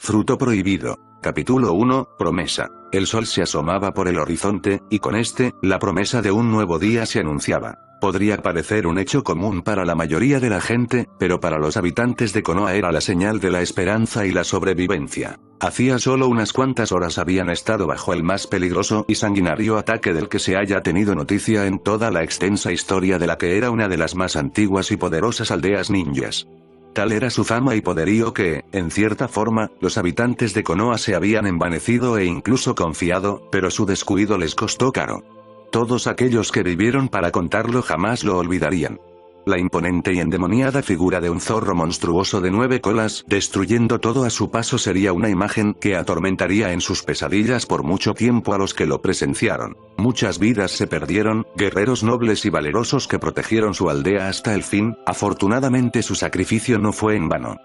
Fruto prohibido. Capítulo 1, Promesa. El sol se asomaba por el horizonte, y con este, la promesa de un nuevo día se anunciaba. Podría parecer un hecho común para la mayoría de la gente, pero para los habitantes de Konoha era la señal de la esperanza y la sobrevivencia. Hacía solo unas cuantas horas habían estado bajo el más peligroso y sanguinario ataque del que se haya tenido noticia en toda la extensa historia de la que era una de las más antiguas y poderosas aldeas ninjas. Tal era su fama y poderío que, en cierta forma, los habitantes de Konoha se habían envanecido e incluso confiado, pero su descuido les costó caro. Todos aquellos que vivieron para contarlo jamás lo olvidarían. La imponente y endemoniada figura de un zorro monstruoso de 9 colas, destruyendo todo a su paso, sería una imagen que atormentaría en sus pesadillas por mucho tiempo a los que lo presenciaron. Muchas vidas se perdieron, guerreros nobles y valerosos que protegieron su aldea hasta el fin. Afortunadamente su sacrificio no fue en vano.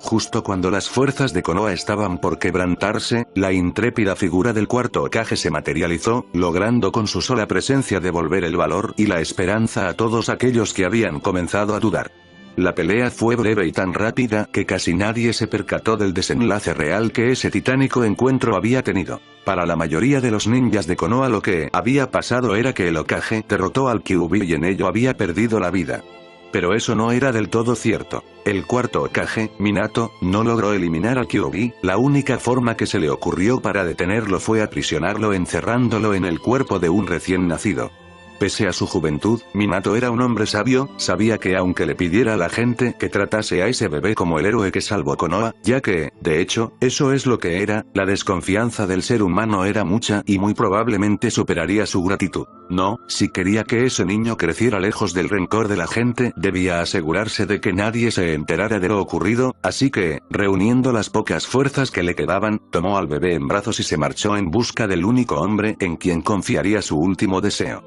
Justo cuando las fuerzas de Konoha estaban por quebrantarse, la intrépida figura del cuarto Hokage se materializó, logrando con su sola presencia devolver el valor y la esperanza a todos aquellos que habían comenzado a dudar. La pelea fue breve y tan rápida que casi nadie se percató del desenlace real que ese titánico encuentro había tenido. Para la mayoría de los ninjas de Konoha lo que había pasado era que el Hokage derrotó al Kyuubi y en ello había perdido la vida. Pero eso no era del todo cierto. El cuarto Hokage, Minato, no logró eliminar al Kyuubi. La única forma que se le ocurrió para detenerlo fue aprisionarlo encerrándolo en el cuerpo de un recién nacido. Pese a su juventud, Minato era un hombre sabio, sabía que aunque le pidiera a la gente que tratase a ese bebé como el héroe que salvó Konoha, ya que, de hecho, eso es lo que era, la desconfianza del ser humano era mucha y muy probablemente superaría su gratitud. No, si quería que ese niño creciera lejos del rencor de la gente, debía asegurarse de que nadie se enterara de lo ocurrido, así que, reuniendo las pocas fuerzas que le quedaban, tomó al bebé en brazos y se marchó en busca del único hombre en quien confiaría su último deseo.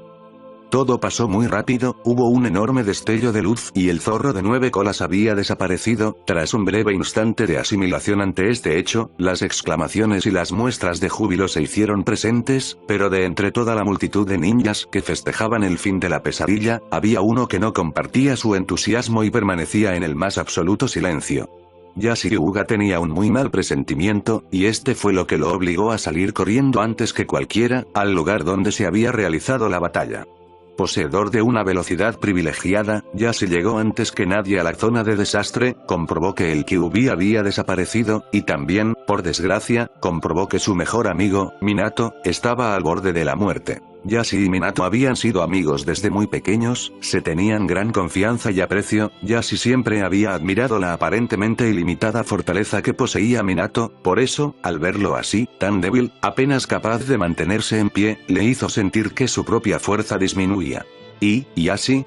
Todo pasó muy rápido, hubo un enorme destello de luz y el zorro de 9 colas había desaparecido. Tras un breve instante de asimilación ante este hecho, las exclamaciones y las muestras de júbilo se hicieron presentes, pero de entre toda la multitud de ninjas que festejaban el fin de la pesadilla, había uno que no compartía su entusiasmo y permanecía en el más absoluto silencio. Yasuhiro tenía un muy mal presentimiento, y este fue lo que lo obligó a salir corriendo antes que cualquiera, al lugar donde se había realizado la batalla. Poseedor de una velocidad privilegiada, Yashi llegó antes que nadie a la zona de desastre, comprobó que el Kyuubi había desaparecido, y también, por desgracia, comprobó que su mejor amigo, Minato, estaba al borde de la muerte. Yashi y Minato habían sido amigos desde muy pequeños, se tenían gran confianza y aprecio. Yashi siempre había admirado la aparentemente ilimitada fortaleza que poseía Minato, por eso, al verlo así, tan débil, apenas capaz de mantenerse en pie, le hizo sentir que su propia fuerza disminuía. Y Yashi,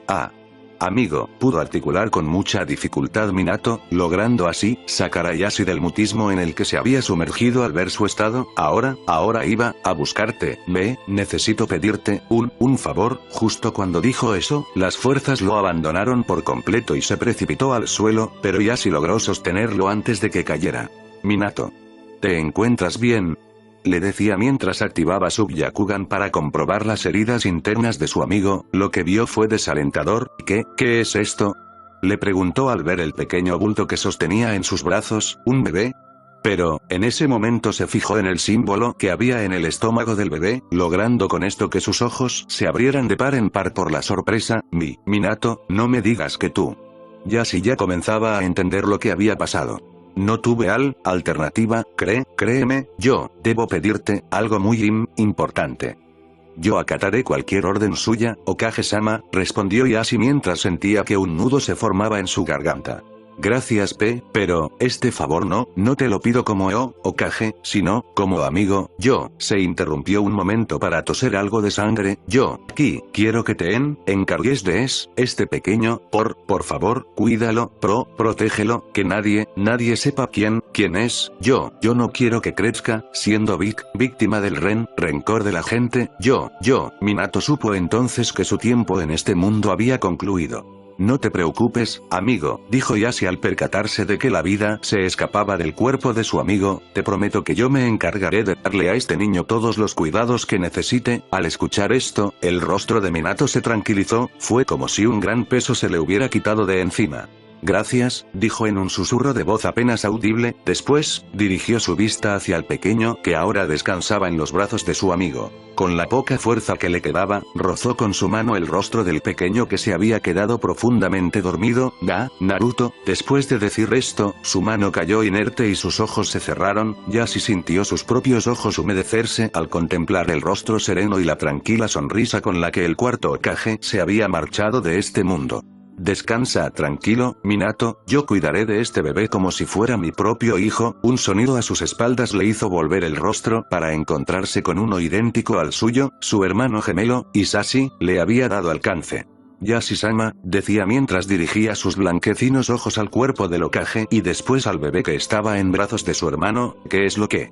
amigo, pudo articular con mucha dificultad Minato, logrando así, sacar a Yashi del mutismo en el que se había sumergido al ver su estado. Ahora iba a buscarte, necesito pedirte un favor. Justo cuando dijo eso, las fuerzas lo abandonaron por completo y se precipitó al suelo, pero Yashi logró sostenerlo antes de que cayera. Minato, ¿te encuentras bien?, le decía mientras activaba su Byakugan para comprobar las heridas internas de su amigo. Lo que vio fue desalentador. ¿Qué es esto?, le preguntó al ver el pequeño bulto que sostenía en sus brazos. ¿Un bebé? Pero, en ese momento se fijó en el símbolo que había en el estómago del bebé, logrando con esto que sus ojos se abrieran de par en par por la sorpresa. Minato, no me digas que tú. Yashi ya comenzaba a entender lo que había pasado. No tuve alternativa, créeme, yo debo pedirte algo muy importante. Yo acataré cualquier orden suya, Hokage-sama, respondió Yashi mientras sentía que un nudo se formaba en su garganta. Gracias pero, este favor no te lo pido como Hokage, sino, como amigo. Se interrumpió un momento para toser algo de sangre. Quiero que te encargues de este pequeño, por favor, cuídalo, protégelo, que nadie sepa quién es. Yo no quiero que crezca, siendo víctima del rencor de la gente. Minato supo entonces que su tiempo en este mundo había concluido. No te preocupes, amigo, dijo Yashi al percatarse de que la vida se escapaba del cuerpo de su amigo. Te prometo que yo me encargaré de darle a este niño todos los cuidados que necesite. Al escuchar esto, el rostro de Minato se tranquilizó, fue como si un gran peso se le hubiera quitado de encima. Gracias, dijo en un susurro de voz apenas audible, después, dirigió su vista hacia el pequeño que ahora descansaba en los brazos de su amigo. Con la poca fuerza que le quedaba, rozó con su mano el rostro del pequeño que se había quedado profundamente dormido. Naruto, después de decir esto, su mano cayó inerte y sus ojos se cerraron, Yashi sintió sus propios ojos humedecerse al contemplar el rostro sereno y la tranquila sonrisa con la que el cuarto Hokage se había marchado de este mundo. Descansa tranquilo, Minato, yo cuidaré de este bebé como si fuera mi propio hijo. Un sonido a sus espaldas le hizo volver el rostro para encontrarse con uno idéntico al suyo, su hermano gemelo, Hisashi, le había dado alcance. Yashi-sama, decía mientras dirigía sus blanquecinos ojos al cuerpo del Hokage y después al bebé que estaba en brazos de su hermano, ¿qué es lo que?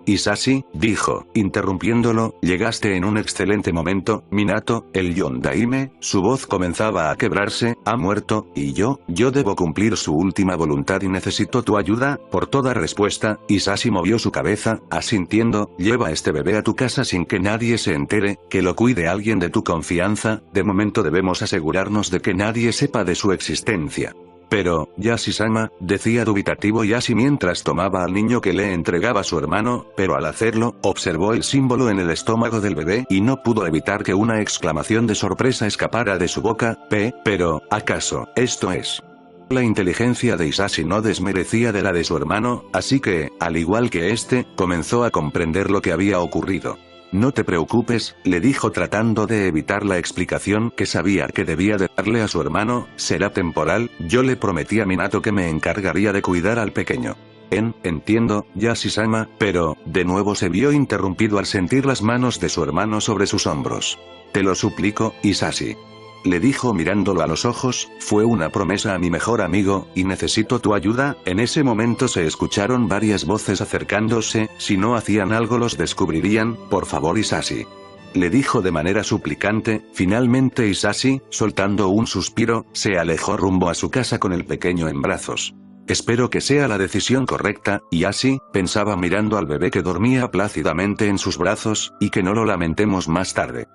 Hisashi, dijo, interrumpiéndolo, llegaste en un excelente momento, Minato, el Yondaime, su voz comenzaba a quebrarse, ha muerto, y yo debo cumplir su última voluntad y necesito tu ayuda. Por toda respuesta, Hisashi movió su cabeza, asintiendo, lleva a este bebé a tu casa sin que nadie se entere, que lo cuide alguien de tu confianza, de momento debemos asegurarnos de que nadie sepa de su existencia. Pero, Yashi-sama, decía dubitativo Yashi mientras tomaba al niño que le entregaba su hermano, pero al hacerlo, observó el símbolo en el estómago del bebé y no pudo evitar que una exclamación de sorpresa escapara de su boca. Pero, ¿acaso, esto es? La inteligencia de Hisashi no desmerecía de la de su hermano, así que, al igual que este, comenzó a comprender lo que había ocurrido. No te preocupes, le dijo tratando de evitar la explicación que sabía que debía de darle a su hermano, será temporal, yo le prometí a Minato que me encargaría de cuidar al pequeño. Entiendo, Yashi-sama, pero, de nuevo se vio interrumpido al sentir las manos de su hermano sobre sus hombros. Te lo suplico, Hisashi. Le dijo mirándolo a los ojos, fue una promesa a mi mejor amigo, y necesito tu ayuda. En ese momento se escucharon varias voces acercándose, si no hacían algo los descubrirían, por favor Hisashi. Le dijo de manera suplicante. Finalmente Hisashi, soltando un suspiro, se alejó rumbo a su casa con el pequeño en brazos. Espero que sea la decisión correcta, Yashi, pensaba mirando al bebé que dormía plácidamente en sus brazos, y que no lo lamentemos más tarde.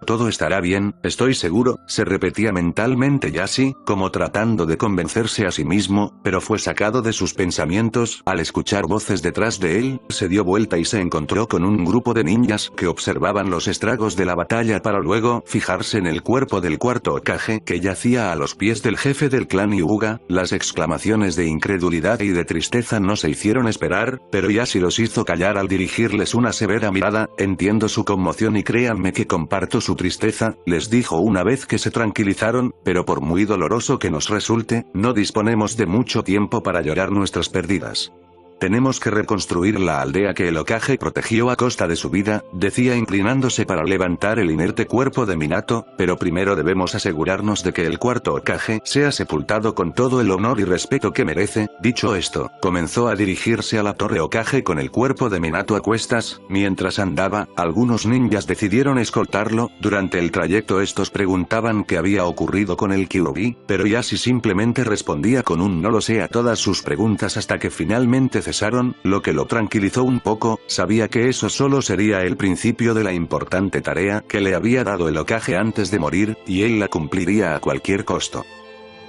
Todo estará bien, estoy seguro, se repetía mentalmente Yashi, como tratando de convencerse a sí mismo, pero fue sacado de sus pensamientos al escuchar voces detrás de él, se dio vuelta y se encontró con un grupo de ninjas que observaban los estragos de la batalla para luego fijarse en el cuerpo del cuarto Hokage que yacía a los pies del jefe del clan Hyuga. Las exclamaciones de incredulidad y de tristeza no se hicieron esperar, pero Yashi los hizo callar al dirigirles una severa mirada. Entiendo su conmoción y créanme que comparto su tristeza, les dijo una vez que se tranquilizaron, pero por muy doloroso que nos resulte, no disponemos de mucho tiempo para llorar nuestras pérdidas. Tenemos que reconstruir la aldea que el Hokage protegió a costa de su vida, decía inclinándose para levantar el inerte cuerpo de Minato, pero primero debemos asegurarnos de que el cuarto Hokage sea sepultado con todo el honor y respeto que merece. Dicho esto, comenzó a dirigirse a la torre Hokage con el cuerpo de Minato a cuestas. Mientras andaba, algunos ninjas decidieron escoltarlo. Durante el trayecto estos preguntaban qué había ocurrido con el Kyuubi, pero Yashi simplemente respondía con un no lo sé a todas sus preguntas hasta que finalmente cesaron, lo que lo tranquilizó un poco. Sabía que eso solo sería el principio de la importante tarea que le había dado el Hokage antes de morir, y él la cumpliría a cualquier costo.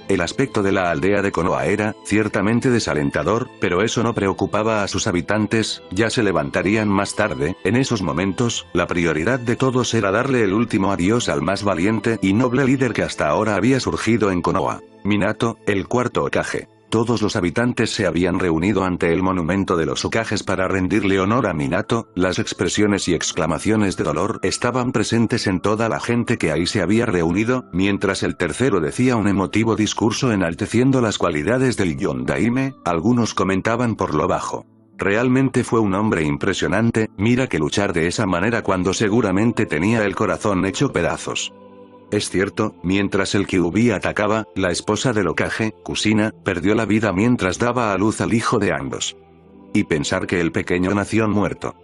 El aspecto de la aldea de Konoha era, ciertamente desalentador, pero eso no preocupaba a sus habitantes, ya se levantarían más tarde. En esos momentos, la prioridad de todos era darle el último adiós al más valiente y noble líder que hasta ahora había surgido en Konoha. Minato, el cuarto Hokage. Todos los habitantes se habían reunido ante el monumento de los Hokages para rendirle honor a Minato. Las expresiones y exclamaciones de dolor estaban presentes en toda la gente que ahí se había reunido, mientras el tercero decía un emotivo discurso enalteciendo las cualidades del Yondaime. Algunos comentaban por lo bajo: realmente fue un hombre impresionante, mira que luchar de esa manera cuando seguramente tenía el corazón hecho pedazos. Es cierto, mientras el Kyuubi atacaba, la esposa del Hokage, Kusina, perdió la vida mientras daba a luz al hijo de ambos. Y pensar que el pequeño nació muerto.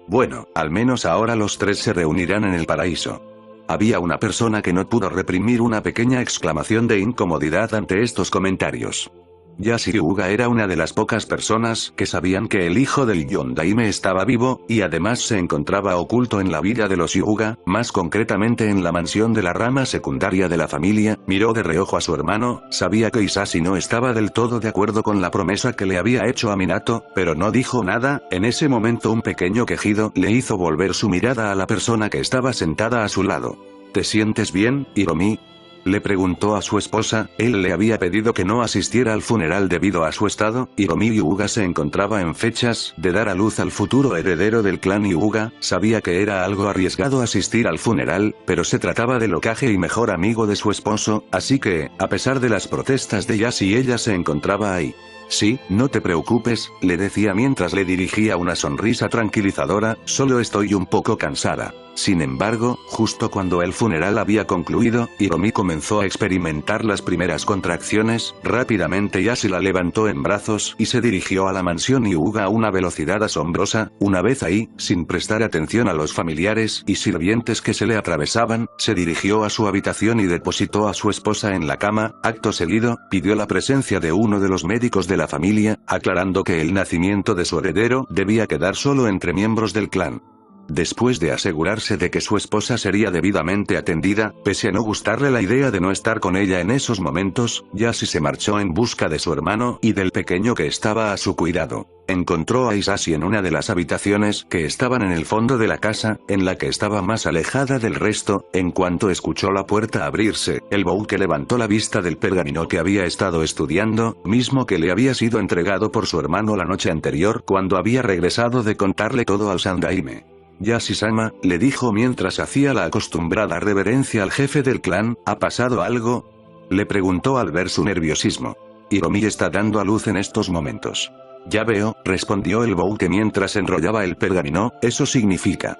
Bueno, al menos ahora los tres se reunirán en el paraíso. Había una persona que no pudo reprimir una pequeña exclamación de incomodidad ante estos comentarios. Yashi Hyuga era una de las pocas personas que sabían que el hijo del Yondaime estaba vivo, y además se encontraba oculto en la villa de los Hyuga, más concretamente en la mansión de la rama secundaria de la familia. Miró de reojo a su hermano, sabía que Hisashi no estaba del todo de acuerdo con la promesa que le había hecho a Minato, pero no dijo nada. En ese momento un pequeño quejido le hizo volver su mirada a la persona que estaba sentada a su lado. ¿Te sientes bien, Hiromi?, le preguntó a su esposa. Él le había pedido que no asistiera al funeral debido a su estado. Hiromi Hyuga se encontraba en fechas de dar a luz al futuro heredero del clan Hyuga. Sabía que era algo arriesgado asistir al funeral, pero se trataba del Hokage y mejor amigo de su esposo, así que, a pesar de las protestas de Yashi, ella se encontraba ahí. Sí, no te preocupes, le decía mientras le dirigía una sonrisa tranquilizadora, solo estoy un poco cansada. Sin embargo, justo cuando el funeral había concluido, Hiromi comenzó a experimentar las primeras contracciones. Rápidamente Yashi la levantó en brazos y se dirigió a la mansión Hyuga a una velocidad asombrosa. Una vez ahí, sin prestar atención a los familiares y sirvientes que se le atravesaban, se dirigió a su habitación y depositó a su esposa en la cama. Acto seguido, pidió la presencia de uno de los médicos de la familia, aclarando que el nacimiento de su heredero debía quedar solo entre miembros del clan. Después de asegurarse de que su esposa sería debidamente atendida, pese a no gustarle la idea de no estar con ella en esos momentos, Yashi se marchó en busca de su hermano y del pequeño que estaba a su cuidado. Encontró a Hisashi en una de las habitaciones que estaban en el fondo de la casa, en la que estaba más alejada del resto. En cuanto escuchó la puerta abrirse, el Bouke levantó la vista del pergamino que había estado estudiando, mismo que le había sido entregado por su hermano la noche anterior cuando había regresado de contarle todo al Sandaime. Yashi-sama, le dijo mientras hacía la acostumbrada reverencia al jefe del clan, ¿ha pasado algo?, le preguntó al ver su nerviosismo. Hiromi está dando a luz en estos momentos. Ya veo, respondió el Bouke mientras enrollaba el pergamino. Eso significa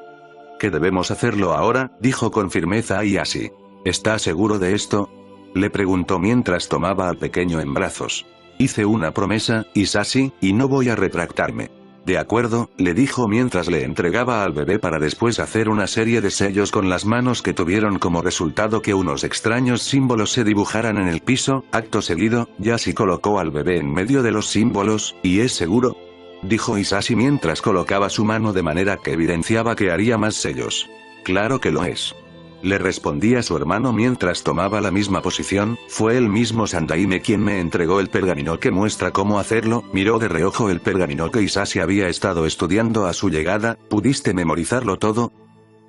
que debemos hacerlo ahora, dijo con firmeza a Yashi. ¿Está seguro de esto?, le preguntó mientras tomaba al pequeño en brazos. Hice una promesa, Hisashi, y no voy a retractarme. De acuerdo, le dijo mientras le entregaba al bebé para después hacer una serie de sellos con las manos que tuvieron como resultado que unos extraños símbolos se dibujaran en el piso. Acto seguido, Yashi colocó al bebé en medio de los símbolos. ¿Y es seguro?, dijo Hisashi mientras colocaba su mano de manera que evidenciaba que haría más sellos. Claro que lo es, le respondía su hermano mientras tomaba la misma posición. Fue el mismo Sandaime quien me entregó el pergamino que muestra cómo hacerlo. Miró de reojo el pergamino que Hisashi había estado estudiando a su llegada. ¿Pudiste memorizarlo todo?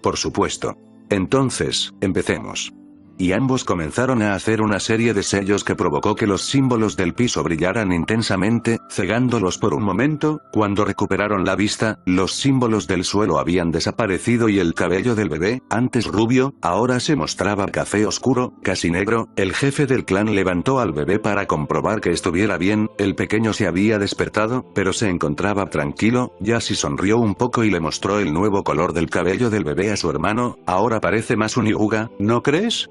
Por supuesto. Entonces, empecemos. Y ambos comenzaron a hacer una serie de sellos que provocó que los símbolos del piso brillaran intensamente, cegándolos por un momento. Cuando recuperaron la vista, los símbolos del suelo habían desaparecido y el cabello del bebé, antes rubio, ahora se mostraba café oscuro, casi negro. El jefe del clan levantó al bebé para comprobar que estuviera bien. El pequeño se había despertado, pero se encontraba tranquilo. Yashi sonrió un poco y le mostró el nuevo color del cabello del bebé a su hermano. Ahora parece más un Hyuga, ¿no crees?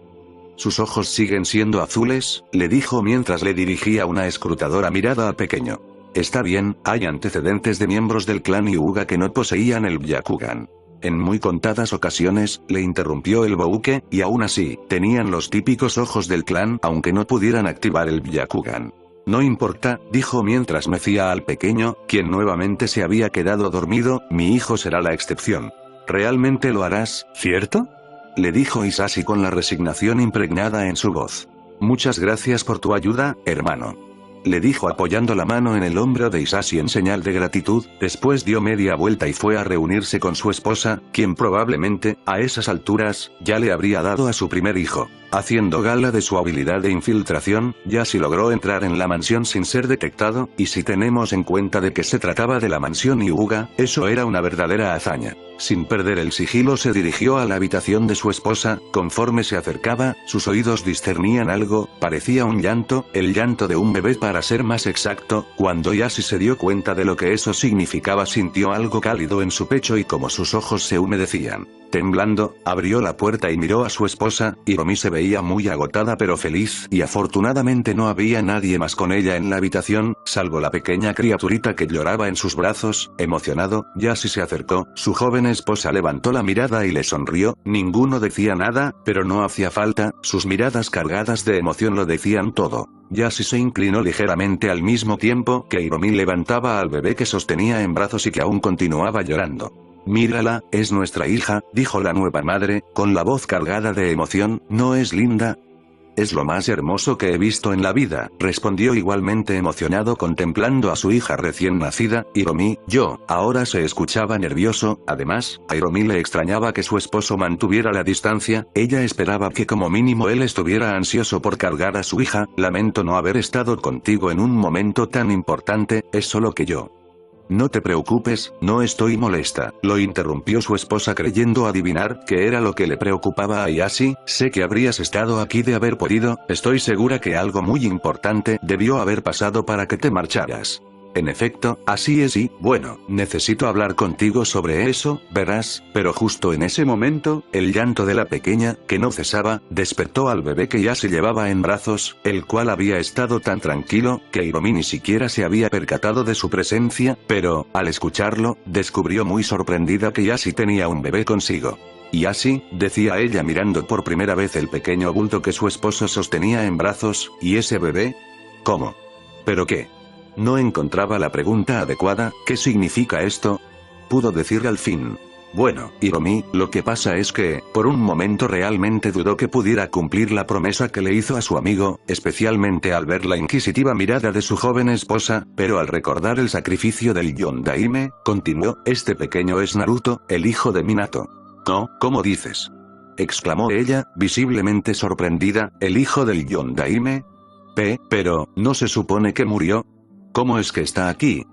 Sus ojos siguen siendo azules, le dijo mientras le dirigía una escrutadora mirada al pequeño. Está bien, hay antecedentes de miembros del clan Hyuga que no poseían el Byakugan. En muy contadas ocasiones, le interrumpió el Bouke, y aún así, tenían los típicos ojos del clan aunque no pudieran activar el Byakugan. No importa, dijo mientras mecía al pequeño, quien nuevamente se había quedado dormido. Mi hijo será la excepción. ¿Realmente lo harás, cierto?, le dijo Hisashi con la resignación impregnada en su voz. Muchas gracias por tu ayuda, hermano, le dijo apoyando la mano en el hombro de Hisashi en señal de gratitud. Después dio media vuelta y fue a reunirse con su esposa, quien probablemente, a esas alturas, ya le habría dado a su primer hijo. Haciendo gala de su habilidad de infiltración, Yashi logró entrar en la mansión sin ser detectado, y si tenemos en cuenta de que se trataba de la mansión Hyuga, eso era una verdadera hazaña. Sin perder el sigilo se dirigió a la habitación de su esposa. Conforme se acercaba, sus oídos discernían algo, parecía un llanto, el llanto de un bebé para ser más exacto. Cuando Yashi se dio cuenta de lo que eso significaba sintió algo cálido en su pecho y como sus ojos se humedecían. Temblando, abrió la puerta y miró a su esposa. Hiromi se veía muy agotada pero feliz y afortunadamente no había nadie más con ella en la habitación, salvo la pequeña criaturita que lloraba en sus brazos. Emocionado, Yashi se acercó, su joven esposa levantó la mirada y le sonrió. Ninguno decía nada, pero no hacía falta, sus miradas cargadas de emoción lo decían todo. Yashi se inclinó ligeramente al mismo tiempo que Hiromi levantaba al bebé que sostenía en brazos y que aún continuaba llorando. «Mírala, es nuestra hija», dijo la nueva madre, con la voz cargada de emoción. «¿No es linda?». «Es lo más hermoso que he visto en la vida», respondió igualmente emocionado contemplando a su hija recién nacida. Hiromi, ahora se escuchaba nervioso. Además, a Hiromi le extrañaba que su esposo mantuviera la distancia. Ella esperaba que como mínimo él estuviera ansioso por cargar a su hija. «Lamento no haber estado contigo en un momento tan importante, es solo que yo». «No te preocupes, no estoy molesta», lo interrumpió su esposa creyendo adivinar qué era lo que le preocupaba a Yashi. «Sé que habrías estado aquí de haber podido, estoy segura que algo muy importante debió haber pasado para que te marcharas». «En efecto, así es y, bueno, necesito hablar contigo sobre eso, verás», pero justo en ese momento, el llanto de la pequeña, que no cesaba, despertó al bebé que Yashi llevaba en brazos, el cual había estado tan tranquilo, que Hiromi ni siquiera se había percatado de su presencia, pero, al escucharlo, descubrió muy sorprendida que Yashi tenía un bebé consigo. «Yashi», decía ella mirando por primera vez el pequeño bulto que su esposo sostenía en brazos, «¿y ese bebé? ¿Cómo? ¿Pero qué?». No encontraba la pregunta adecuada. «¿Qué significa esto?», pudo decir al fin. «Bueno, Hiromi, lo que pasa es que, por un momento realmente dudó que pudiera cumplir la promesa que le hizo a su amigo, especialmente al ver la inquisitiva mirada de su joven esposa, pero al recordar el sacrificio del Yondaime, continuó, «Este pequeño es Naruto, el hijo de Minato». «¿No? ¿Cómo dices?», exclamó ella, visiblemente sorprendida. «¿El hijo del Yondaime? Pero, ¿no se supone que murió? ¿Cómo es que está aquí?».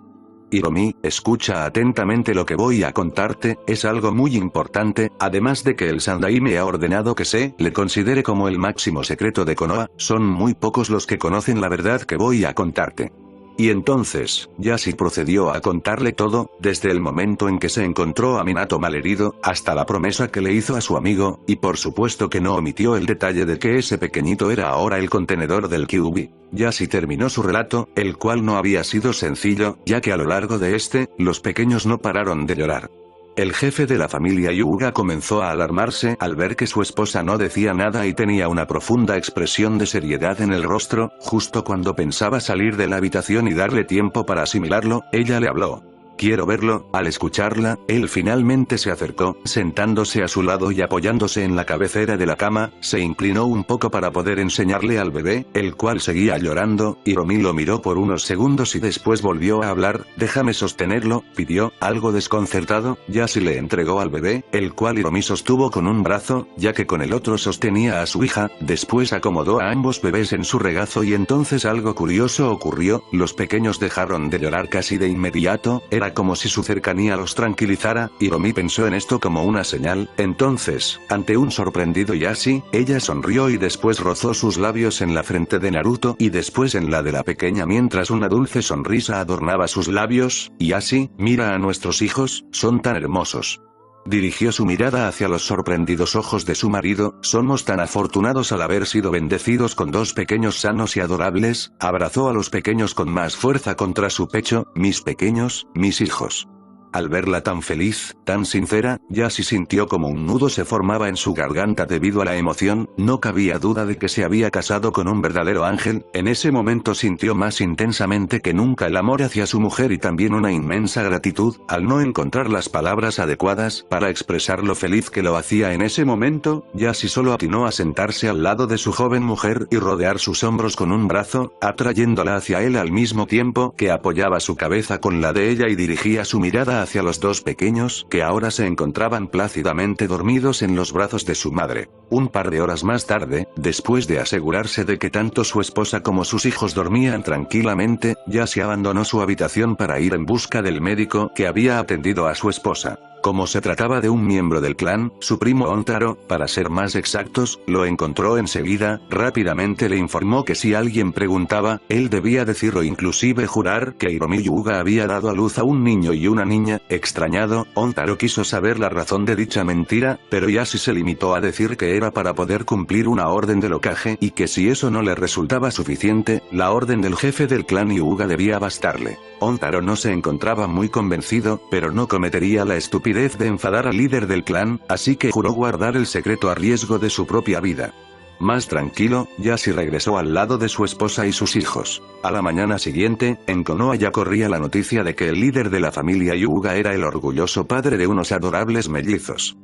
«Hiromi, escucha atentamente lo que voy a contarte, es algo muy importante, además de que el Sandaime ha ordenado que se le considere como el máximo secreto de Konoha, son muy pocos los que conocen la verdad que voy a contarte». Y entonces, Yashi procedió a contarle todo, desde el momento en que se encontró a Minato malherido, hasta la promesa que le hizo a su amigo, y por supuesto que no omitió el detalle de que ese pequeñito era ahora el contenedor del Kyuubi. Yashi terminó su relato, el cual no había sido sencillo, ya que a lo largo de los pequeños no pararon de llorar. El jefe de la familia Hyuga comenzó a alarmarse al ver que su esposa no decía nada y tenía una profunda expresión de seriedad en el rostro. Justo cuando pensaba salir de la habitación y darle tiempo para asimilarlo, ella le habló. «Quiero verlo». Al escucharla, él finalmente se acercó, sentándose a su lado y apoyándose en la cabecera de la cama, se inclinó un poco para poder enseñarle al bebé, el cual seguía llorando. Hiromi lo miró por unos segundos y después volvió a hablar. «Déjame sostenerlo», pidió, algo desconcertado. Yashi le entregó al bebé, el cual Hiromi sostuvo con un brazo, ya que con el otro sostenía a su hija. Después acomodó a ambos bebés en su regazo y entonces algo curioso ocurrió, los pequeños dejaron de llorar casi de inmediato. Era como si su cercanía los tranquilizara. Hiromi pensó en esto como una señal. Entonces, ante un sorprendido Yashi, ella sonrió y después rozó sus labios en la frente de Naruto y después en la de la pequeña mientras una dulce sonrisa adornaba sus labios. «Yashi, mira a nuestros hijos, son tan hermosos». Dirigió su mirada hacia los sorprendidos ojos de su marido. «Somos tan afortunados al haber sido bendecidos con dos pequeños sanos y adorables». Abrazó a los pequeños con más fuerza contra su pecho. «Mis pequeños, mis hijos». Al verla tan feliz, tan sincera, Yashi sintió como un nudo se formaba en su garganta debido a la emoción. No cabía duda de que se había casado con un verdadero ángel. En ese momento sintió más intensamente que nunca el amor hacia su mujer y también una inmensa gratitud, al no encontrar las palabras adecuadas para expresar lo feliz que lo hacía en ese momento. Yashi solo atinó a sentarse al lado de su joven mujer y rodear sus hombros con un brazo, atrayéndola hacia él al mismo tiempo que apoyaba su cabeza con la de ella y dirigía su mirada hacia los dos pequeños que ahora se encontraban plácidamente dormidos en los brazos de su madre. Un par de horas más tarde, después de asegurarse de que tanto su esposa como sus hijos dormían tranquilamente, Yashi abandonó su habitación para ir en busca del médico que había atendido a su esposa. Como se trataba de un miembro del clan, su primo Ontaro, para ser más exactos, lo encontró enseguida, rápidamente le informó que si alguien preguntaba, él debía decir o inclusive jurar que Hiromi Yuga había dado a luz a un niño y una niña. Extrañado, Ontaro quiso saber la razón de dicha mentira, pero Yashi se limitó a decir que era para poder cumplir una orden del Hokage y que si eso no le resultaba suficiente, la orden del jefe del clan Hyuga debía bastarle. Ontaro no se encontraba muy convencido, pero no cometería la estupidez de enfadar al líder del clan, así que juró guardar el secreto a riesgo de su propia vida. Más tranquilo, Yashi regresó al lado de su esposa y sus hijos. A la mañana siguiente, en Konoha ya corría la noticia de que el líder de la familia Hyuga era el orgulloso padre de unos adorables mellizos.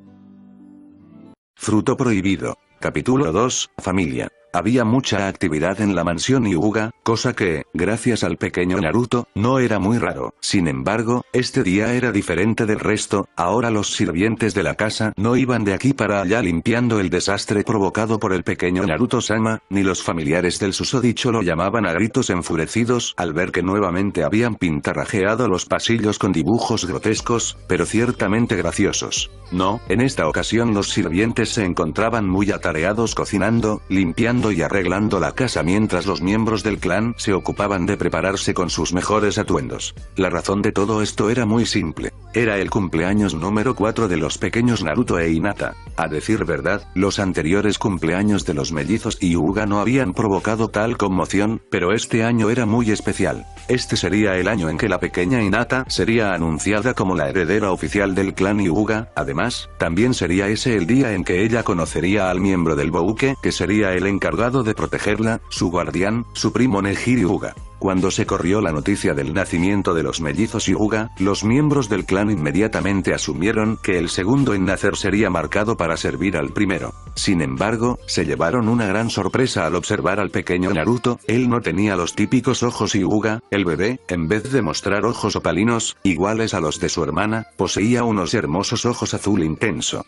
Fruto prohibido. Capítulo 2, Familia. Había mucha actividad en la mansión Hyuga, cosa que, gracias al pequeño Naruto, no era muy raro. Sin embargo, este día era diferente del resto. Ahora los sirvientes de la casa no iban de aquí para allá limpiando el desastre provocado por el pequeño Naruto-sama, ni los familiares del susodicho lo llamaban a gritos enfurecidos al ver que nuevamente habían pintarrajeado los pasillos con dibujos grotescos, pero ciertamente graciosos. No, en esta ocasión los sirvientes se encontraban muy atareados cocinando, limpiando y arreglando la casa mientras los miembros del clan se ocupaban de prepararse con sus mejores atuendos. La razón de todo esto era muy simple. Era el cumpleaños número 4 de los pequeños Naruto e Hinata. A decir verdad, los anteriores cumpleaños de los mellizos Hyuga no habían provocado tal conmoción, pero este año era muy especial. Este sería el año en que la pequeña Hinata sería anunciada como la heredera oficial del clan Hyuga. Además, también sería ese el día en que ella conocería al miembro del Bouke, que sería el encargado de protegerla, su guardián, su primo Neji Hyuga. Cuando se corrió la noticia del nacimiento de los mellizos Hyuga, los miembros del clan inmediatamente asumieron que el segundo en nacer sería marcado para servir al primero. Sin embargo, se llevaron una gran sorpresa al observar al pequeño Naruto. Él no tenía los típicos ojos Hyuga. El bebé, en vez de mostrar ojos opalinos, iguales a los de su hermana, poseía unos hermosos ojos azul intenso.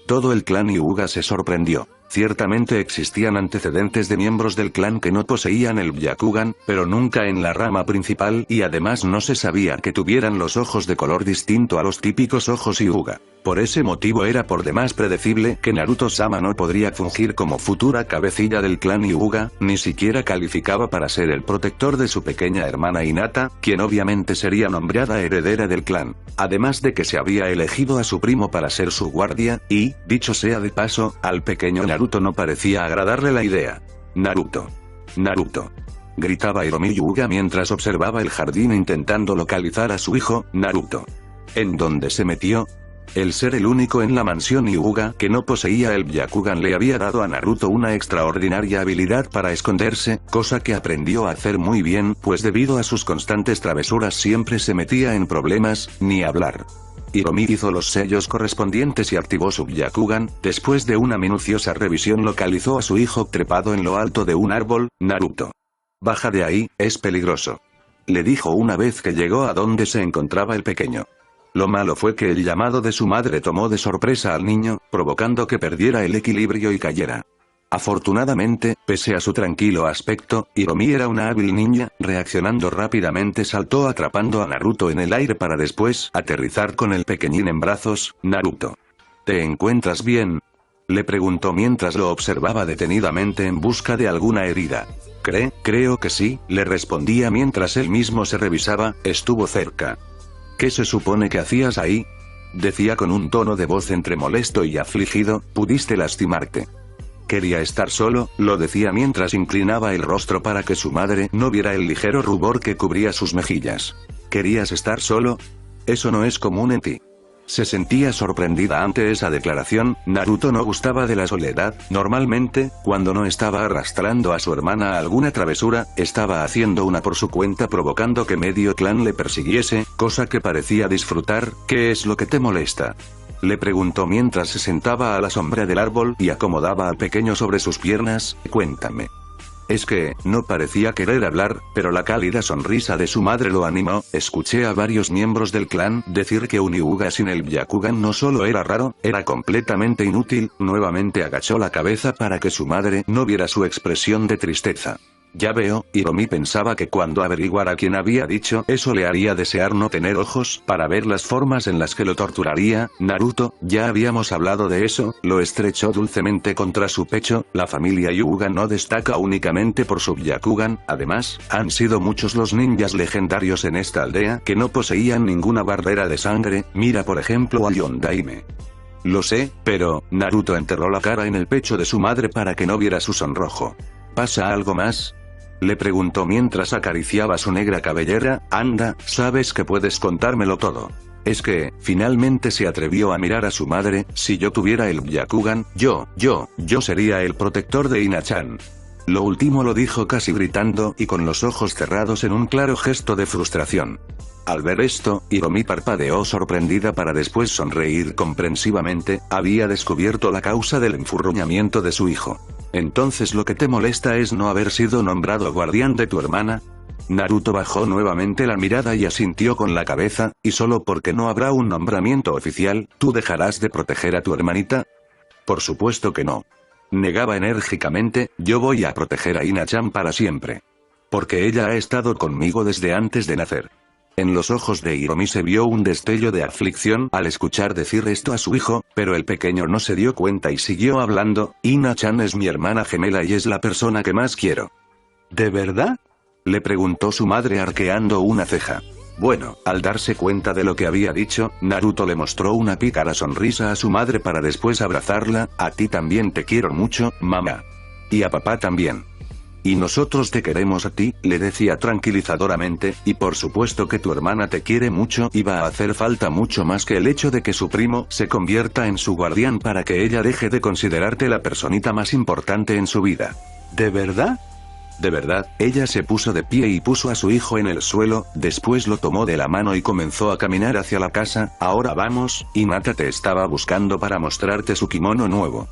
Todo el clan Hyuga se sorprendió. Ciertamente existían antecedentes de miembros del clan que no poseían el Byakugan, pero nunca en la rama principal y además no se sabía que tuvieran los ojos de color distinto a los típicos ojos Hyuga. Por ese motivo era por demás predecible que Naruto-sama no podría fungir como futura cabecilla del clan Hyuga, ni siquiera calificaba para ser el protector de su pequeña hermana Hinata, quien obviamente sería nombrada heredera del clan. Además de que se había elegido a su primo para ser su guardia, y, dicho sea de paso, al pequeño Naruto no parecía agradarle la idea. Naruto. Naruto. Gritaba Hiromi Yuga mientras observaba el jardín intentando localizar a su hijo, Naruto. ¿En dónde se metió? El ser el único en la mansión Hyuga que no poseía el Byakugan le había dado a Naruto una extraordinaria habilidad para esconderse, cosa que aprendió a hacer muy bien, pues debido a sus constantes travesuras siempre se metía en problemas, ni hablar. Hiromi hizo los sellos correspondientes y activó su Byakugan. Después de una minuciosa revisión localizó a su hijo trepado en lo alto de un árbol. Naruto. Baja de ahí, es peligroso. Le dijo una vez que llegó a donde se encontraba el pequeño. Lo malo fue que el llamado de su madre tomó de sorpresa al niño, provocando que perdiera el equilibrio y cayera. Afortunadamente, pese a su tranquilo aspecto, Hiromi era una hábil niña. Reaccionando rápidamente saltó atrapando a Naruto en el aire para después aterrizar con el pequeñín en brazos. Naruto. ¿Te encuentras bien?, le preguntó mientras lo observaba detenidamente en busca de alguna herida. Creo que sí, le respondía mientras él mismo se revisaba. Estuvo cerca. ¿Qué se supone que hacías ahí?, decía con un tono de voz entre molesto y afligido. Pudiste lastimarte. Quería estar solo, lo decía mientras inclinaba el rostro para que su madre no viera el ligero rubor que cubría sus mejillas. ¿Querías estar solo? Eso no es común en ti. Se sentía sorprendida ante esa declaración. Naruto no gustaba de la soledad. Normalmente, cuando no estaba arrastrando a su hermana a alguna travesura, estaba haciendo una por su cuenta provocando que medio clan le persiguiese, cosa que parecía disfrutar. ¿Qué es lo que te molesta?, le preguntó mientras se sentaba a la sombra del árbol y acomodaba al pequeño sobre sus piernas. Cuéntame. Es que, no parecía querer hablar, pero la cálida sonrisa de su madre lo animó. Escuché a varios miembros del clan decir que un Hyuga sin el Byakugan no solo era raro, era completamente inútil. Nuevamente agachó la cabeza para que su madre no viera su expresión de tristeza. Ya veo, Hiromi pensaba que cuando averiguara quién había dicho eso le haría desear no tener ojos para ver las formas en las que lo torturaría. Naruto, ya habíamos hablado de eso, lo estrechó dulcemente contra su pecho. La familia Hyuga no destaca únicamente por su Byakugan, además, han sido muchos los ninjas legendarios en esta aldea que no poseían ninguna barrera de sangre, mira por ejemplo a Yondaime. Lo sé, pero, Naruto enterró la cara en el pecho de su madre para que no viera su sonrojo. ¿Pasa algo más?, le preguntó mientras acariciaba su negra cabellera. Anda, sabes que puedes contármelo todo. Es que, finalmente se atrevió a mirar a su madre. Si yo tuviera el Byakugan, yo sería el protector de Ina-chan. Lo último lo dijo casi gritando y con los ojos cerrados en un claro gesto de frustración. Al ver esto, Hiromi parpadeó sorprendida para después sonreír comprensivamente. Había descubierto la causa del enfurruñamiento de su hijo. Entonces lo que te molesta es no haber sido nombrado guardián de tu hermana. Naruto bajó nuevamente la mirada y asintió con la cabeza. ¿Y solo porque no habrá un nombramiento oficial, tú dejarás de proteger a tu hermanita? Por supuesto que no. Negaba enérgicamente, yo voy a proteger a Ina-chan para siempre. Porque ella ha estado conmigo desde antes de nacer. En los ojos de Hiromi se vio un destello de aflicción al escuchar decir esto a su hijo, pero el pequeño no se dio cuenta y siguió hablando. Ina-chan es mi hermana gemela y es la persona que más quiero. ¿De verdad?, le preguntó su madre arqueando una ceja. Bueno, al darse cuenta de lo que había dicho, Naruto le mostró una pícara sonrisa a su madre para después abrazarla. A ti también te quiero mucho, mamá. Y a papá también. Y nosotros te queremos a ti, le decía tranquilizadoramente, y por supuesto que tu hermana te quiere mucho y va a hacer falta mucho más que el hecho de que su primo se convierta en su guardián para que ella deje de considerarte la personita más importante en su vida. ¿De verdad? De verdad, ella se puso de pie y puso a su hijo en el suelo, después lo tomó de la mano y comenzó a caminar hacia la casa. Ahora vamos, Hinata te estaba buscando para mostrarte su kimono nuevo.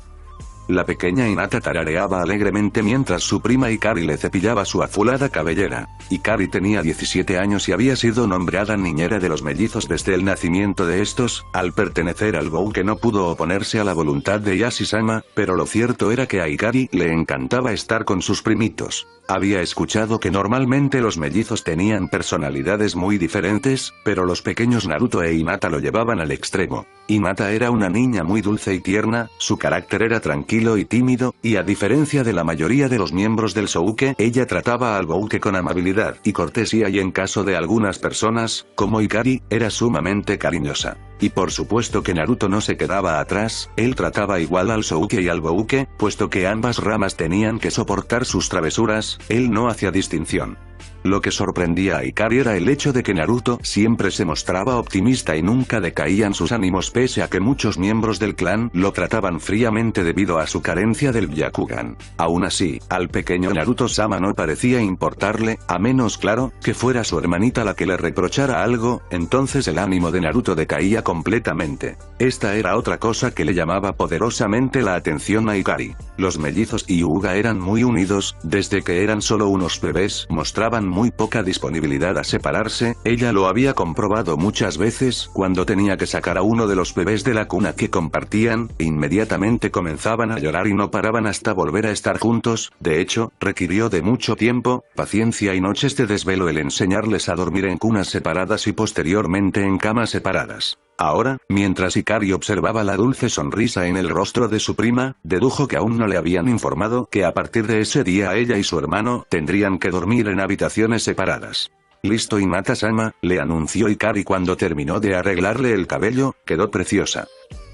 La pequeña Hinata tarareaba alegremente mientras su prima Hikari le cepillaba su azulada cabellera. Hikari tenía 17 años y había sido nombrada niñera de los mellizos desde el nacimiento de estos. Al pertenecer al Bouke no pudo oponerse a la voluntad de Yashi-sama, pero lo cierto era que a Hikari le encantaba estar con sus primitos. Había escuchado que normalmente los mellizos tenían personalidades muy diferentes, pero los pequeños Naruto e Hinata lo llevaban al extremo. Hinata era una niña muy dulce y tierna, su carácter era tranquilo y tímido, y a diferencia de la mayoría de los miembros del Souke, ella trataba al Bouke con amabilidad y cortesía y en caso de algunas personas, como Hikari, era sumamente cariñosa. Y por supuesto que Naruto no se quedaba atrás, él trataba igual al Souke y al Bouke, puesto que ambas ramas tenían que soportar sus travesuras, él no hacía distinción. Lo que sorprendía a Hikari era el hecho de que Naruto siempre se mostraba optimista y nunca decaían sus ánimos pese a que muchos miembros del clan lo trataban fríamente debido a su carencia del Byakugan. Aún así, al pequeño Naruto-sama no parecía importarle, a menos claro, que fuera su hermanita la que le reprochara algo, entonces el ánimo de Naruto decaía completamente. Esta era otra cosa que le llamaba poderosamente la atención a Hikari. Los mellizos y Hyuga eran muy unidos, desde que eran solo unos bebés, mostraban muy poca disponibilidad a separarse. Ella lo había comprobado muchas veces. Cuando tenía que sacar a uno de los bebés de la cuna que compartían, inmediatamente comenzaban a llorar y no paraban hasta volver a estar juntos. De hecho, requirió de mucho tiempo, paciencia y noches de desvelo el enseñarles a dormir en cunas separadas y posteriormente en camas separadas. Ahora, mientras Hikari observaba la dulce sonrisa en el rostro de su prima, dedujo que aún no le habían informado que a partir de ese día ella y su hermano tendrían que dormir en habitaciones separadas. Listo, Hinata-sama, le anunció Hikari cuando terminó de arreglarle el cabello, quedó preciosa.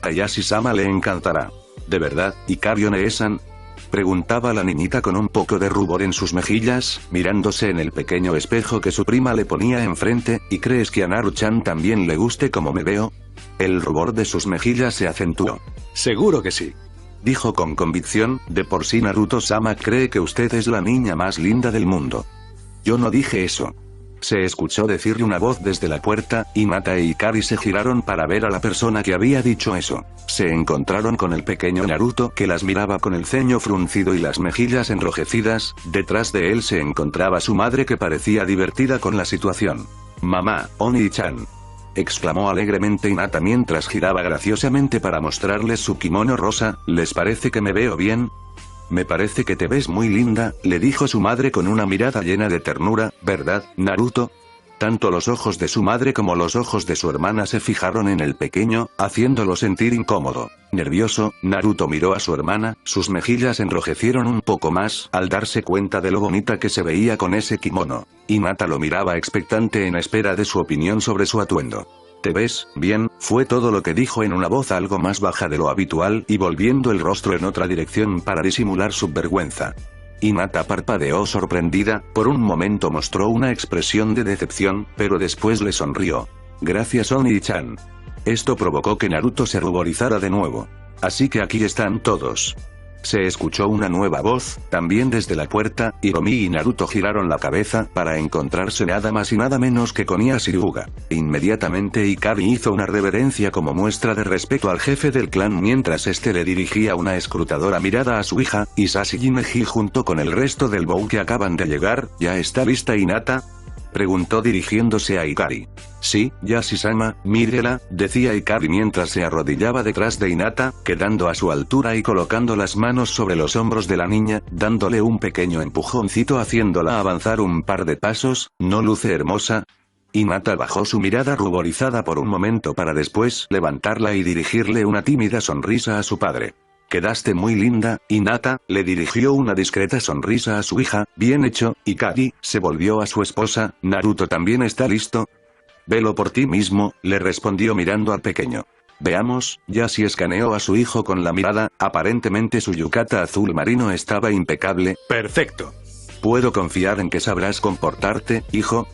A Yashi-sama le encantará. ¿De verdad, Hikari One-san?, preguntaba la niñita con un poco de rubor en sus mejillas, mirándose en el pequeño espejo que su prima le ponía enfrente. ¿Y crees que a Naru-chan también le guste como me veo? El rubor de sus mejillas se acentuó. Seguro que sí, dijo con convicción. De por sí Naruto-sama cree que usted es la niña más linda del mundo. Yo no dije eso. Se escuchó decirle una voz desde la puerta. Hinata e Hikari se giraron para ver a la persona que había dicho eso. Se encontraron con el pequeño Naruto que las miraba con el ceño fruncido y las mejillas enrojecidas. Detrás de él se encontraba su madre que parecía divertida con la situación. Mamá, Oni-chan, exclamó alegremente Hinata mientras giraba graciosamente para mostrarles su kimono rosa. ¿Les parece que me veo bien? Me parece que te ves muy linda, le dijo su madre con una mirada llena de ternura, ¿verdad, Naruto? Tanto los ojos de su madre como los ojos de su hermana se fijaron en el pequeño, haciéndolo sentir incómodo. Nervioso, Naruto miró a su hermana, sus mejillas enrojecieron un poco más al darse cuenta de lo bonita que se veía con ese kimono. Hinata lo miraba expectante en espera de su opinión sobre su atuendo. ¿Te ves bien?, fue todo lo que dijo en una voz algo más baja de lo habitual y volviendo el rostro en otra dirección para disimular su vergüenza. Hinata parpadeó sorprendida, por un momento mostró una expresión de decepción, pero después le sonrió. Gracias Oni-chan. Esto provocó que Naruto se ruborizara de nuevo. Así que aquí están todos. Se escuchó una nueva voz, también desde la puerta, Hiromi y Naruto giraron la cabeza para encontrarse nada más y nada menos que con Ieyasu Hyuga. Inmediatamente Ikari hizo una reverencia como muestra de respeto al jefe del clan mientras este le dirigía una escrutadora mirada a su hija, Hisashi Jimeji junto con el resto del Bou que acaban de llegar. ¿Ya está lista Hinata?, preguntó dirigiéndose a Ikari. Sí, Yashi-sama, mírela, decía Ikari mientras se arrodillaba detrás de Hinata, quedando a su altura y colocando las manos sobre los hombros de la niña, dándole un pequeño empujoncito haciéndola avanzar un par de pasos. ¿No luce hermosa? Hinata bajó su mirada ruborizada por un momento para después levantarla y dirigirle una tímida sonrisa a su padre. Quedaste muy linda, Hinata, le dirigió una discreta sonrisa a su hija. Bien hecho, Ikari, se volvió a su esposa. ¿Naruto también está listo? Velo por ti mismo, le respondió mirando al pequeño. Veamos. Yashi escaneó a su hijo con la mirada, aparentemente su yukata azul marino estaba impecable. Perfecto. ¿Puedo confiar en que sabrás comportarte, hijo?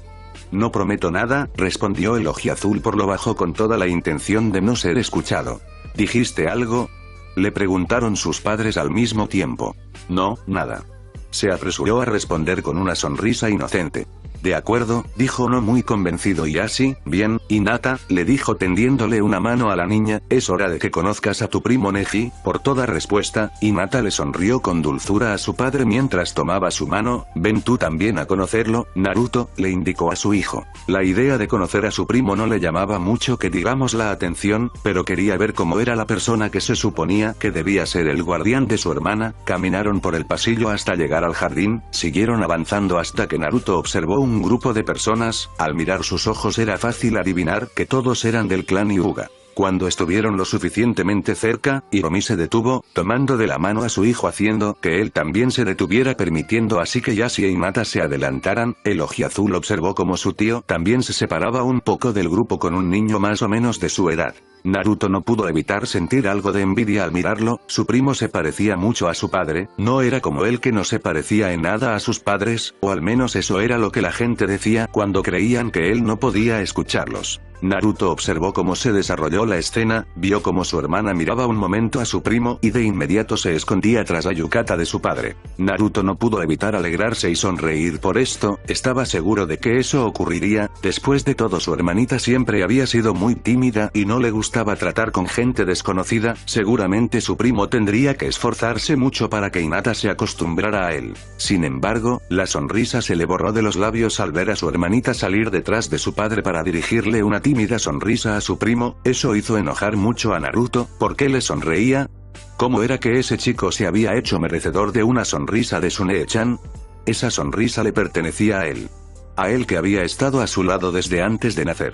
No prometo nada, respondió el ojiazul por lo bajo con toda la intención de no ser escuchado. ¿Dijiste algo?, le preguntaron sus padres al mismo tiempo. No, nada. Se apresuró a responder con una sonrisa inocente. De acuerdo, dijo no muy convencido Yashi. Bien, Hinata, le dijo tendiéndole una mano a la niña, es hora de que conozcas a tu primo Neji. Por toda respuesta, Hinata le sonrió con dulzura a su padre mientras tomaba su mano. Ven tú también a conocerlo, Naruto, le indicó a su hijo. La idea de conocer a su primo no le llamaba mucho que digamos la atención, pero quería ver cómo era la persona que se suponía que debía ser el guardián de su hermana. Caminaron por el pasillo hasta llegar al jardín, siguieron avanzando hasta que Naruto observó un grupo de personas. Al mirar sus ojos era fácil adivinar que todos eran del clan Hyuga. Cuando estuvieron lo suficientemente cerca, Hiromi se detuvo, tomando de la mano a su hijo haciendo que él también se detuviera permitiendo así que Yashi e Hinata se adelantaran. El ojiazul observó como su tío también se separaba un poco del grupo con un niño más o menos de su edad. Naruto no pudo evitar sentir algo de envidia al mirarlo, su primo se parecía mucho a su padre, no era como él que no se parecía en nada a sus padres, o al menos eso era lo que la gente decía cuando creían que él no podía escucharlos. Naruto observó cómo se desarrolló la escena, vio cómo su hermana miraba un momento a su primo y de inmediato se escondía tras la yukata de su padre. Naruto no pudo evitar alegrarse y sonreír por esto, estaba seguro de que eso ocurriría. Después de todo su hermanita siempre había sido muy tímida y no le gustaba tratar con gente desconocida, seguramente su primo tendría que esforzarse mucho para que Hinata se acostumbrara a él. Sin embargo, la sonrisa se le borró de los labios al ver a su hermanita salir detrás de su padre para dirigirle una tímida sonrisa a su primo. Eso hizo enojar mucho a Naruto. ¿Por qué le sonreía? ¿Cómo era que ese chico se había hecho merecedor de una sonrisa de Tsunade-chan? Esa sonrisa le pertenecía a él. A él que había estado a su lado desde antes de nacer.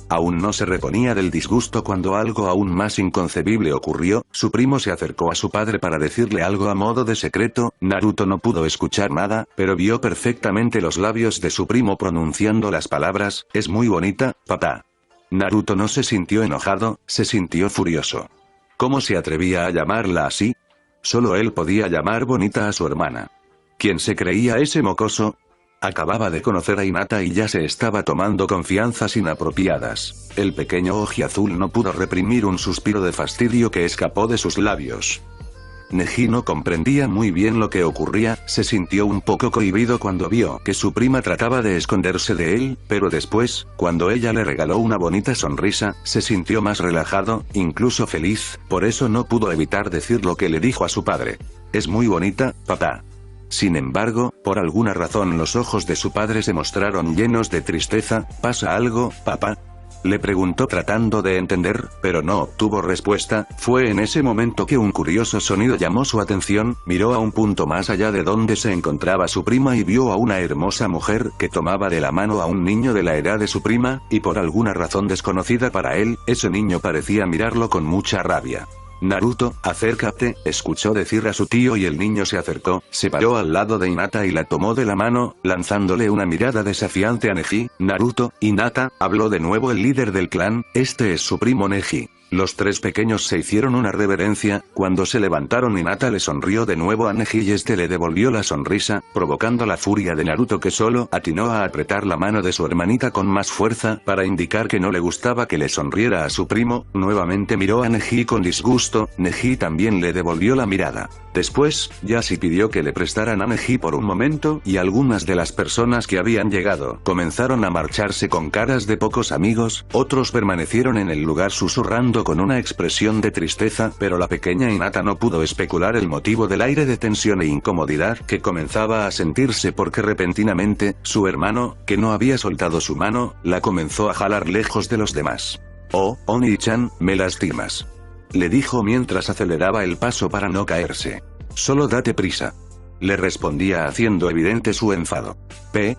Aún no se reponía del disgusto cuando algo aún más inconcebible ocurrió. Su primo se acercó a su padre para decirle algo a modo de secreto. Naruto no pudo escuchar nada, pero vio perfectamente los labios de su primo pronunciando las palabras, es muy bonita, papá. Naruto no se sintió enojado, se sintió furioso. ¿Cómo se atrevía a llamarla así? Solo él podía llamar bonita a su hermana. ¿Quién se creía ese mocoso? Acababa de conocer a Hinata y ya se estaba tomando confianzas inapropiadas. El pequeño ojiazul no pudo reprimir un suspiro de fastidio que escapó de sus labios. Neji no comprendía muy bien lo que ocurría, se sintió un poco cohibido cuando vio que su prima trataba de esconderse de él, pero después, cuando ella le regaló una bonita sonrisa, se sintió más relajado, incluso feliz, por eso no pudo evitar decir lo que le dijo a su padre. Es muy bonita, papá. Sin embargo, por alguna razón los ojos de su padre se mostraron llenos de tristeza. ¿Pasa algo, papá? Le preguntó tratando de entender, pero no obtuvo respuesta. Fue en ese momento que un curioso sonido llamó su atención, miró a un punto más allá de donde se encontraba su prima y vio a una hermosa mujer que tomaba de la mano a un niño de la edad de su prima, y por alguna razón desconocida para él, ese niño parecía mirarlo con mucha rabia. Naruto, acércate, escuchó decir a su tío y el niño se acercó, se paró al lado de Hinata y la tomó de la mano, lanzándole una mirada desafiante a Neji. Naruto, Hinata, habló de nuevo el líder del clan, este es su primo Neji. Los tres pequeños se hicieron una reverencia. Cuando se levantaron, Hinata le sonrió de nuevo a Neji y este le devolvió la sonrisa, provocando la furia de Naruto, que solo atinó a apretar la mano de su hermanita con más fuerza para indicar que no le gustaba que le sonriera a su primo. Nuevamente miró a Neji con disgusto. Neji también le devolvió la mirada. Después, Yashi pidió que le prestaran a Neji por un momento y algunas de las personas que habían llegado comenzaron a marcharse con caras de pocos amigos. Otros permanecieron en el lugar susurrando con una expresión de tristeza, pero la pequeña Hinata no pudo especular el motivo del aire de tensión e incomodidad que comenzaba a sentirse porque repentinamente, su hermano, que no había soltado su mano, la comenzó a jalar lejos de los demás. «Oh, Oni-chan, me lastimas», le dijo mientras aceleraba el paso para no caerse. «Solo date prisa», le respondía haciendo evidente su enfado.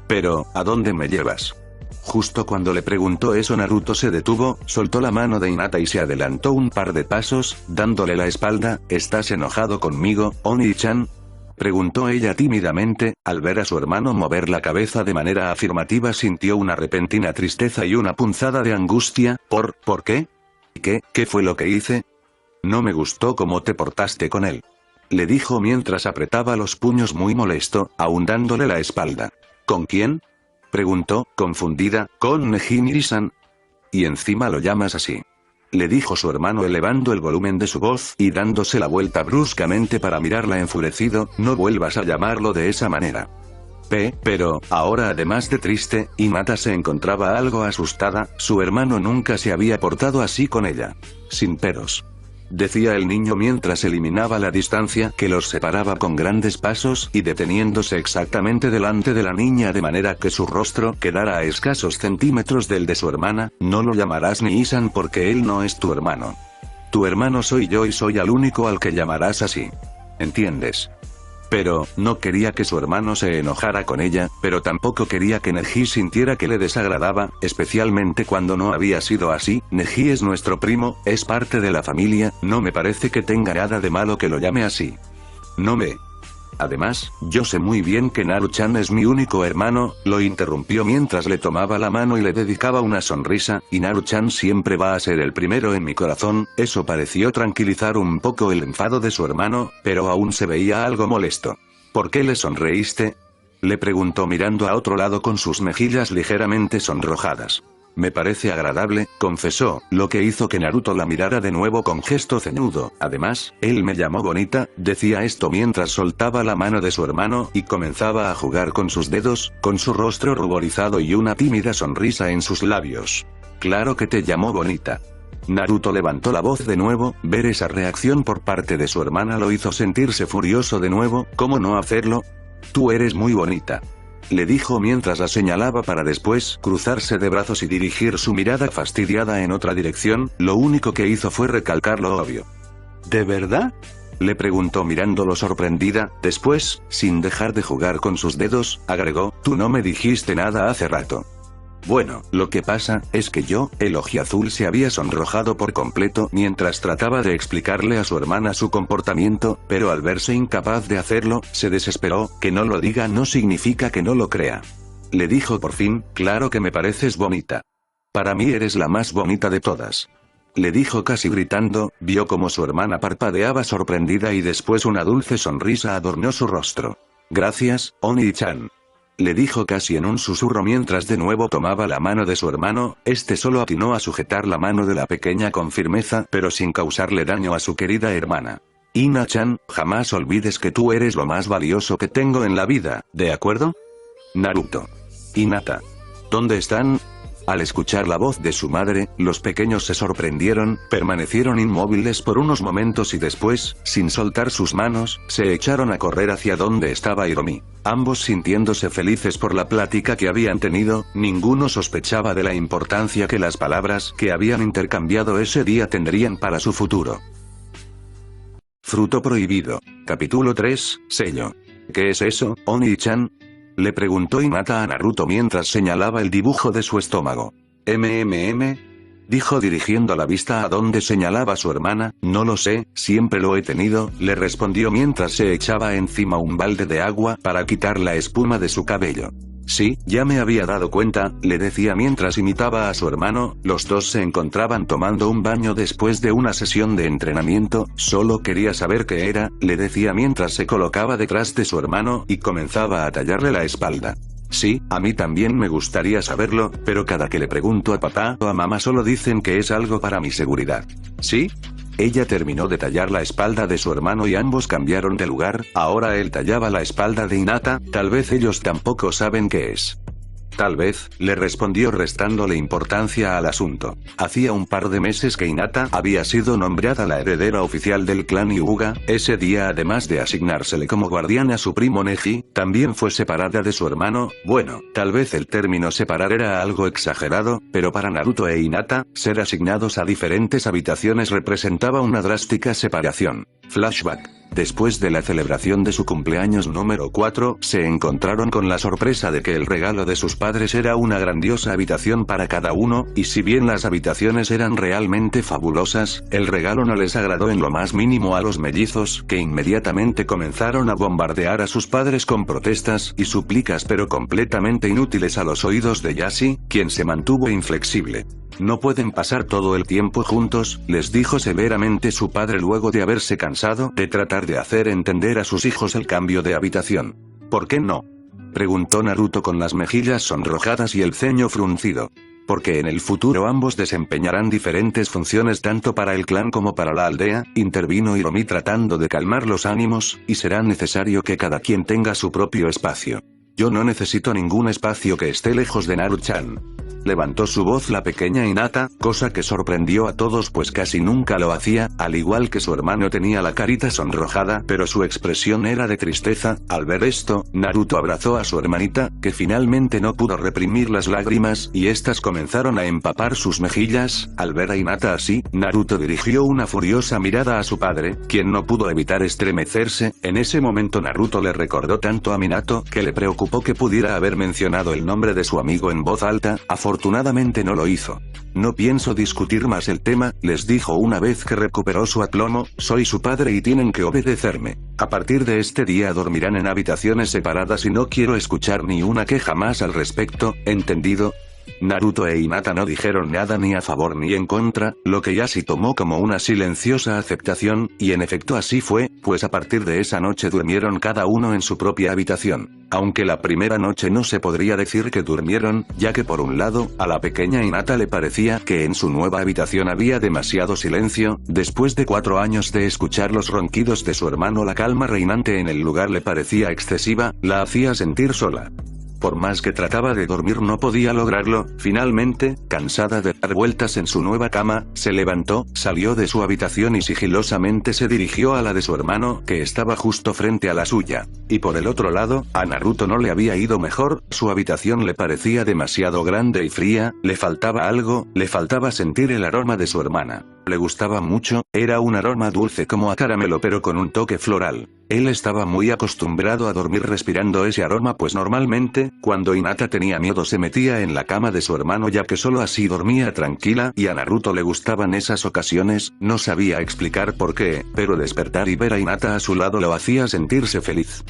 Pero, ¿a dónde me llevas?». Justo cuando le preguntó eso, Naruto se detuvo, soltó la mano de Hinata y se adelantó un par de pasos, dándole la espalda. ¿Estás enojado conmigo, Oni-chan?, preguntó ella tímidamente. Al ver a su hermano mover la cabeza de manera afirmativa, sintió una repentina tristeza y una punzada de angustia. ¿Por qué? ¿Qué fue lo que hice? No me gustó cómo te portaste con él, le dijo mientras apretaba los puños muy molesto, aún dándole la espalda. ¿Con quién?, preguntó, confundida. «Con Neji-san». «¿Y encima lo llamas así?», le dijo su hermano elevando el volumen de su voz y dándose la vuelta bruscamente para mirarla enfurecido. «No vuelvas a llamarlo de esa manera». Pero, ahora además de triste, Hinata se encontraba algo asustada. Su hermano nunca se había portado así con ella. «Sin peros», decía el niño mientras eliminaba la distancia que los separaba con grandes pasos y deteniéndose exactamente delante de la niña de manera que su rostro quedara a escasos centímetros del de su hermana. «No lo llamarás Nii-san porque él no es tu hermano. Tu hermano soy yo y soy el único al que llamarás así. ¿Entiendes?». Pero, no quería que su hermano se enojara con ella, pero tampoco quería que Neji sintiera que le desagradaba, especialmente cuando no había sido así. «Neji es nuestro primo, es parte de la familia, no me parece que tenga nada de malo que lo llame así». «No me... Además, yo sé muy bien que Naru-chan es mi único hermano», lo interrumpió mientras le tomaba la mano y le dedicaba una sonrisa, «y Naru-chan siempre va a ser el primero en mi corazón». Eso pareció tranquilizar un poco el enfado de su hermano, pero aún se veía algo molesto. «¿Por qué le sonreíste?», le preguntó mirando a otro lado con sus mejillas ligeramente sonrojadas. «Me parece agradable», confesó, lo que hizo que Naruto la mirara de nuevo con gesto ceñudo. «Además, él me llamó bonita», decía esto mientras soltaba la mano de su hermano y comenzaba a jugar con sus dedos, con su rostro ruborizado y una tímida sonrisa en sus labios. «Claro que te llamó bonita». Naruto levantó la voz de nuevo. Ver esa reacción por parte de su hermana lo hizo sentirse furioso de nuevo. ¿Cómo no hacerlo? «Tú eres muy bonita», le dijo mientras la señalaba para después cruzarse de brazos y dirigir su mirada fastidiada en otra dirección. Lo único que hizo fue recalcar lo obvio. «¿De verdad?», le preguntó mirándolo sorprendida. Después, sin dejar de jugar con sus dedos, agregó: «Tú no me dijiste nada hace rato». «Bueno, lo que pasa es que el ojiazul se había sonrojado por completo mientras trataba de explicarle a su hermana su comportamiento, pero al verse incapaz de hacerlo, se desesperó. «Que no lo diga no significa que no lo crea», le dijo por fin. «Claro que me pareces bonita. Para mí eres la más bonita de todas», le dijo casi gritando. Vio como su hermana parpadeaba sorprendida y después una dulce sonrisa adornó su rostro. «Gracias, Oni-chan», le dijo casi en un susurro mientras de nuevo tomaba la mano de su hermano. Este solo atinó a sujetar la mano de la pequeña con firmeza, pero sin causarle daño a su querida hermana. «Ina-chan, jamás olvides que tú eres lo más valioso que tengo en la vida, ¿de acuerdo?». «Naruto. Hinata. ¿Dónde están?», Al escuchar la voz de su madre, los pequeños se sorprendieron, permanecieron inmóviles por unos momentos y después, sin soltar sus manos, se echaron a correr hacia donde estaba Hiromi. Ambos sintiéndose felices por la plática que habían tenido, ninguno sospechaba de la importancia que las palabras que habían intercambiado ese día tendrían para su futuro. Fruto prohibido. Capítulo 3, sello. ¿Qué es eso, Oni-chan? Le preguntó Hinata a Naruto mientras señalaba el dibujo de su estómago. Dijo dirigiendo la vista a donde señalaba su hermana. No lo sé, siempre lo he tenido, le respondió mientras se echaba encima un balde de agua para quitar la espuma de su cabello. Sí, ya me había dado cuenta, le decía mientras imitaba a su hermano. Los dos se encontraban tomando un baño después de una sesión de entrenamiento. Solo quería saber qué era, le decía mientras se colocaba detrás de su hermano y comenzaba a tallarle la espalda. Sí, a mí también me gustaría saberlo, pero cada que le pregunto a papá o a mamá solo dicen que es algo para mi seguridad. ¿Sí? Ella terminó de tallar la espalda de su hermano y ambos cambiaron de lugar. Ahora él tallaba la espalda de Hinata. Tal vez ellos tampoco saben qué es. Tal vez, le respondió restándole importancia al asunto. Hacía un par de meses que Hinata había sido nombrada la heredera oficial del clan Hyuga. Ese día, además de asignársele como guardián a su primo Neji, también fue separada de su hermano. Bueno, tal vez el término separar era algo exagerado, pero para Naruto e Hinata, ser asignados a diferentes habitaciones representaba una drástica separación. Flashback. Después de la celebración de su cumpleaños número 4, se encontraron con la sorpresa de que el regalo de sus padres era una grandiosa habitación para cada uno, y si bien las habitaciones eran realmente fabulosas, el regalo no les agradó en lo más mínimo a los mellizos, que inmediatamente comenzaron a bombardear a sus padres con protestas y súplicas pero completamente inútiles a los oídos de Yashi, quien se mantuvo inflexible. No pueden pasar todo el tiempo juntos, les dijo severamente su padre luego de haberse cansado de tratar de hacer entender a sus hijos el cambio de habitación. ¿Por qué no?, preguntó Naruto con las mejillas sonrojadas y el ceño fruncido. Porque en el futuro ambos desempeñarán diferentes funciones tanto para el clan como para la aldea, intervino Hiromi tratando de calmar los ánimos, y será necesario que cada quien tenga su propio espacio. Yo no necesito ningún espacio que esté lejos de Naru-chan. Levantó su voz la pequeña Hinata, cosa que sorprendió a todos pues casi nunca lo hacía. Al igual que su hermano tenía la carita sonrojada, pero su expresión era de tristeza. Al ver esto, Naruto abrazó a su hermanita, que finalmente no pudo reprimir las lágrimas, y estas comenzaron a empapar sus mejillas. Al ver a Hinata así, Naruto dirigió una furiosa mirada a su padre, quien no pudo evitar estremecerse. En ese momento Naruto le recordó tanto a Minato, que le preocupó que pudiera haber mencionado el nombre de su amigo en voz alta. Afortunadamente no lo hizo. No pienso discutir más el tema, les dijo una vez que recuperó su aplomo. Soy su padre y tienen que obedecerme. A partir de este día dormirán en habitaciones separadas y no quiero escuchar ni una queja más al respecto, ¿entendido? Naruto e Hinata no dijeron nada ni a favor ni en contra, lo que Yashi tomó como una silenciosa aceptación, y en efecto así fue, pues a partir de esa noche durmieron cada uno en su propia habitación. Aunque la primera noche no se podría decir que durmieron, ya que por un lado, a la pequeña Hinata le parecía que en su nueva habitación había demasiado silencio. Después de 4 años de escuchar los ronquidos de su hermano, la calma reinante en el lugar le parecía excesiva, la hacía sentir sola. Por más que trataba de dormir no podía lograrlo. Finalmente, cansada de dar vueltas en su nueva cama, se levantó, salió de su habitación y sigilosamente se dirigió a la de su hermano, que estaba justo frente a la suya. Y por el otro lado, a Naruto no le había ido mejor. Su habitación le parecía demasiado grande y fría, le faltaba algo, le faltaba sentir el aroma de su hermana. Le gustaba mucho, era un aroma dulce como a caramelo pero con un toque floral. Él estaba muy acostumbrado a dormir respirando ese aroma pues normalmente, cuando Hinata tenía miedo se metía en la cama de su hermano ya que solo así dormía tranquila y a Naruto le gustaban esas ocasiones. No sabía explicar por qué, pero despertar y ver a Hinata a su lado lo hacía sentirse feliz.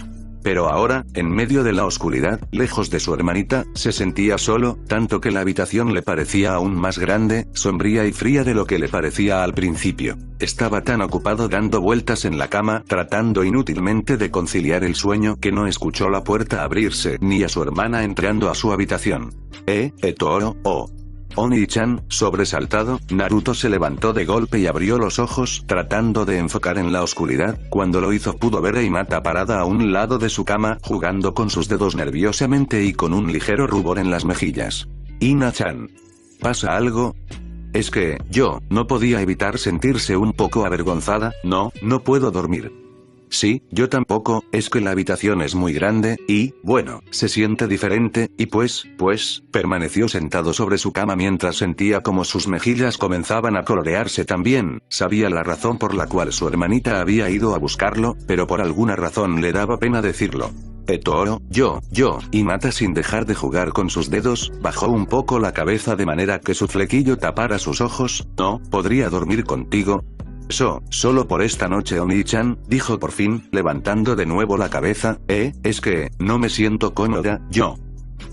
Pero ahora, en medio de la oscuridad, lejos de su hermanita, se sentía solo, tanto que la habitación le parecía aún más grande, sombría y fría de lo que le parecía al principio. Estaba tan ocupado dando vueltas en la cama, tratando inútilmente de conciliar el sueño, que no escuchó la puerta abrirse, ni a su hermana entrando a su habitación. Toro, oh. Oni-chan, sobresaltado, Naruto se levantó de golpe y abrió los ojos, tratando de enfocar en la oscuridad. Cuando lo hizo pudo ver a Hinata parada a un lado de su cama, jugando con sus dedos nerviosamente y con un ligero rubor en las mejillas. Hina-chan. ¿Pasa algo? Es que, yo, no podía evitar sentirse un poco avergonzada. No puedo dormir. Sí, yo tampoco, es que la habitación es muy grande, y, bueno, se siente diferente, y pues, permaneció sentado sobre su cama mientras sentía como sus mejillas comenzaban a colorearse también. Sabía la razón por la cual su hermanita había ido a buscarlo, pero por alguna razón le daba pena decirlo. Toro, yo, y Hinata sin dejar de jugar con sus dedos, bajó un poco la cabeza de manera que su flequillo tapara sus ojos. ¿No podría dormir contigo? Solo por esta noche, Oni-chan, dijo por fin, levantando de nuevo la cabeza. Es que, no me siento cómoda, yo.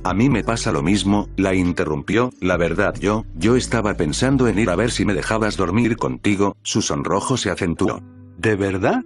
A mí me pasa lo mismo, la interrumpió. La verdad, yo estaba pensando en ir a ver si me dejabas dormir contigo. Su sonrojo se acentuó. ¿De verdad?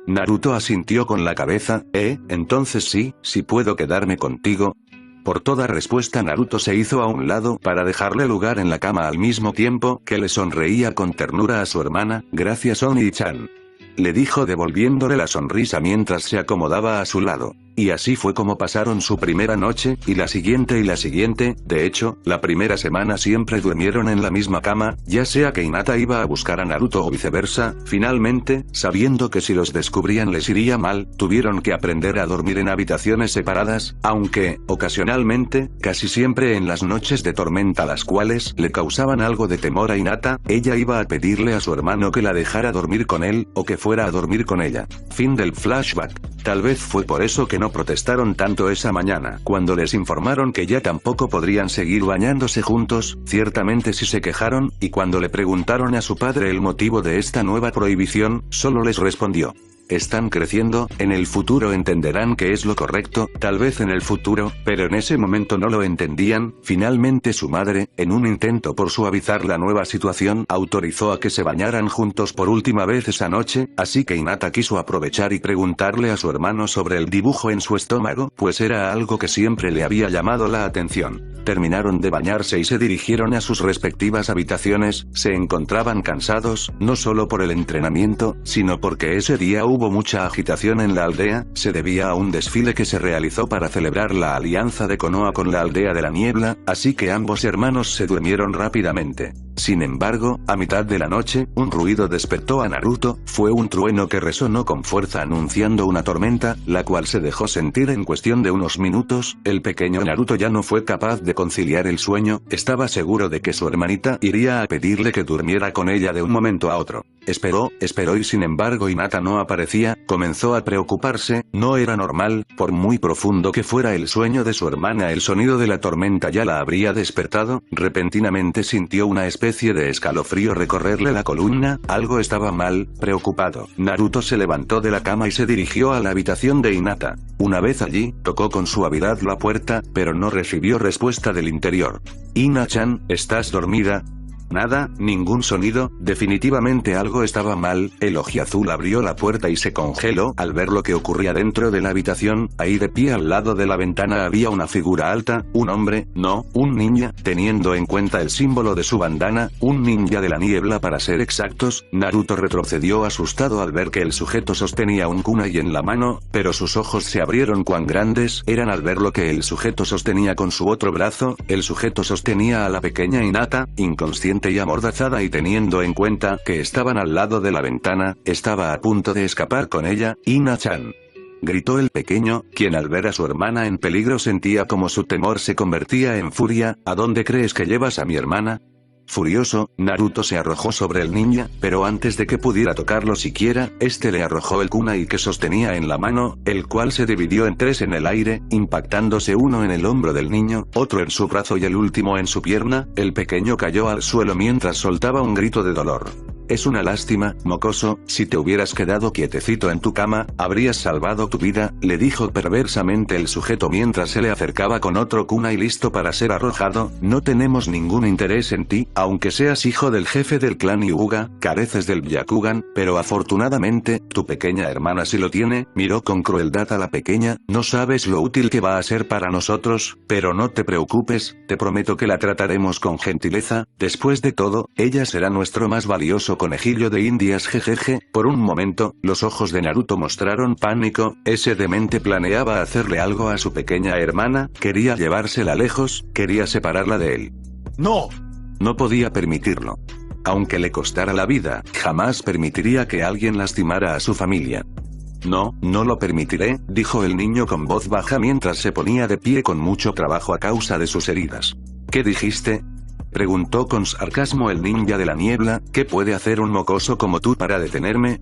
Naruto asintió con la cabeza. Entonces sí puedo quedarme contigo. Por toda respuesta Naruto se hizo a un lado para dejarle lugar en la cama al mismo tiempo que le sonreía con ternura a su hermana. Gracias Oni-chan. Le dijo devolviéndole la sonrisa mientras se acomodaba a su lado. Y así fue como pasaron su primera noche, y la siguiente. De hecho, la primera semana siempre durmieron en la misma cama, ya sea que Hinata iba a buscar a Naruto o viceversa. Finalmente, sabiendo que si los descubrían les iría mal, tuvieron que aprender a dormir en habitaciones separadas, aunque, ocasionalmente, casi siempre en las noches de tormenta las cuales le causaban algo de temor a Hinata, ella iba a pedirle a su hermano que la dejara dormir con él, o que fuera a dormir con ella. Fin del flashback. Tal vez fue por eso que no protestaron tanto esa mañana. Cuando les informaron que ya tampoco podrían seguir bañándose juntos, ciertamente sí se quejaron, y cuando le preguntaron a su padre el motivo de esta nueva prohibición, solo les respondió. Están creciendo, en el futuro entenderán que es lo correcto, tal vez en el futuro, pero en ese momento no lo entendían. Finalmente su madre, en un intento por suavizar la nueva situación, autorizó a que se bañaran juntos por última vez esa noche, así que Hinata quiso aprovechar y preguntarle a su hermano sobre el dibujo en su estómago, pues era algo que siempre le había llamado la atención. Terminaron de bañarse y se dirigieron a sus respectivas habitaciones. Se encontraban cansados, no solo por el entrenamiento, sino porque ese día hubo mucha agitación en la aldea. Se debía a un desfile que se realizó para celebrar la alianza de Konoha con la aldea de la niebla, así que ambos hermanos se durmieron rápidamente. Sin embargo, a mitad de la noche, un ruido despertó a Naruto. Fue un trueno que resonó con fuerza anunciando una tormenta, la cual se dejó sentir en cuestión de unos minutos. El pequeño Naruto ya no fue capaz de conciliar el sueño, estaba seguro de que su hermanita iría a pedirle que durmiera con ella de un momento a otro. Esperó y sin embargo Hinata no aparecía. Comenzó a preocuparse. No era normal, por muy profundo que fuera el sueño de su hermana, el sonido de la tormenta ya la habría despertado. Repentinamente sintió una especie de escalofrío recorrerle la columna. Algo estaba mal. Preocupado, Naruto se levantó de la cama y se dirigió a la habitación de Hinata. Una vez allí, tocó con suavidad la puerta, pero no recibió respuesta del interior. Ina-chan, ¿estás dormida? Nada, ningún sonido. Definitivamente algo estaba mal. El ojiazul abrió la puerta y se congeló al ver lo que ocurría dentro de la habitación. Ahí de pie al lado de la ventana había una figura alta, un hombre, no, un ninja, teniendo en cuenta el símbolo de su bandana, un ninja de la niebla para ser exactos. Naruto retrocedió asustado al ver que el sujeto sostenía un kunai en la mano, pero sus ojos se abrieron cuán grandes eran al ver lo que el sujeto sostenía con su otro brazo. El sujeto sostenía a la pequeña Hinata, inconsciente y amordazada, y teniendo en cuenta que estaban al lado de la ventana, estaba a punto de escapar con ella. Ina-chan, gritó el pequeño, quien al ver a su hermana en peligro sentía como su temor se convertía en furia. ¿A dónde crees que llevas a mi hermana? Furioso, Naruto se arrojó sobre el ninja, pero antes de que pudiera tocarlo siquiera, este le arrojó el kunai que sostenía en la mano, el cual se dividió en tres en el aire, impactándose uno en el hombro del niño, otro en su brazo y el último en su pierna. El pequeño cayó al suelo mientras soltaba un grito de dolor. Es una lástima, mocoso, si te hubieras quedado quietecito en tu cama, habrías salvado tu vida, le dijo perversamente el sujeto mientras se le acercaba con otro kunai listo para ser arrojado. No tenemos ningún interés en ti, aunque seas hijo del jefe del clan Hyuga, careces del Byakugan, pero afortunadamente, tu pequeña hermana sí lo tiene. Miró con crueldad a la pequeña. No sabes lo útil que va a ser para nosotros, pero no te preocupes, te prometo que la trataremos con gentileza. Después de todo, ella será nuestro más valioso conejillo de indias. Jejeje. Por un momento, los ojos de Naruto mostraron pánico. Ese demente planeaba hacerle algo a su pequeña hermana, quería llevársela lejos, quería separarla de él. ¡No! No podía permitirlo. Aunque le costara la vida, jamás permitiría que alguien lastimara a su familia. No, no lo permitiré, dijo el niño con voz baja mientras se ponía de pie con mucho trabajo a causa de sus heridas. ¿Qué dijiste?, preguntó con sarcasmo el ninja de la niebla. ¿Qué puede hacer un mocoso como tú para detenerme?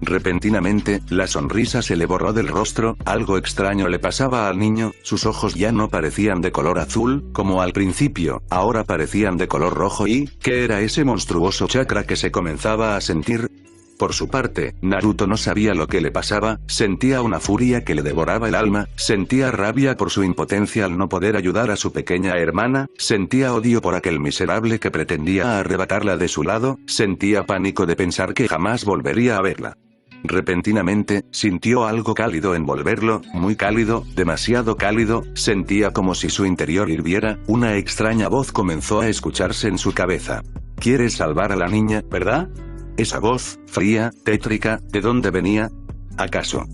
Repentinamente, la sonrisa se le borró del rostro, algo extraño le pasaba al niño, sus ojos ya no parecían de color azul, como al principio, ahora parecían de color rojo y, ¿qué era ese monstruoso chakra que se comenzaba a sentir? Por su parte, Naruto no sabía lo que le pasaba, sentía una furia que le devoraba el alma, sentía rabia por su impotencia al no poder ayudar a su pequeña hermana, sentía odio por aquel miserable que pretendía arrebatarla de su lado, sentía pánico de pensar que jamás volvería a verla. Repentinamente, sintió algo cálido envolverlo, muy cálido, demasiado cálido, sentía como si su interior hirviera, una extraña voz comenzó a escucharse en su cabeza. ¿Quieres salvar a la niña, verdad? Esa voz, fría, tétrica, ¿de dónde venía? ¿Acaso?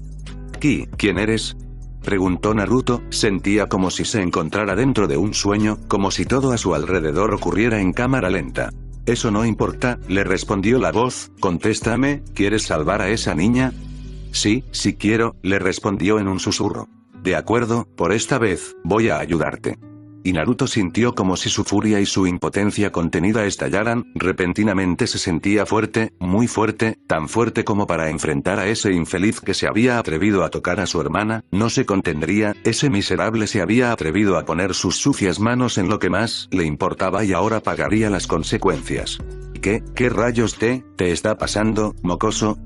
¿Quién eres?, preguntó Naruto, sentía como si se encontrara dentro de un sueño, como si todo a su alrededor ocurriera en cámara lenta. Eso no importa, le respondió la voz, contéstame, ¿quieres salvar a esa niña? Sí quiero, le respondió en un susurro. De acuerdo, por esta vez, voy a ayudarte. Y Naruto sintió como si su furia y su impotencia contenida estallaran, repentinamente se sentía fuerte, muy fuerte, tan fuerte como para enfrentar a ese infeliz que se había atrevido a tocar a su hermana, no se contendría, ese miserable se había atrevido a poner sus sucias manos en lo que más le importaba y ahora pagaría las consecuencias. ¿Qué rayos te está pasando, mocoso?,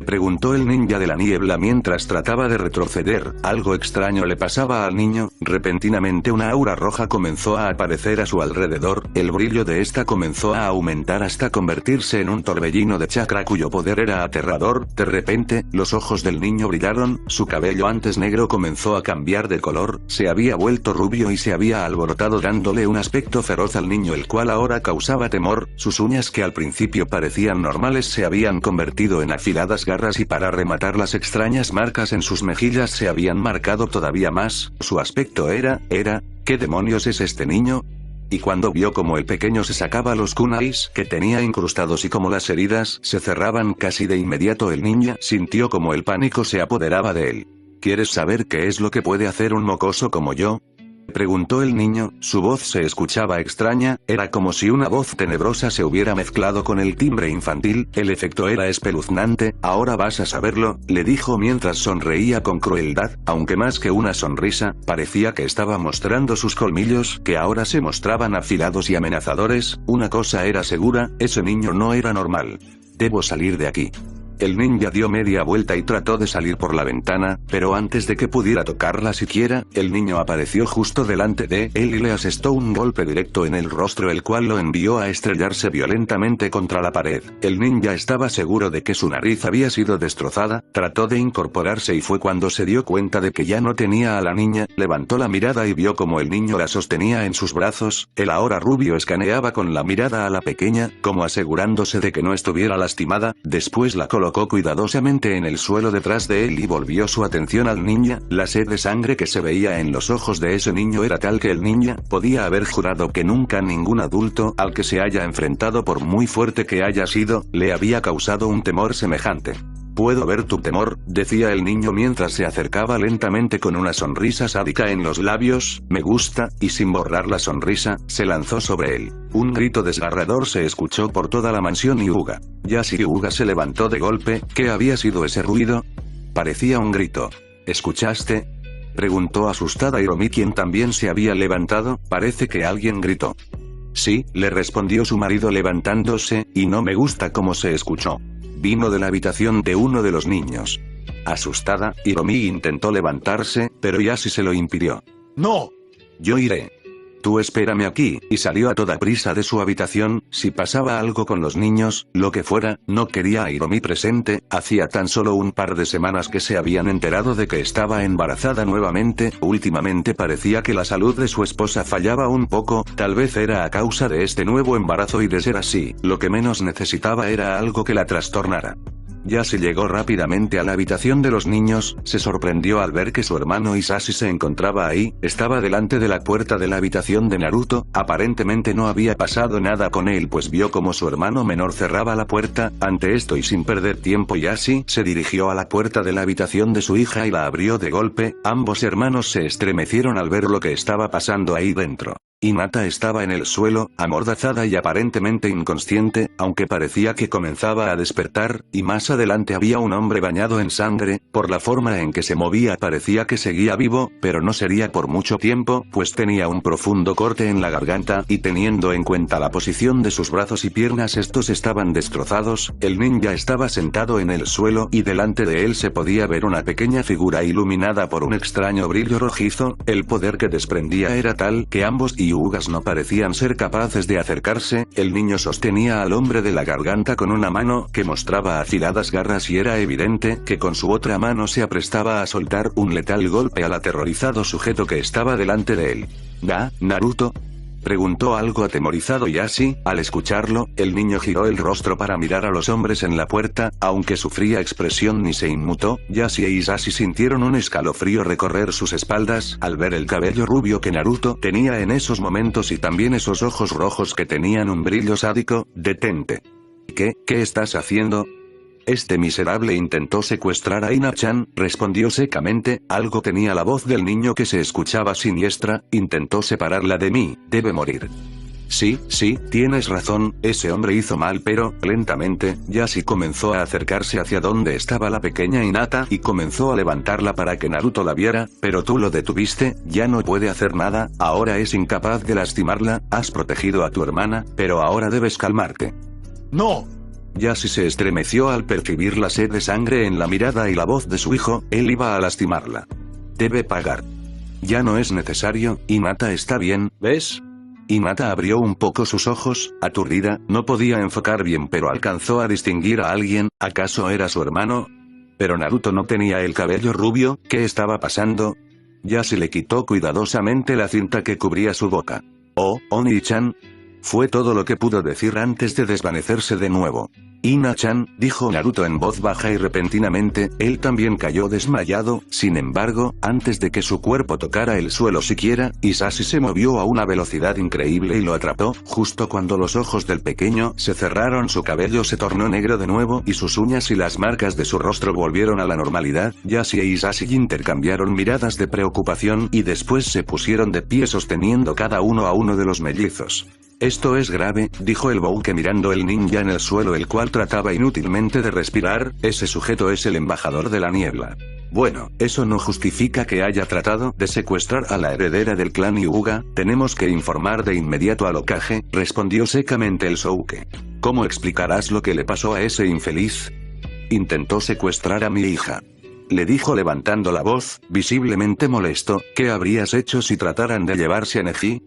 preguntó el ninja de la niebla mientras trataba de retroceder. Algo extraño le pasaba al niño, repentinamente una aura roja comenzó a aparecer a su alrededor, el brillo de esta comenzó a aumentar hasta convertirse en un torbellino de chakra cuyo poder era aterrador. De repente, los ojos del niño brillaron, su cabello antes negro comenzó a cambiar de color, se había vuelto rubio y se había alborotado dándole un aspecto feroz al niño el cual ahora causaba temor, sus uñas que al principio parecían normales se habían convertido en afiladas garras y para rematar las extrañas marcas en sus mejillas se habían marcado todavía más, su aspecto era, ¿qué demonios es este niño? Y cuando vio como el pequeño se sacaba los kunais que tenía incrustados y como las heridas se cerraban casi de inmediato el ninja sintió como el pánico se apoderaba de él. ¿Quieres saber qué es lo que puede hacer un mocoso como yo?, preguntó el niño, su voz se escuchaba extraña, era como si una voz tenebrosa se hubiera mezclado con el timbre infantil, el efecto era espeluznante. Ahora vas a saberlo, le dijo mientras sonreía con crueldad, aunque más que una sonrisa, parecía que estaba mostrando sus colmillos, que ahora se mostraban afilados y amenazadores. Una cosa era segura, ese niño no era normal. Debo salir de aquí. El ninja dio media vuelta y trató de salir por la ventana, pero antes de que pudiera tocarla siquiera, el niño apareció justo delante de él y le asestó un golpe directo en el rostro el cual lo envió a estrellarse violentamente contra la pared. El ninja estaba seguro de que su nariz había sido destrozada, trató de incorporarse y fue cuando se dio cuenta de que ya no tenía a la niña, levantó la mirada y vio como el niño la sostenía en sus brazos, el ahora rubio escaneaba con la mirada a la pequeña, como asegurándose de que no estuviera lastimada, después la colocó cuidadosamente en el suelo detrás de él y volvió su atención al ninja. La sed de sangre que se veía en los ojos de ese niño era tal que el ninja podía haber jurado que nunca ningún adulto al que se haya enfrentado, por muy fuerte que haya sido, le había causado un temor semejante. Puedo ver tu temor, decía el niño mientras se acercaba lentamente con una sonrisa sádica en los labios, me gusta, y sin borrar la sonrisa, se lanzó sobre él. Un grito desgarrador se escuchó por toda la mansión y Hyuga se levantó de golpe. ¿Qué había sido ese ruido? Parecía un grito. ¿Escuchaste?, preguntó asustada Hiromi quien también se había levantado, parece que alguien gritó. Sí, le respondió su marido levantándose, y no me gusta cómo se escuchó. Vino de la habitación de uno de los niños. Asustada, Hiromi intentó levantarse, pero Yashi se lo impidió. ¡No! Yo iré. Tú espérame aquí, y salió a toda prisa de su habitación. Si pasaba algo con los niños, lo que fuera, no quería a Hiromi presente. Hacía tan solo un par de semanas que se habían enterado de que estaba embarazada nuevamente. Últimamente parecía que la salud de su esposa fallaba un poco, tal vez era a causa de este nuevo embarazo y de ser así, lo que menos necesitaba era algo que la trastornara. Yashi llegó rápidamente a la habitación de los niños, se sorprendió al ver que su hermano Hisashi se encontraba ahí, estaba delante de la puerta de la habitación de Naruto, aparentemente no había pasado nada con él pues vio como su hermano menor cerraba la puerta. Ante esto y sin perder tiempo Yashi se dirigió a la puerta de la habitación de su hija y la abrió de golpe. Ambos hermanos se estremecieron al ver lo que estaba pasando ahí dentro. Hinata estaba en el suelo, amordazada y aparentemente inconsciente, aunque parecía que comenzaba a despertar, y más adelante había un hombre bañado en sangre, por la forma en que se movía parecía que seguía vivo, pero no sería por mucho tiempo, pues tenía un profundo corte en la garganta, y teniendo en cuenta la posición de sus brazos y piernas estos estaban destrozados. El ninja estaba sentado en el suelo y delante de él se podía ver una pequeña figura iluminada por un extraño brillo rojizo, el poder que desprendía era tal que ambos Hyugas no parecían ser capaces de acercarse. El niño sostenía al hombre de la garganta con una mano que mostraba afiladas garras y era evidente que con su otra mano se aprestaba a soltar un letal golpe al aterrorizado sujeto que estaba delante de él. ¿Ah, Naruto?, preguntó algo atemorizado Yashi. Al escucharlo, el niño giró el rostro para mirar a los hombres en la puerta, aunque su fría expresión ni se inmutó. Yashi e Hisashi sintieron un escalofrío recorrer sus espaldas al ver el cabello rubio que Naruto tenía en esos momentos y también esos ojos rojos que tenían un brillo sádico. Detente. ¿Qué estás haciendo? Este miserable intentó secuestrar a Ina-chan, respondió secamente. Algo tenía la voz del niño que se escuchaba siniestra. Intentó separarla de mí, debe morir. Sí, tienes razón, ese hombre hizo mal pero, lentamente, Yashi comenzó a acercarse hacia donde estaba la pequeña Hinata y comenzó a levantarla para que Naruto la viera, pero tú lo detuviste, ya no puede hacer nada, ahora es incapaz de lastimarla, has protegido a tu hermana, pero ahora debes calmarte. ¡No! Yashi se estremeció al percibir la sed de sangre en la mirada y la voz de su hijo, él iba a lastimarla. Debe pagar. Ya no es necesario, Hinata está bien, ¿ves? Hinata abrió un poco sus ojos, aturdida, no podía enfocar bien pero alcanzó a distinguir a alguien. ¿Acaso era su hermano? Pero Naruto no tenía el cabello rubio, ¿qué estaba pasando? Yashi le quitó cuidadosamente la cinta que cubría su boca. Oh, Oni-chan. Fue todo lo que pudo decir antes de desvanecerse de nuevo. Ina-chan, dijo Naruto en voz baja y repentinamente, él también cayó desmayado. Sin embargo, antes de que su cuerpo tocara el suelo siquiera, Hisashi se movió a una velocidad increíble y lo atrapó. Justo cuando los ojos del pequeño se cerraron su cabello se tornó negro de nuevo y sus uñas y las marcas de su rostro volvieron a la normalidad. Yashi e Hisashi intercambiaron miradas de preocupación y después se pusieron de pie sosteniendo cada uno a uno de los mellizos. Esto es grave, dijo el Bouke mirando el ninja en el suelo el cual trataba inútilmente de respirar. Ese sujeto es el embajador de la niebla. Bueno, eso no justifica que haya tratado de secuestrar a la heredera del clan Hyuga, tenemos que informar de inmediato al Hokage, respondió secamente el Souke. ¿Cómo explicarás lo que le pasó a ese infeliz? Intentó secuestrar a mi hija. Le dijo levantando la voz, visiblemente molesto. ¿Qué habrías hecho si trataran de llevarse a Neji?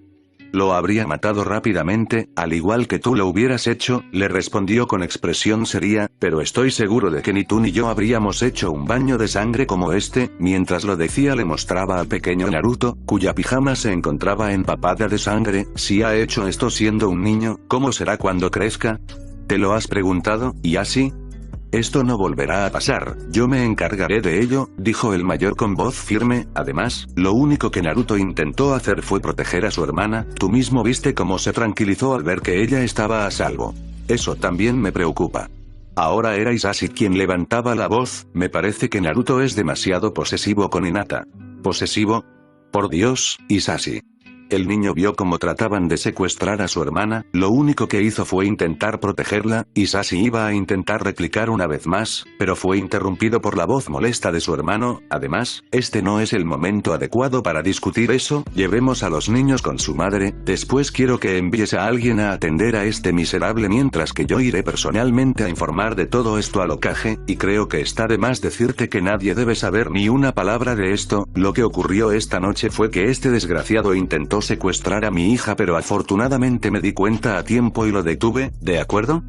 Lo habría matado rápidamente, al igual que tú lo hubieras hecho, le respondió con expresión seria, pero estoy seguro de que ni tú ni yo habríamos hecho un baño de sangre como este. Mientras lo decía le mostraba al pequeño Naruto, cuya pijama se encontraba empapada de sangre. Si ha hecho esto siendo un niño, ¿cómo será cuando crezca? ¿Te lo has preguntado, Yashi? Esto no volverá a pasar, yo me encargaré de ello, dijo el mayor con voz firme. Además, lo único que Naruto intentó hacer fue proteger a su hermana. Tú mismo viste cómo se tranquilizó al ver que ella estaba a salvo. Eso también me preocupa. Ahora era Hisashi quien levantaba la voz. Me parece que Naruto es demasiado posesivo con Hinata. ¿Posesivo? Por Dios, Hisashi. El niño vio cómo trataban de secuestrar a su hermana, lo único que hizo fue intentar protegerla. Hisashi iba a intentar replicar una vez más, pero fue interrumpido por la voz molesta de su hermano. Además, este no es el momento adecuado para discutir eso, llevemos a los niños con su madre, después quiero que envíes a alguien a atender a este miserable mientras que yo iré personalmente a informar de todo esto al Hokage, y creo que está de más decirte que nadie debe saber ni una palabra de esto. Lo que ocurrió esta noche fue que este desgraciado intentó secuestrar a mi hija pero afortunadamente me di cuenta a tiempo y lo detuve, ¿de acuerdo?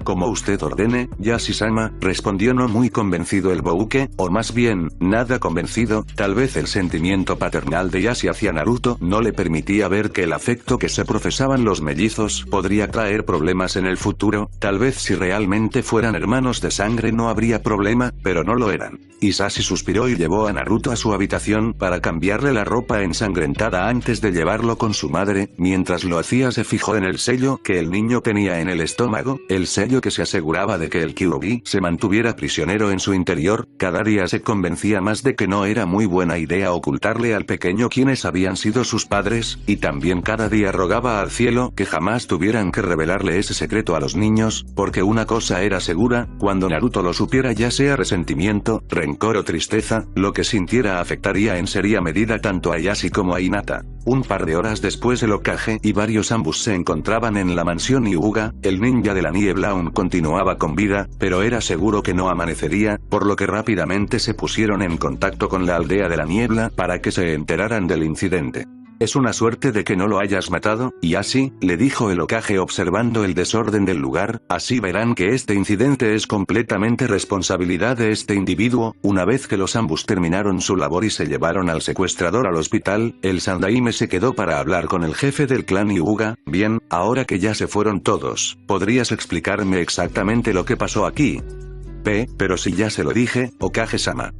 Como usted ordene, Yashi-sama, respondió no muy convencido el Bouke, o más bien, nada convencido. Tal vez el sentimiento paternal de Yashi hacia Naruto no le permitía ver que el afecto que se profesaban los mellizos podría traer problemas en el futuro. Tal vez si realmente fueran hermanos de sangre no habría problema, pero no lo eran. Hisashi suspiró y llevó a Naruto a su habitación para cambiarle la ropa ensangrentada antes de llevarlo con su madre. Mientras lo hacía se fijó en el sello que el niño tenía en el estómago, el sello que se aseguraba de que el Kyuubi se mantuviera prisionero en su interior. Cada día se convencía más de que no era muy buena idea ocultarle al pequeño quiénes habían sido sus padres, y también cada día rogaba al cielo que jamás tuvieran que revelarle ese secreto a los niños, porque una cosa era segura, cuando Naruto lo supiera, ya sea resentimiento, rencor o tristeza, lo que sintiera afectaría en seria medida tanto a Yashi como a Hinata. Un par de horas después el Hokage y varios ambos se encontraban en la mansión Hyuga. El ninja de la niebla aún continuaba con vida, pero era seguro que no amanecería, por lo que rápidamente se pusieron en contacto con la aldea de la niebla para que se enteraran del incidente. Es una suerte de que no lo hayas matado, y así, le dijo el Hokage observando el desorden del lugar, así verán que este incidente es completamente responsabilidad de este individuo. Una vez que los ambos terminaron su labor y se llevaron al secuestrador al hospital, el Sandaime se quedó para hablar con el jefe del clan Hyuga. Bien, ahora que ya se fueron todos, ¿podrías explicarme exactamente lo que pasó aquí? Pero si ya se lo dije, Hokage-sama.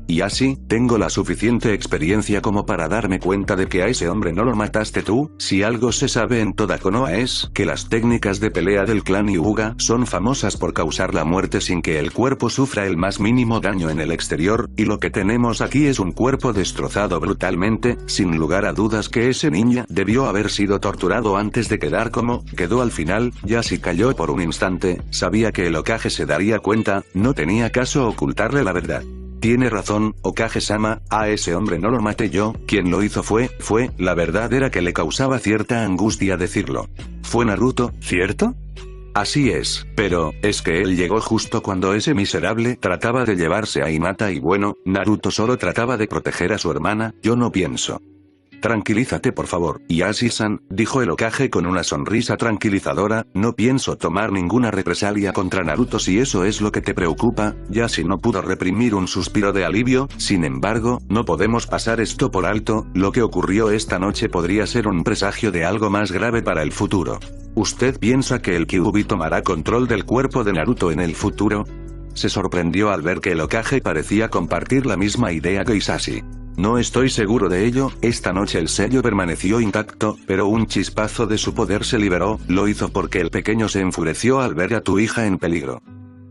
Y así, tengo la suficiente experiencia como para darme cuenta de que a ese hombre no lo mataste tú. Si algo se sabe en toda Konoha es que las técnicas de pelea del clan Hyuga son famosas por causar la muerte sin que el cuerpo sufra el más mínimo daño en el exterior, y lo que tenemos aquí es un cuerpo destrozado brutalmente. Sin lugar a dudas que ese ninja debió haber sido torturado antes de quedar como quedó al final. Yashi calló por un instante, sabía que el Hokage se daría cuenta, no tenía caso ocultarle la verdad. Tiene razón, Hokage-sama, a ese hombre no lo maté yo, quien lo hizo fue, la verdad era que le causaba cierta angustia decirlo. Fue Naruto, ¿cierto? Así es, pero, es que él llegó justo cuando ese miserable trataba de llevarse a Hinata y bueno, Naruto solo trataba de proteger a su hermana, yo no pienso. Tranquilízate por favor, Yashi-san, dijo el Hokage con una sonrisa tranquilizadora, no pienso tomar ninguna represalia contra Naruto si eso es lo que te preocupa. Yashi no pudo reprimir un suspiro de alivio. Sin embargo, no podemos pasar esto por alto, lo que ocurrió esta noche podría ser un presagio de algo más grave para el futuro. ¿Usted piensa que el Kyuubi tomará control del cuerpo de Naruto en el futuro? Se sorprendió al ver que el Hokage parecía compartir la misma idea que Hisashi. No estoy seguro de ello. Esta noche el sello permaneció intacto, pero un chispazo de su poder se liberó. Lo hizo porque el pequeño se enfureció al ver a tu hija en peligro.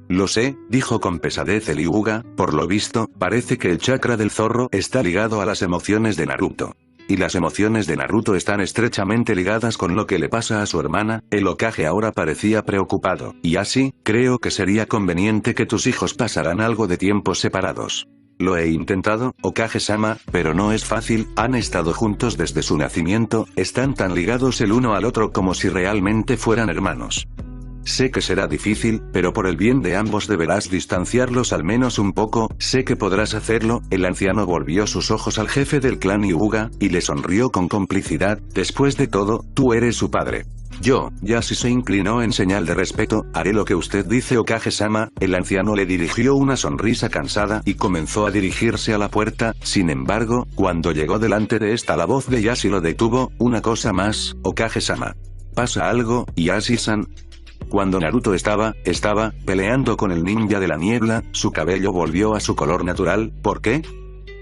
Lo sé, dijo con pesadez el Hyuga, por lo visto, parece que el chakra del zorro está ligado a las emociones de Naruto. Y las emociones de Naruto están estrechamente ligadas con lo que le pasa a su hermana. El Hokage ahora parecía preocupado. Y así, creo que sería conveniente que tus hijos pasaran algo de tiempo separados. Lo he intentado, Hokage-sama, pero no es fácil. Han estado juntos desde su nacimiento, están tan ligados el uno al otro como si realmente fueran hermanos. Sé que será difícil, pero por el bien de ambos deberás distanciarlos al menos un poco. Sé que podrás hacerlo. El anciano volvió sus ojos al jefe del clan Hyuga, y le sonrió con complicidad. Después de todo, tú eres su padre. Yashi se inclinó en señal de respeto. Haré lo que usted dice, Hokage-sama. El anciano le dirigió una sonrisa cansada y comenzó a dirigirse a la puerta. Sin embargo, cuando llegó delante de esta la voz de Yashi lo detuvo. Una cosa más, Hokage-sama. ¿Pasa algo, Yashi-san? Cuando Naruto estaba peleando con el ninja de la niebla, su cabello volvió a su color natural. ¿Por qué?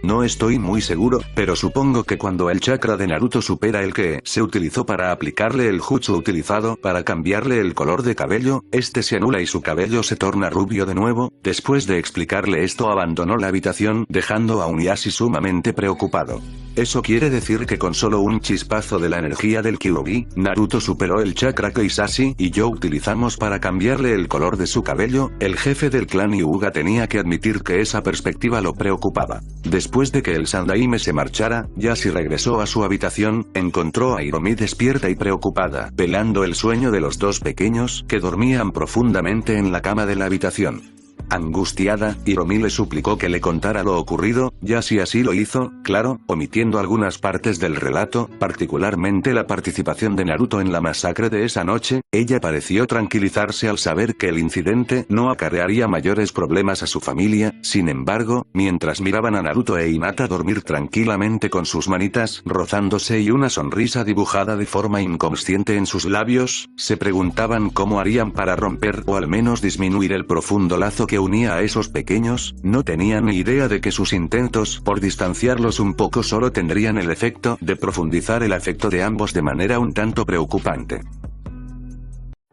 No estoy muy seguro, pero supongo que cuando el chakra de Naruto supera el que se utilizó para aplicarle el jutsu utilizado para cambiarle el color de cabello, este se anula y su cabello se torna rubio de nuevo. Después de explicarle esto abandonó la habitación dejando a un Yashi sumamente preocupado. Eso quiere decir que con solo un chispazo de la energía del Kyuubi, Naruto superó el chakra que Hisashi y yo utilizamos para cambiarle el color de su cabello. El jefe del clan Hyuga tenía que admitir que esa perspectiva lo preocupaba. Después de que el Sandaime se marchara, Yashi regresó a su habitación, encontró a Hiromi despierta y preocupada, velando el sueño de los dos pequeños que dormían profundamente en la cama de la habitación. Angustiada, Hiromi le suplicó que le contara lo ocurrido, y así lo hizo, claro, omitiendo algunas partes del relato, particularmente la participación de Naruto en la masacre de esa noche. Ella pareció tranquilizarse al saber que el incidente no acarrearía mayores problemas a su familia. Sin embargo, mientras miraban a Naruto e Hinata dormir tranquilamente con sus manitas rozándose y una sonrisa dibujada de forma inconsciente en sus labios, se preguntaban cómo harían para romper o al menos disminuir el profundo lazo que unía a esos pequeños. No tenían ni idea de que sus intentos por distanciarlos un poco solo tendrían el efecto de profundizar el afecto de ambos de manera un tanto preocupante.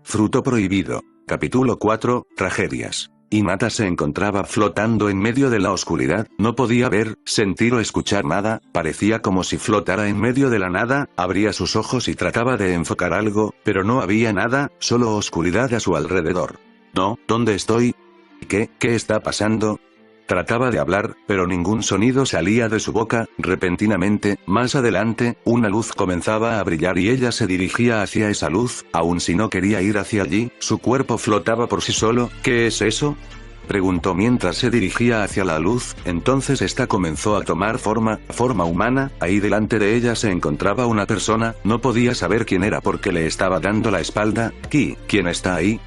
Fruto prohibido. Capítulo 4, Tragedias. Hinata se encontraba flotando en medio de la oscuridad, no podía ver, sentir o escuchar nada, parecía como si flotara en medio de la nada. Abría sus ojos y trataba de enfocar algo, pero no había nada, solo oscuridad a su alrededor. No, ¿dónde estoy? ¿Qué está pasando? Trataba de hablar, pero ningún sonido salía de su boca. Repentinamente, más adelante, una luz comenzaba a brillar y ella se dirigía hacia esa luz, aun si no quería ir hacia allí, su cuerpo flotaba por sí solo. ¿Qué es eso?, preguntó mientras se dirigía hacia la luz. Entonces esta comenzó a tomar forma humana. Ahí delante de ella se encontraba una persona, no podía saber quién era porque le estaba dando la espalda. ¿Quién está ahí?,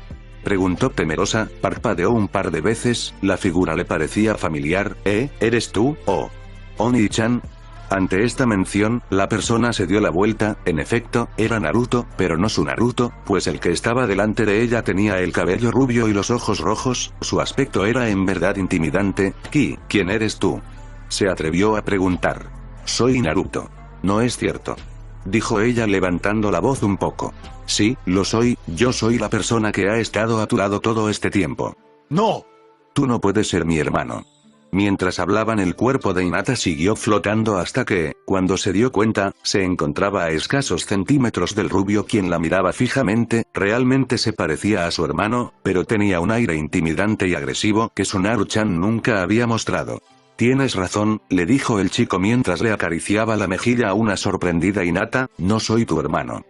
preguntó temerosa, parpadeó un par de veces, la figura le parecía familiar. ¿Eres tú? Oh. Oni-chan. Ante esta mención, la persona se dio la vuelta. En efecto, era Naruto, pero no su Naruto, pues el que estaba delante de ella tenía el cabello rubio y los ojos rojos. Su aspecto era en verdad intimidante. ¿Quién eres tú?, se atrevió a preguntar. Soy Naruto. No es cierto, dijo ella levantando la voz un poco. Sí, lo soy, yo soy la persona que ha estado a tu lado todo este tiempo. ¡No! Tú no puedes ser mi hermano. Mientras hablaban el cuerpo de Hinata siguió flotando hasta que, cuando se dio cuenta, se encontraba a escasos centímetros del rubio quien la miraba fijamente. Realmente se parecía a su hermano, pero tenía un aire intimidante y agresivo que Tsunaru-chan nunca había mostrado. Tienes razón, le dijo el chico mientras le acariciaba la mejilla a una sorprendida Hinata, no soy tu hermano.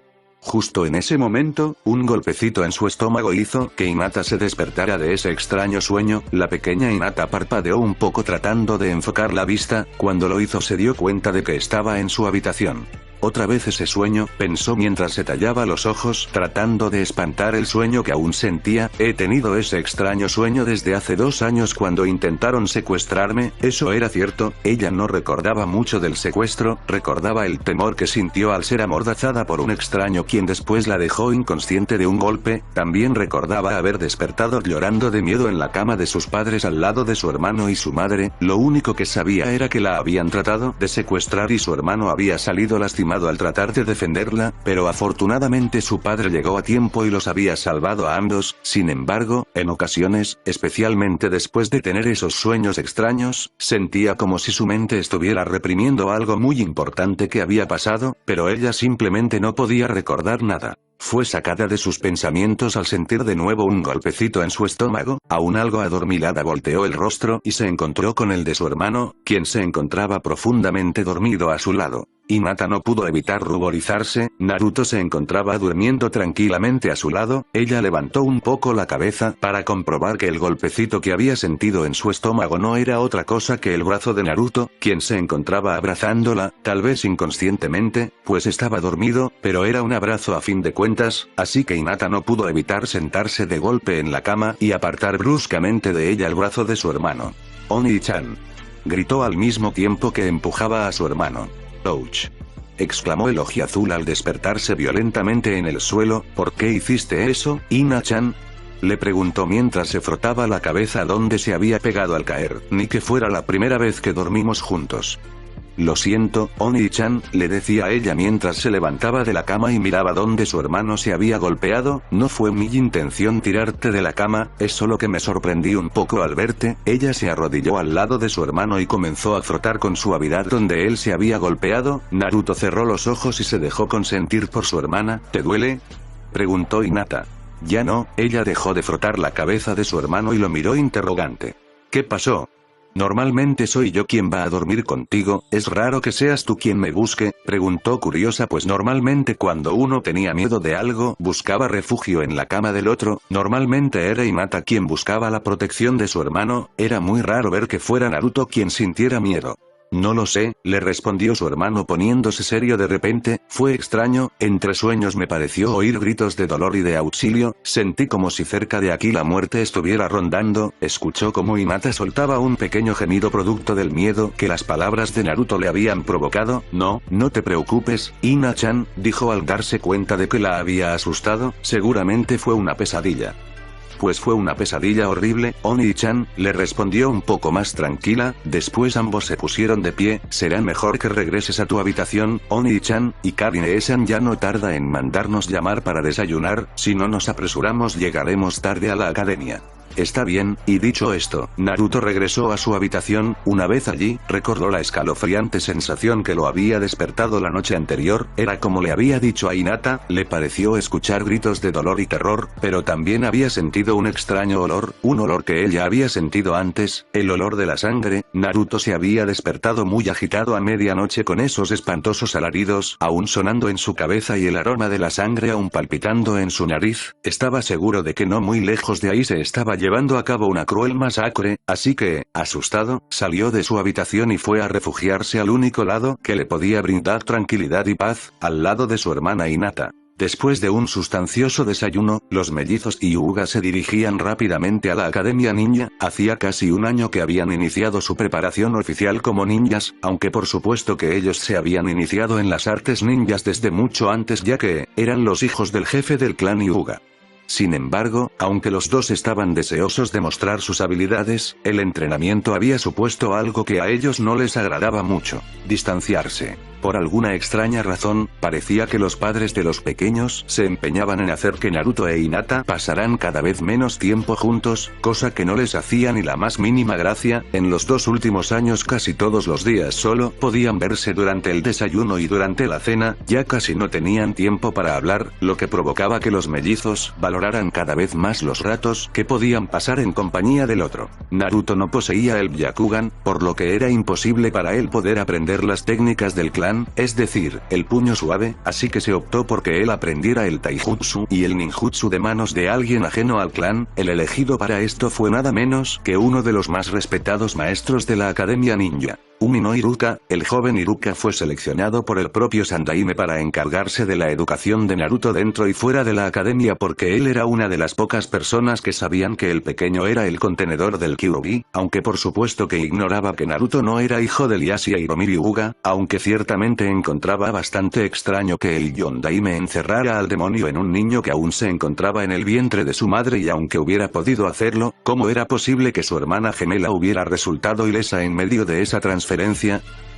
Justo en ese momento, un golpecito en su estómago hizo que Hinata se despertara de ese extraño sueño. La pequeña Hinata parpadeó un poco tratando de enfocar la vista. Cuando lo hizo se dio cuenta de que estaba en su habitación. Otra vez ese sueño, pensó mientras se tallaba los ojos tratando de espantar el sueño que aún sentía. He tenido ese extraño sueño desde hace 2 años cuando intentaron secuestrarme. Eso era cierto. Ella no recordaba mucho del secuestro, recordaba el temor que sintió al ser amordazada por un extraño quien después la dejó inconsciente de un golpe. También recordaba haber despertado llorando de miedo en la cama de sus padres al lado de su hermano y su madre. Lo único que sabía era que la habían tratado de secuestrar y su hermano había salido lastimado al tratar de defenderla, pero afortunadamente su padre llegó a tiempo y los había salvado a ambos. Sin embargo, en ocasiones, especialmente después de tener esos sueños extraños, sentía como si su mente estuviera reprimiendo algo muy importante que había pasado, pero ella simplemente no podía recordar nada. Fue sacada de sus pensamientos al sentir de nuevo un golpecito en su estómago. Aún algo adormilada volteó el rostro y se encontró con el de su hermano, quien se encontraba profundamente dormido a su lado. Hinata no pudo evitar ruborizarse. Naruto se encontraba durmiendo tranquilamente a su lado. Ella levantó un poco la cabeza para comprobar que el golpecito que había sentido en su estómago no era otra cosa que el brazo de Naruto, quien se encontraba abrazándola, tal vez inconscientemente, pues estaba dormido, pero era un abrazo a fin de cuentas, así que Hinata no pudo evitar sentarse de golpe en la cama y apartar bruscamente de ella el brazo de su hermano. Oni-chan, gritó al mismo tiempo que empujaba a su hermano. ¡Ouch!, exclamó el ojiazul al despertarse violentamente en el suelo. ¿Por qué hiciste eso, Ina-chan?, le preguntó mientras se frotaba la cabeza donde se había pegado al caer. Ni que fuera la primera vez que dormimos juntos. Lo siento, Oni-chan, le decía a ella mientras se levantaba de la cama y miraba donde su hermano se había golpeado. No fue mi intención tirarte de la cama, es solo que me sorprendí un poco al verte. Ella se arrodilló al lado de su hermano y comenzó a frotar con suavidad donde él se había golpeado. Naruto cerró los ojos y se dejó consentir por su hermana. ¿Te duele?, preguntó Hinata. Ya no, ella dejó de frotar la cabeza de su hermano y lo miró interrogante. ¿Qué pasó?, Normalmente soy yo quien va a dormir contigo, ¿es raro que seas tú quien me busque?, preguntó curiosa, pues normalmente cuando uno tenía miedo de algo buscaba refugio en la cama del otro. Normalmente era Hinata quien buscaba la protección de su hermano, era muy raro ver que fuera Naruto quien sintiera miedo. No lo sé, le respondió su hermano poniéndose serio de repente, fue extraño, entre sueños me pareció oír gritos de dolor y de auxilio, sentí como si cerca de aquí la muerte estuviera rondando, escuchó como Hinata soltaba un pequeño gemido producto del miedo que las palabras de Naruto le habían provocado. No te preocupes, Ina-chan, dijo al darse cuenta de que la había asustado, seguramente fue una pesadilla. Pues fue una pesadilla horrible, Oni-chan, le respondió un poco más tranquila, después ambos se pusieron de pie, será mejor que regreses a tu habitación, Oni-chan, y Karine-san ya no tarda en mandarnos llamar para desayunar, si no nos apresuramos llegaremos tarde a la academia. Está bien, y dicho esto, Naruto regresó a su habitación. Una vez allí, recordó la escalofriante sensación que lo había despertado la noche anterior, era como le había dicho a Hinata, le pareció escuchar gritos de dolor y terror, pero también había sentido un extraño olor, un olor que él ya había sentido antes, el olor de la sangre. Naruto se había despertado muy agitado a medianoche con esos espantosos alaridos aún sonando en su cabeza y el aroma de la sangre aún palpitando en su nariz, estaba seguro de que no muy lejos de ahí se estaba llevando a cabo una cruel masacre, así que, asustado, salió de su habitación y fue a refugiarse al único lado que le podía brindar tranquilidad y paz, al lado de su hermana Hinata. Después de un sustancioso desayuno, los mellizos y Hyuga se dirigían rápidamente a la Academia Ninja. Hacía casi un año que habían iniciado su preparación oficial como ninjas, aunque por supuesto que ellos se habían iniciado en las artes ninjas desde mucho antes ya que, eran los hijos del jefe del clan Hyuga. Sin embargo, aunque los dos estaban deseosos de mostrar sus habilidades, el entrenamiento había supuesto algo que a ellos no les agradaba mucho: distanciarse. Por alguna extraña razón, parecía que los padres de los pequeños se empeñaban en hacer que Naruto e Hinata pasaran cada vez menos tiempo juntos, cosa que no les hacía ni la más mínima gracia. En los 2 últimos años casi todos los días solo podían verse durante el desayuno y durante la cena, ya casi no tenían tiempo para hablar, lo que provocaba que los mellizos valoraran cada vez más los ratos que podían pasar en compañía del otro. Naruto no poseía el Byakugan, por lo que era imposible para él poder aprender las técnicas del clan, es decir, el puño suave, así que se optó porque él aprendiera el taijutsu y el ninjutsu de manos de alguien ajeno al clan. El elegido para esto fue nada menos que uno de los más respetados maestros de la Academia Ninja. Umino Iruka, el joven Iruka fue seleccionado por el propio Sandaime para encargarse de la educación de Naruto dentro y fuera de la academia porque él era una de las pocas personas que sabían que el pequeño era el contenedor del Kyuubi, aunque por supuesto que ignoraba que Naruto no era hijo de Ieyasu y Hiromi Hyuga, aunque ciertamente encontraba bastante extraño que el Yondaime encerrara al demonio en un niño que aún se encontraba en el vientre de su madre y aunque hubiera podido hacerlo, ¿cómo era posible que su hermana gemela hubiera resultado ilesa en medio de esa transferencia?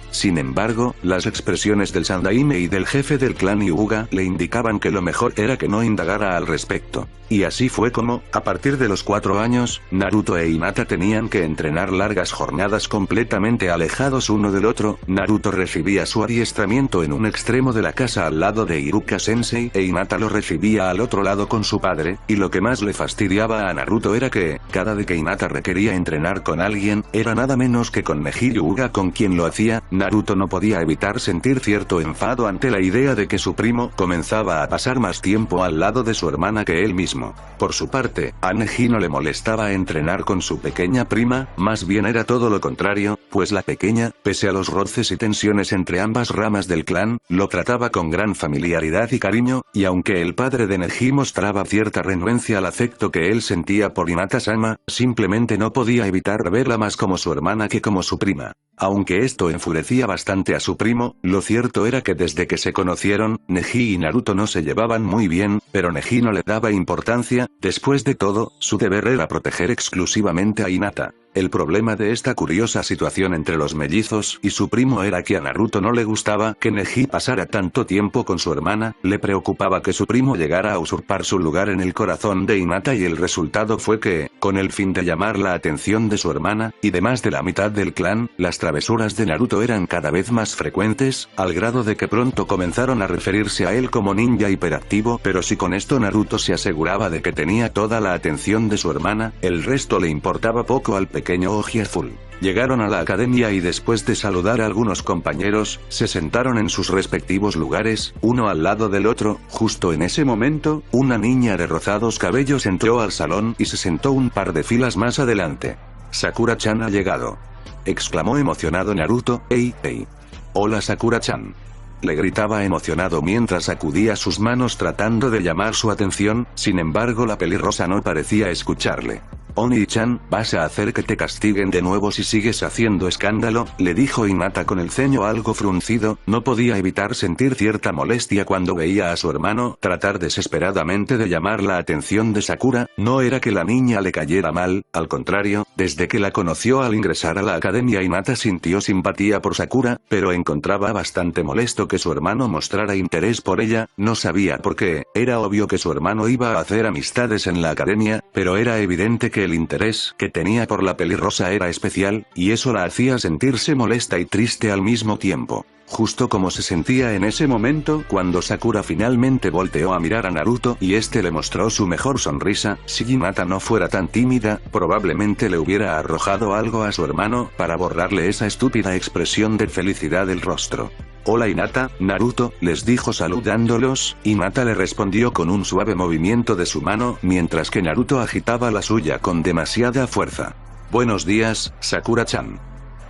Sin embargo, las expresiones del Sandaime y del jefe del clan Hyuga le indicaban que lo mejor era que no indagara al respecto. Y así fue como, a partir de los 4 años, Naruto e Hinata tenían que entrenar largas jornadas completamente alejados uno del otro. Naruto recibía su adiestramiento en un extremo de la casa al lado de Iruka Sensei e Hinata lo recibía al otro lado con su padre, y lo que más le fastidiaba a Naruto era que, cada vez que Hinata requería entrenar con alguien, era nada menos que con Neji Hyuga con quien lo hacía. Naruto no podía evitar sentir cierto enfado ante la idea de que su primo comenzaba a pasar más tiempo al lado de su hermana que él mismo. Por su parte, a Neji no le molestaba entrenar con su pequeña prima, más bien era todo lo contrario, pues la pequeña, pese a los roces y tensiones entre ambas ramas del clan, lo trataba con gran familiaridad y cariño, y aunque el padre de Neji mostraba cierta renuencia al afecto que él sentía por Hinata-sama, simplemente no podía evitar verla más como su hermana que como su prima. Aunque esto enfurecía bastante a su primo, lo cierto era que desde que se conocieron, Neji y Naruto no se llevaban muy bien, pero Neji no le daba importancia. Después de todo, su deber era proteger exclusivamente a Hinata. El problema de esta curiosa situación entre los mellizos y su primo era que a Naruto no le gustaba que Neji pasara tanto tiempo con su hermana, le preocupaba que su primo llegara a usurpar su lugar en el corazón de Hinata y el resultado fue que, con el fin de llamar la atención de su hermana, y de más de la mitad del clan, las travesuras de Naruto eran cada vez más frecuentes, al grado de que pronto comenzaron a referirse a él como ninja hiperactivo, pero si con esto Naruto se aseguraba de que tenía toda la atención de su hermana, el resto le importaba poco al pequeño oji azul. Llegaron a la academia y después de saludar a algunos compañeros, se sentaron en sus respectivos lugares, uno al lado del otro. Justo en ese momento, una niña de rosados cabellos entró al salón y se sentó un par de filas más adelante. «Sakura-chan ha llegado», exclamó emocionado Naruto. «¡Ey, ey! Hola Sakura-chan», le gritaba emocionado mientras sacudía sus manos tratando de llamar su atención. Sin embargo, la pelirrosa no parecía escucharle. «Oni-chan, vas a hacer que te castiguen de nuevo si sigues haciendo escándalo», le dijo Hinata con el ceño algo fruncido. No podía evitar sentir cierta molestia cuando veía a su hermano tratar desesperadamente de llamar la atención de Sakura. No era que la niña le cayera mal, al contrario, desde que la conoció al ingresar a la academia Hinata sintió simpatía por Sakura, pero encontraba bastante molesto que su hermano mostrara interés por ella. No sabía por qué, era obvio que su hermano iba a hacer amistades en la academia, pero era evidente que el interés que tenía por la pelirrosa era especial, y eso la hacía sentirse molesta y triste al mismo tiempo. Justo como se sentía en ese momento cuando Sakura finalmente volteó a mirar a Naruto y este le mostró su mejor sonrisa. Si Hinata no fuera tan tímida, probablemente le hubiera arrojado algo a su hermano para borrarle esa estúpida expresión de felicidad del rostro. «Hola Hinata, Naruto», les dijo saludándolos. Hinata le respondió con un suave movimiento de su mano, mientras que Naruto agitaba la suya con demasiada fuerza. «Buenos días, Sakura-chan».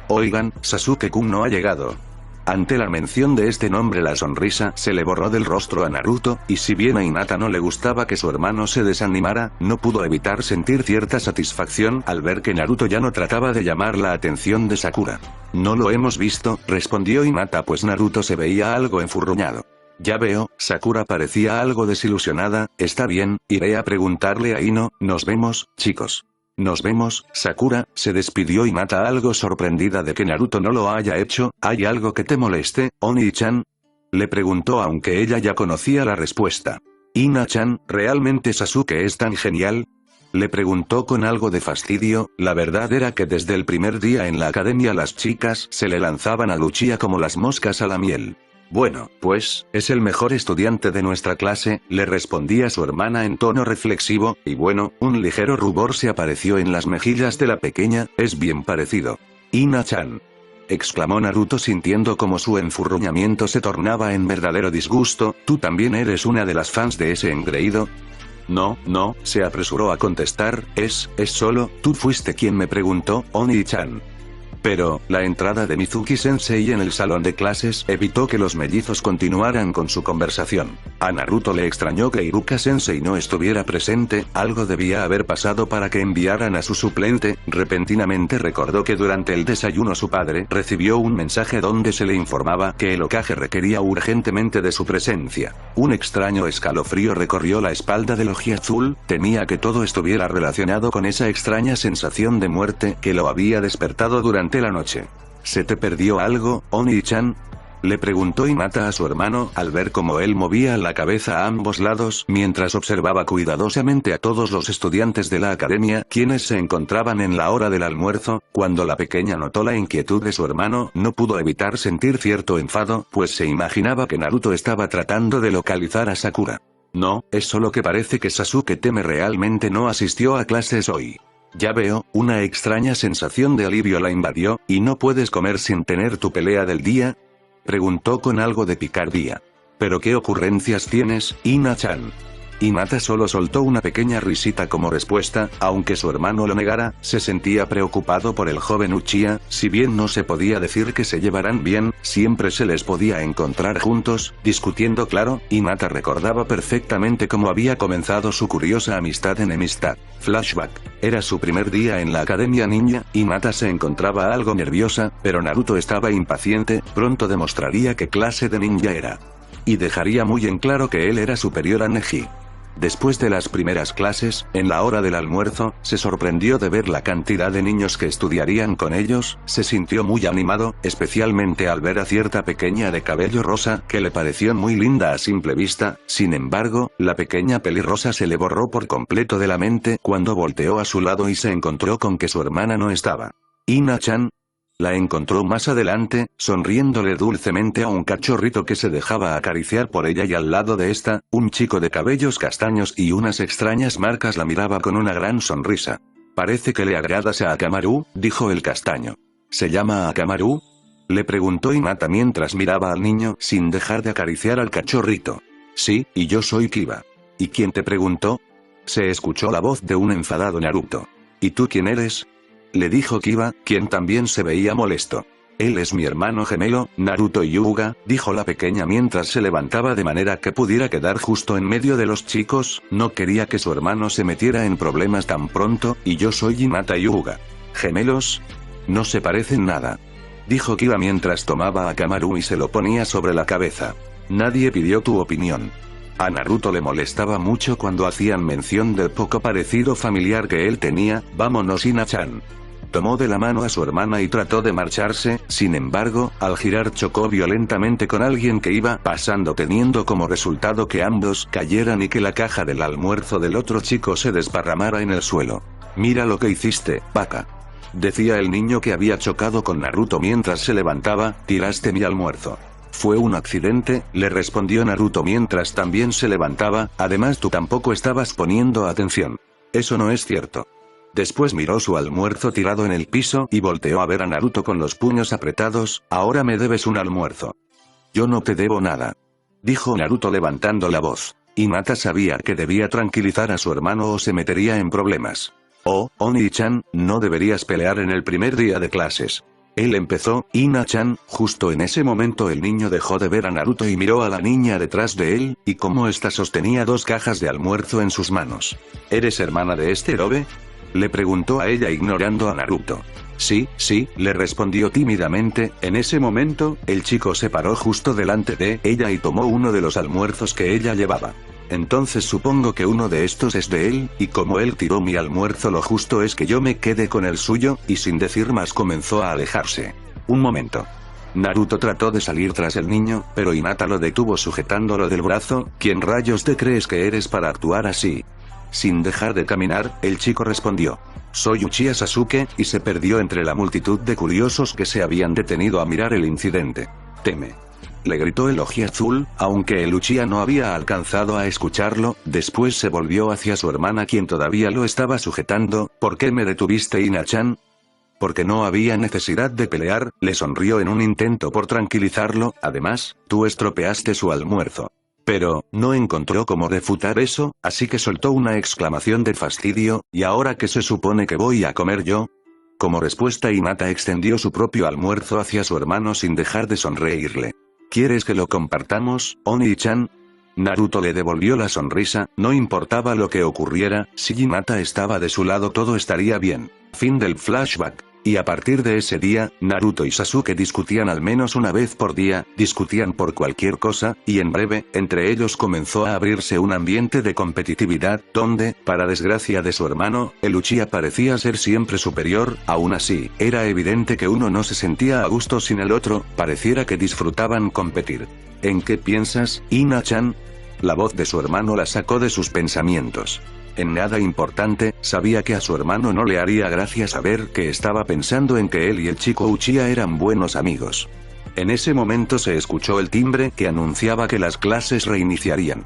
«Oigan, Sasuke-kun no ha llegado». Ante la mención de este nombre la sonrisa se le borró del rostro a Naruto, y si bien a Hinata no le gustaba que su hermano se desanimara, no pudo evitar sentir cierta satisfacción al ver que Naruto ya no trataba de llamar la atención de Sakura. «No lo hemos visto», respondió Hinata pues Naruto se veía algo enfurruñado. «Ya veo», Sakura parecía algo desilusionada. «Está bien, iré a preguntarle a Ino, nos vemos, chicos». «Nos vemos, Sakura», se despidió Hinata algo sorprendida de que Naruto no lo haya hecho. «¿Hay algo que te moleste, Oni-chan?», le preguntó aunque ella ya conocía la respuesta. «Ina-chan, ¿realmente Sasuke es tan genial?», le preguntó con algo de fastidio. La verdad era que desde el primer día en la academia las chicas se le lanzaban a Luchia como las moscas a la miel. «Bueno, pues, es el mejor estudiante de nuestra clase», le respondía su hermana en tono reflexivo, y bueno, un ligero rubor se apareció en las mejillas de la pequeña. «Es bien parecido». «Ina-chan», exclamó Naruto sintiendo como su enfurruñamiento se tornaba en verdadero disgusto. «¿Tú también eres una de las fans de ese engreído?». «No, no», se apresuró a contestar, es solo, tú fuiste quien me preguntó, Oni-chan». Pero, la entrada de Mizuki-sensei en el salón de clases evitó que los mellizos continuaran con su conversación. A Naruto le extrañó que Iruka-sensei no estuviera presente. Algo debía haber pasado para que enviaran a su suplente. Repentinamente recordó que durante el desayuno su padre recibió un mensaje donde se le informaba que el Hokage requería urgentemente de su presencia. Un extraño escalofrío recorrió la espalda del Ojiazul. Temía que todo estuviera relacionado con esa extraña sensación de muerte que lo había despertado durante la noche. «¿Se te perdió algo, Oni-chan?», le preguntó Hinata a su hermano al ver cómo él movía la cabeza a ambos lados mientras observaba cuidadosamente a todos los estudiantes de la academia quienes se encontraban en la hora del almuerzo. Cuando la pequeña notó la inquietud de su hermano no pudo evitar sentir cierto enfado, pues se imaginaba que Naruto estaba tratando de localizar a Sakura. «No, es solo que parece que Sasuke teme realmente no asistió a clases hoy». «Ya veo», una extraña sensación de alivio la invadió. «¿Y no puedes comer sin tener tu pelea del día?», preguntó con algo de picardía. «¿Pero qué ocurrencias tienes, Ina-chan?». Hinata solo soltó una pequeña risita como respuesta. Aunque su hermano lo negara, se sentía preocupado por el joven Uchiha. Si bien no se podía decir que se llevaran bien, siempre se les podía encontrar juntos, discutiendo. Claro, Hinata recordaba perfectamente cómo había comenzado su curiosa amistad enemistad. Flashback. Era su primer día en la academia ninja. Hinata se encontraba algo nerviosa, pero Naruto estaba impaciente. Pronto demostraría qué clase de ninja era. Y dejaría muy en claro que él era superior a Neji. Después de las primeras clases, en la hora del almuerzo, se sorprendió de ver la cantidad de niños que estudiarían con ellos. Se sintió muy animado, especialmente al ver a cierta pequeña de cabello rosa, que le pareció muy linda a simple vista. Sin embargo, la pequeña pelirrosa se le borró por completo de la mente cuando volteó a su lado y se encontró con que su hermana no estaba. «Ina-chan». La encontró más adelante, sonriéndole dulcemente a un cachorrito que se dejaba acariciar por ella y al lado de esta, un chico de cabellos castaños y unas extrañas marcas la miraba con una gran sonrisa. Parece que le agradas a Akamaru, dijo el castaño. ¿Se llama Akamaru?, le preguntó Hinata mientras miraba al niño sin dejar de acariciar al cachorrito. Sí, y yo soy Kiba. ¿Y quién te preguntó? Se escuchó la voz de un enfadado Naruto. ¿Y tú quién eres?, le dijo Kiba, quien también se veía molesto. Él es mi hermano gemelo, Naruto Hyuga, dijo la pequeña mientras se levantaba de manera que pudiera quedar justo en medio de los chicos. No quería que su hermano se metiera en problemas tan pronto, y yo soy Hinata Hyuga. ¿Gemelos? No se parecen nada, dijo Kiba mientras tomaba a Akamaru y se lo ponía sobre la cabeza. Nadie pidió tu opinión. A Naruto le molestaba mucho cuando hacían mención del poco parecido familiar que él tenía. Vámonos, Ina-chan. Tomó de la mano a su hermana y trató de marcharse, sin embargo, al girar chocó violentamente con alguien que iba pasando, teniendo como resultado que ambos cayeran y que la caja del almuerzo del otro chico se desparramara en el suelo. Mira lo que hiciste, vaca, decía el niño que había chocado con Naruto mientras se levantaba. Tiraste mi almuerzo. Fue un accidente, le respondió Naruto mientras también se levantaba. Además tú tampoco estabas poniendo atención. Eso no es cierto. Después miró su almuerzo tirado en el piso y volteó a ver a Naruto con los puños apretados. Ahora me debes un almuerzo. Yo no te debo nada, dijo Naruto levantando la voz. Hinata sabía que debía tranquilizar a su hermano o se metería en problemas. Oh, Oni-chan, no deberías pelear en el primer día de clases. Él empezó. Ina-chan. Justo en ese momento el niño dejó de ver a Naruto y miró a la niña detrás de él, y como ésta sostenía 2 cajas de almuerzo en sus manos. ¿Eres hermana de este héroe?, le preguntó a ella ignorando a Naruto. Sí, le respondió tímidamente. En ese momento, el chico se paró justo delante de ella y tomó uno de los almuerzos que ella llevaba. Entonces supongo que uno de estos es de él, y como él tiró mi almuerzo lo justo es que yo me quede con el suyo, y sin decir más comenzó a alejarse. Un momento. Naruto trató de salir tras el niño, pero Hinata lo detuvo sujetándolo del brazo. ¿Quién rayos te crees que eres para actuar así? Sin dejar de caminar, el chico respondió. Soy Uchiha Sasuke, y se perdió entre la multitud de curiosos que se habían detenido a mirar el incidente. Teme, le gritó el ojiazul, aunque el Uchiha no había alcanzado a escucharlo. Después se volvió hacia su hermana quien todavía lo estaba sujetando. ¿Por qué me detuviste, Ina-chan? Porque no había necesidad de pelear, le sonrió en un intento por tranquilizarlo. Además, tú estropeaste su almuerzo. Pero, no encontró cómo refutar eso, así que soltó una exclamación de fastidio. ¿Y ahora qué se supone que voy a comer yo? Como respuesta, Hinata extendió su propio almuerzo hacia su hermano sin dejar de sonreírle. ¿Quieres que lo compartamos, Oni-chan? Naruto le devolvió la sonrisa. No importaba lo que ocurriera, si Hinata estaba de su lado todo estaría bien. Fin del flashback. Y a partir de ese día, Naruto y Sasuke discutían al menos una vez por día, discutían por cualquier cosa, y en breve, entre ellos comenzó a abrirse un ambiente de competitividad, donde, para desgracia de su hermano, el Uchiha parecía ser siempre superior. Aún así, era evidente que uno no se sentía a gusto sin el otro, pareciera que disfrutaban competir. ¿En qué piensas, Ina-chan? La voz de su hermano la sacó de sus pensamientos. En nada importante, sabía que a su hermano no le haría gracia saber que estaba pensando en que él y el chico Uchiha eran buenos amigos. En ese momento se escuchó el timbre que anunciaba que las clases reiniciarían.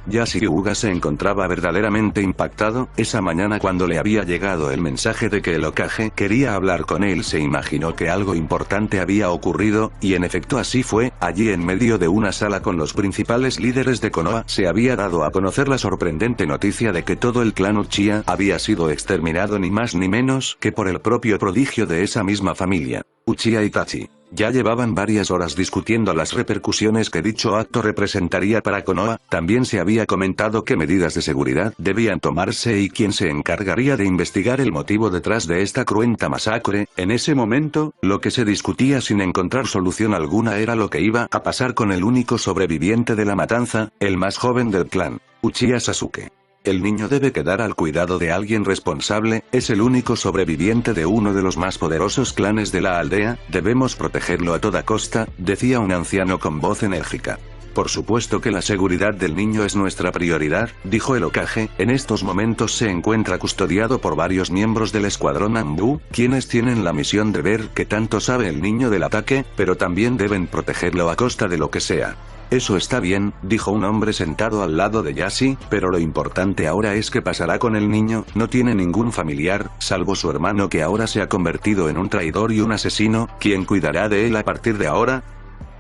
Hyuga se encontraba verdaderamente impactado. Esa mañana cuando le había llegado el mensaje de que el Hokage quería hablar con él se imaginó que algo importante había ocurrido, y en efecto así fue. Allí en medio de una sala con los principales líderes de Konoha se había dado a conocer la sorprendente noticia de que todo el clan Uchiha había sido exterminado ni más ni menos que por el propio prodigio de esa misma familia, Uchiha Itachi. Ya llevaban varias horas discutiendo las repercusiones que dicho acto representaría para Konoha. También se había comentado qué medidas de seguridad debían tomarse y quién se encargaría de investigar el motivo detrás de esta cruenta masacre. En ese momento, lo que se discutía sin encontrar solución alguna era lo que iba a pasar con el único sobreviviente de la matanza, el más joven del clan, Uchiha Sasuke. El niño debe quedar al cuidado de alguien responsable, es el único sobreviviente de uno de los más poderosos clanes de la aldea, debemos protegerlo a toda costa, decía un anciano con voz enérgica. Por supuesto que la seguridad del niño es nuestra prioridad, dijo el Hokage. En estos momentos se encuentra custodiado por varios miembros del escuadrón Anbu, quienes tienen la misión de ver qué tanto sabe el niño del ataque, pero también deben protegerlo a costa de lo que sea. Eso está bien, dijo un hombre sentado al lado de Yashi, pero lo importante ahora es qué pasará con el niño. No tiene ningún familiar, salvo su hermano que ahora se ha convertido en un traidor y un asesino. ¿Quién cuidará de él a partir de ahora?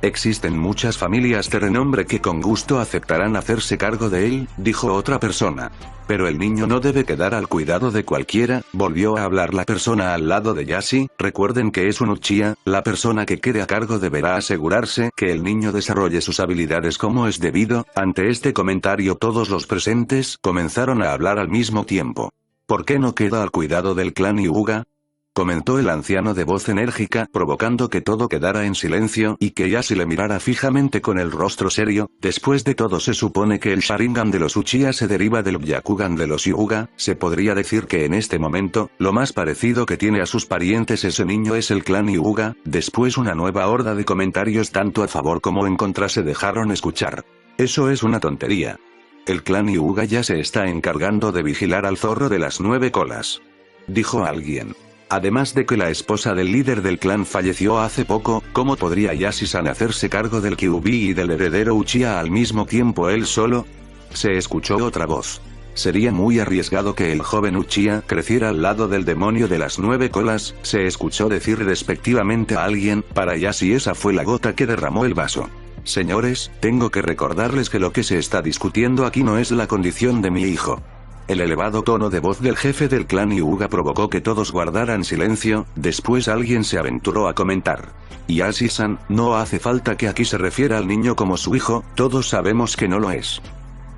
Existen muchas familias de renombre que con gusto aceptarán hacerse cargo de él, dijo otra persona. Pero el niño no debe quedar al cuidado de cualquiera, volvió a hablar la persona al lado de Yashi. Recuerden que es un Uchiha, la persona que quede a cargo deberá asegurarse que el niño desarrolle sus habilidades como es debido. Ante este comentario todos los presentes comenzaron a hablar al mismo tiempo. ¿Por qué no queda al cuidado del clan Hyuga?, comentó el anciano de voz enérgica, provocando que todo quedara en silencio y que Yashi le mirara fijamente con el rostro serio. Después de todo se supone que el Sharingan de los Uchiha se deriva del Byakugan de los Hyuga. Se podría decir que en este momento, lo más parecido que tiene a sus parientes ese niño es el clan Hyuga. Después una nueva horda de comentarios tanto a favor como en contra se dejaron escuchar. Eso es una tontería. El clan Hyuga ya se está encargando de vigilar al zorro de las 9 colas, dijo alguien. Además de que la esposa del líder del clan falleció hace poco, ¿cómo podría Yashi-san hacerse cargo del Kyuubi y del heredero Uchiha al mismo tiempo él solo? Se escuchó otra voz. Sería muy arriesgado que el joven Uchiha creciera al lado del demonio de las 9 colas, se escuchó decir despectivamente a alguien. Para Yashi esa fue la gota que derramó el vaso. Señores, tengo que recordarles que lo que se está discutiendo aquí no es la condición de mi hijo. El elevado tono de voz del jefe del clan Hyuga provocó que todos guardaran silencio. Después alguien se aventuró a comentar. Yashi-san, no hace falta que aquí se refiera al niño como su hijo, todos sabemos que no lo es.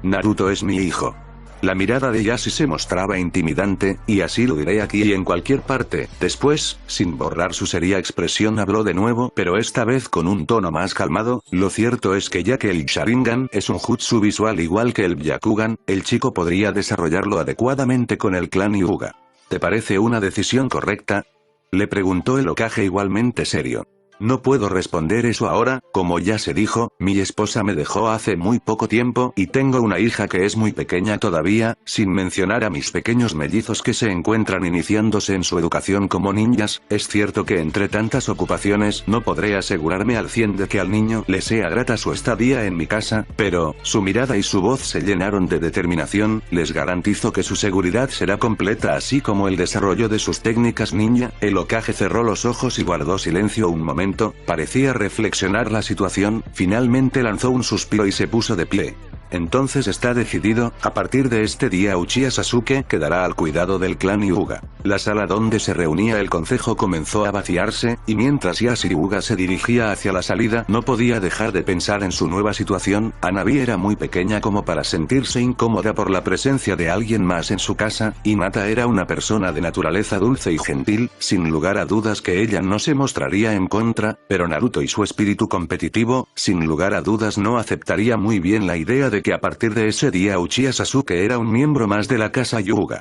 Naruto es mi hijo. La mirada de Yashi se mostraba intimidante, y así lo diré aquí y en cualquier parte. Después, sin borrar su seria expresión habló de nuevo, pero esta vez con un tono más calmado. Lo cierto es que ya que el Sharingan es un jutsu visual igual que el Byakugan, el chico podría desarrollarlo adecuadamente con el clan Hyuga. ¿Te parece una decisión correcta?, le preguntó el Hokage igualmente serio. No puedo responder eso ahora, como ya se dijo, mi esposa me dejó hace muy poco tiempo y tengo una hija que es muy pequeña todavía, sin mencionar a mis pequeños mellizos que se encuentran iniciándose en su educación como ninjas. Es cierto que entre tantas ocupaciones no podré asegurarme al 100 de que al niño le sea grata su estadía en mi casa, pero, su mirada y su voz se llenaron de determinación. Les garantizo que su seguridad será completa así como el desarrollo de sus técnicas ninja. El Hokage cerró los ojos y guardó silencio un momento. Parecía reflexionar la situación, finalmente lanzó un suspiro y se puso de pie. Entonces está decidido, a partir de este día Uchiha Sasuke quedará al cuidado del clan Hyuga. La sala donde se reunía el consejo comenzó a vaciarse, y mientras Yashi Hyuga se dirigía hacia la salida no podía dejar de pensar en su nueva situación. Hanabi era muy pequeña como para sentirse incómoda por la presencia de alguien más en su casa, y Hinata era una persona de naturaleza dulce y gentil, sin lugar a dudas que ella no se mostraría en contra, pero Naruto y su espíritu competitivo, sin lugar a dudas no aceptaría muy bien la idea de que a partir de ese día Uchiha Sasuke era un miembro más de la casa Hyuga.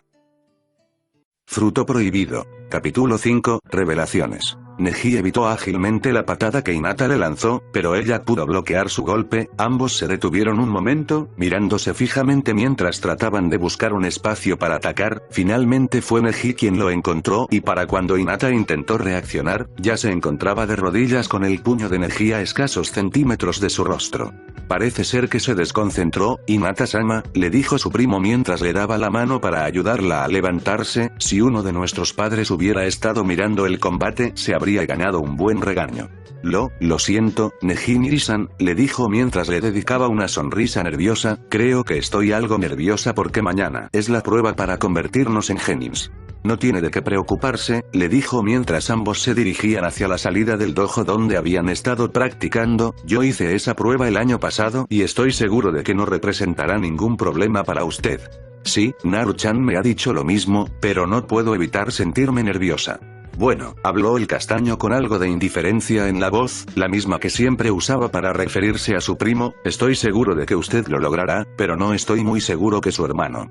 Fruto prohibido. Capítulo 5, Revelaciones. Neji evitó ágilmente la patada que Hinata le lanzó, pero ella pudo bloquear su golpe. Ambos se detuvieron un momento, mirándose fijamente mientras trataban de buscar un espacio para atacar. Finalmente fue Neji quien lo encontró, y para cuando Hinata intentó reaccionar, ya se encontraba de rodillas con el puño de Neji a escasos centímetros de su rostro. Parece ser que se desconcentró. Hinata-sama, le dijo su primo mientras le daba la mano para ayudarla a levantarse, si uno de nuestros padres hubiera estado mirando el combate, se habría ganado un buen regaño. Lo siento, Neji-san, le dijo mientras le dedicaba una sonrisa nerviosa, creo que estoy algo nerviosa porque mañana es la prueba para convertirnos en genins. No tiene de qué preocuparse, le dijo mientras ambos se dirigían hacia la salida del dojo donde habían estado practicando. Yo hice esa prueba el año pasado y estoy seguro de que no representará ningún problema para usted. Sí, Naru-chan me ha dicho lo mismo, pero no puedo evitar sentirme nerviosa. Bueno, habló el castaño con algo de indiferencia en la voz, la misma que siempre usaba para referirse a su primo. Estoy seguro de que usted lo logrará, pero no estoy muy seguro que su hermano.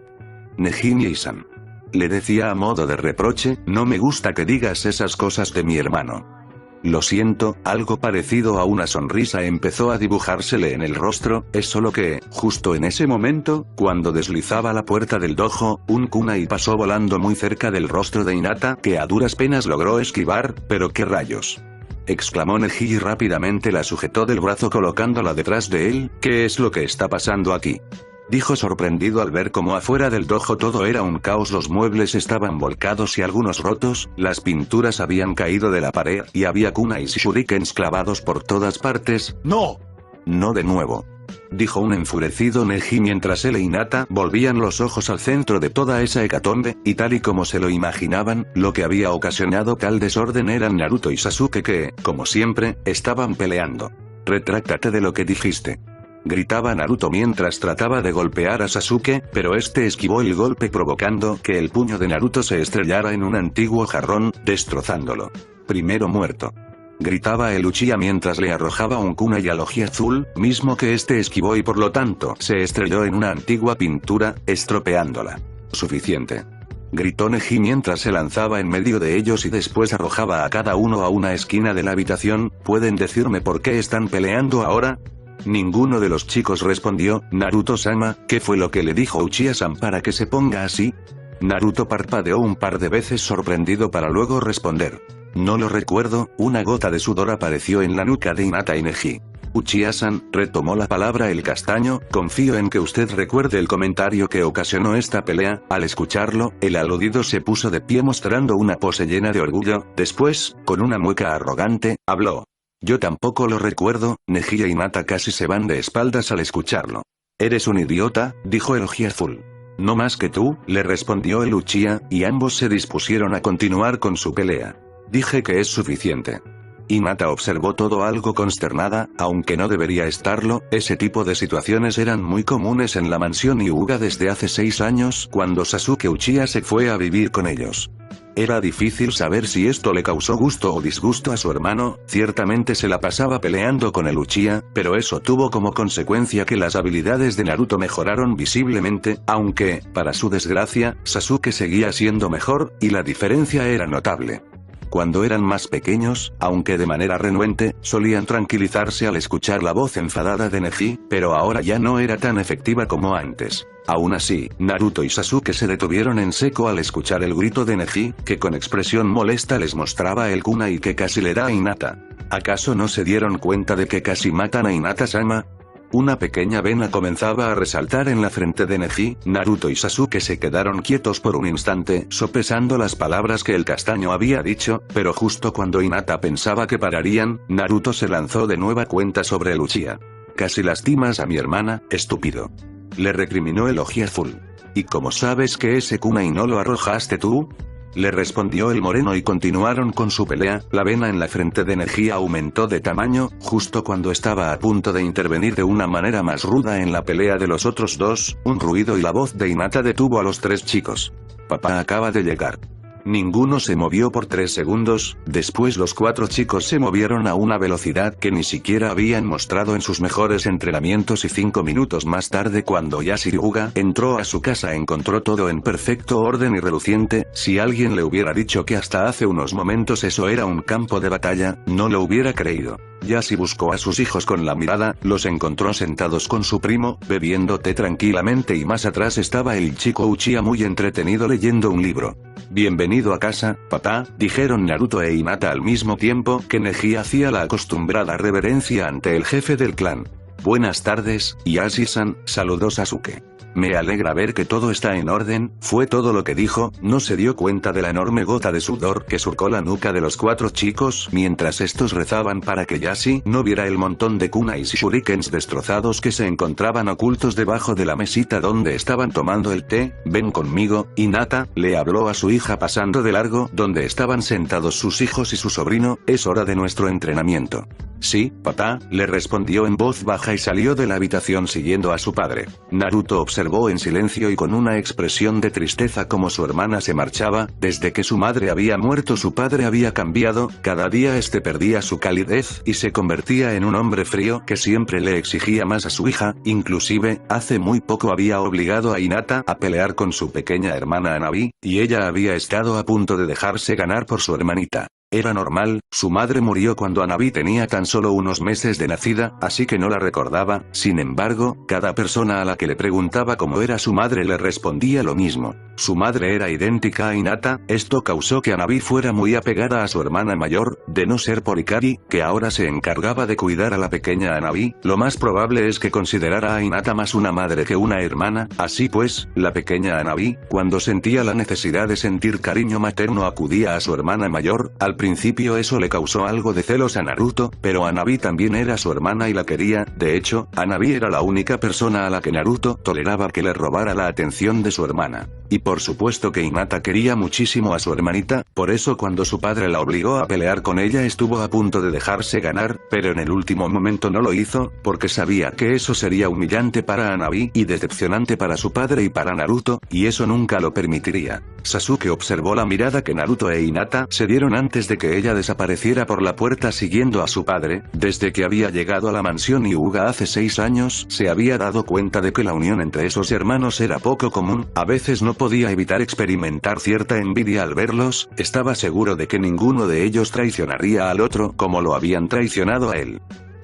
Neji-san. Le decía a modo de reproche, no me gusta que digas esas cosas de mi hermano. Lo siento, algo parecido a una sonrisa empezó a dibujársele en el rostro, es solo que, justo en ese momento, cuando deslizaba la puerta del dojo, un kunai pasó volando muy cerca del rostro de Hinata, que a duras penas logró esquivar. Pero qué rayos. exclamó Neji y rápidamente la sujetó del brazo colocándola detrás de él. ¿Qué es lo que está pasando aquí?, dijo sorprendido al ver cómo afuera del dojo todo era un caos. Los muebles estaban volcados y algunos rotos, las pinturas habían caído de la pared y había kunais y shurikens clavados por todas partes. ¡No! No de nuevo, dijo un enfurecido Neji mientras él e Hinata volvían los ojos al centro de toda esa hecatombe, y tal y como se lo imaginaban, lo que había ocasionado tal desorden eran Naruto y Sasuke que, como siempre, estaban peleando. «Retráctate de lo que dijiste», gritaba Naruto mientras trataba de golpear a Sasuke, pero este esquivó el golpe provocando que el puño de Naruto se estrellara en un antiguo jarrón, destrozándolo. «Primero muerto», gritaba el Uchiha mientras le arrojaba un kunai al oji azul, mismo que este esquivó y por lo tanto se estrelló en una antigua pintura, estropeándola. «Suficiente», gritó Neji mientras se lanzaba en medio de ellos y después arrojaba a cada uno a una esquina de la habitación. ¿Pueden decirme por qué están peleando ahora?». Ninguno de los chicos respondió. «Naruto-sama, ¿qué fue lo que le dijo Uchiha-san para que se ponga así?». Naruto parpadeó un par de veces sorprendido para luego responder. «No lo recuerdo». Una gota de sudor apareció en la nuca de Hinata y Neji. «Uchiha-san», retomó la palabra el castaño, «confío en que usted recuerde el comentario que ocasionó esta pelea». Al escucharlo, el aludido se puso de pie mostrando una pose llena de orgullo. Después, con una mueca arrogante, habló. «Yo tampoco lo recuerdo». Neji e Hinata casi se van de espaldas al escucharlo. «Eres un idiota», dijo el oji azul. «No más que tú», le respondió el Uchiha, y ambos se dispusieron a continuar con su pelea. «Dije que es suficiente». Hinata observó todo algo consternada, aunque no debería estarlo. Ese tipo de situaciones eran muy comunes en la mansión Hyuga desde hace 6 años, cuando Sasuke Uchiha se fue a vivir con ellos. Era difícil saber si esto le causó gusto o disgusto a su hermano. Ciertamente se la pasaba peleando con el Uchiha, pero eso tuvo como consecuencia que las habilidades de Naruto mejoraron visiblemente, aunque, para su desgracia, Sasuke seguía siendo mejor, y la diferencia era notable. Cuando eran más pequeños, aunque de manera renuente, solían tranquilizarse al escuchar la voz enfadada de Neji, pero ahora ya no era tan efectiva como antes. Aún así, Naruto y Sasuke se detuvieron en seco al escuchar el grito de Neji, que con expresión molesta les mostraba el kunai que casi le da a Hinata. ¿Acaso no se dieron cuenta de que casi matan a Hinata-sama? Una pequeña vena comenzaba a resaltar en la frente de Neji. Naruto y Sasuke se quedaron quietos por un instante, sopesando las palabras que el castaño había dicho, pero justo cuando Hinata pensaba que pararían, Naruto se lanzó de nueva cuenta sobre el Uchiha. «Casi lastimas a mi hermana, estúpido», le recriminó el oji azul. «¿Y cómo sabes que ese kunai no lo arrojaste tú?», le respondió el moreno y continuaron con su pelea. La vena en la frente de Neji aumentó de tamaño, justo cuando estaba a punto de intervenir de una manera más ruda en la pelea de los otros dos. Un ruido y la voz de Hinata detuvo a los 3 chicos. «Papá acaba de llegar». Ninguno se movió por 3 segundos, después los 4 chicos se movieron a una velocidad que ni siquiera habían mostrado en sus mejores entrenamientos y 5 minutos más tarde cuando Yasuruga entró a su casa encontró todo en perfecto orden y reluciente. Si alguien le hubiera dicho que hasta hace unos momentos eso era un campo de batalla, no lo hubiera creído. Yashi buscó a sus hijos con la mirada, los encontró sentados con su primo, bebiendo té tranquilamente y más atrás estaba el chico Uchiha muy entretenido leyendo un libro. «Bienvenido a casa, papá», dijeron Naruto e Hinata al mismo tiempo que Neji hacía la acostumbrada reverencia ante el jefe del clan. «Buenas tardes, Yashi-san», saludó Sasuke. «Me alegra ver que todo está en orden», fue todo lo que dijo. No se dio cuenta de la enorme gota de sudor que surcó la nuca de los 4 chicos mientras estos rezaban para que Yashi no viera el montón de kunais y shurikens destrozados que se encontraban ocultos debajo de la mesita donde estaban tomando el té. «Ven conmigo, Hinata», le habló a su hija pasando de largo donde estaban sentados sus hijos y su sobrino. «Es hora de nuestro entrenamiento». «Sí, papá», le respondió en voz baja y salió de la habitación siguiendo a su padre. Naruto observó en silencio y con una expresión de tristeza cómo su hermana se marchaba. Desde que su madre había muerto su padre había cambiado, cada día este perdía su calidez y se convertía en un hombre frío que siempre le exigía más a su hija. Inclusive, hace muy poco había obligado a Hinata a pelear con su pequeña hermana Anabi, y ella había estado a punto de dejarse ganar por su hermanita. Era normal, su madre murió cuando Hanabi tenía tan solo unos meses de nacida, así que no la recordaba. Sin embargo, cada persona a la que le preguntaba cómo era su madre le respondía lo mismo. Su madre era idéntica a Hinata. Esto causó que Hanabi fuera muy apegada a su hermana mayor, de no ser por Hikari, que ahora se encargaba de cuidar a la pequeña Hanabi. Lo más probable es que considerara a Hinata más una madre que una hermana. Así pues, la pequeña Hanabi, cuando sentía la necesidad de sentir cariño materno, acudía a su hermana mayor. Al principio eso le causó algo de celos a Naruto, pero Hanabi también era su hermana y la quería. De hecho, Hanabi era la única persona a la que Naruto toleraba que le robara la atención de su hermana. Y por supuesto que Hinata quería muchísimo a su hermanita, por eso cuando su padre la obligó a pelear con ella estuvo a punto de dejarse ganar, pero en el último momento no lo hizo, porque sabía que eso sería humillante para Hanabi y decepcionante para su padre y para Naruto, y eso nunca lo permitiría. Sasuke observó la mirada que Naruto e Hinata se dieron antes de que ella desapareciera por la puerta siguiendo a su padre. Desde que había llegado a la mansión Hyuga hace 6 años, se había dado cuenta de que la unión entre esos hermanos era poco común. A veces no podía evitar experimentar cierta envidia al verlos. Estaba seguro de que ninguno de ellos traicionaría al otro como lo habían traicionado a él.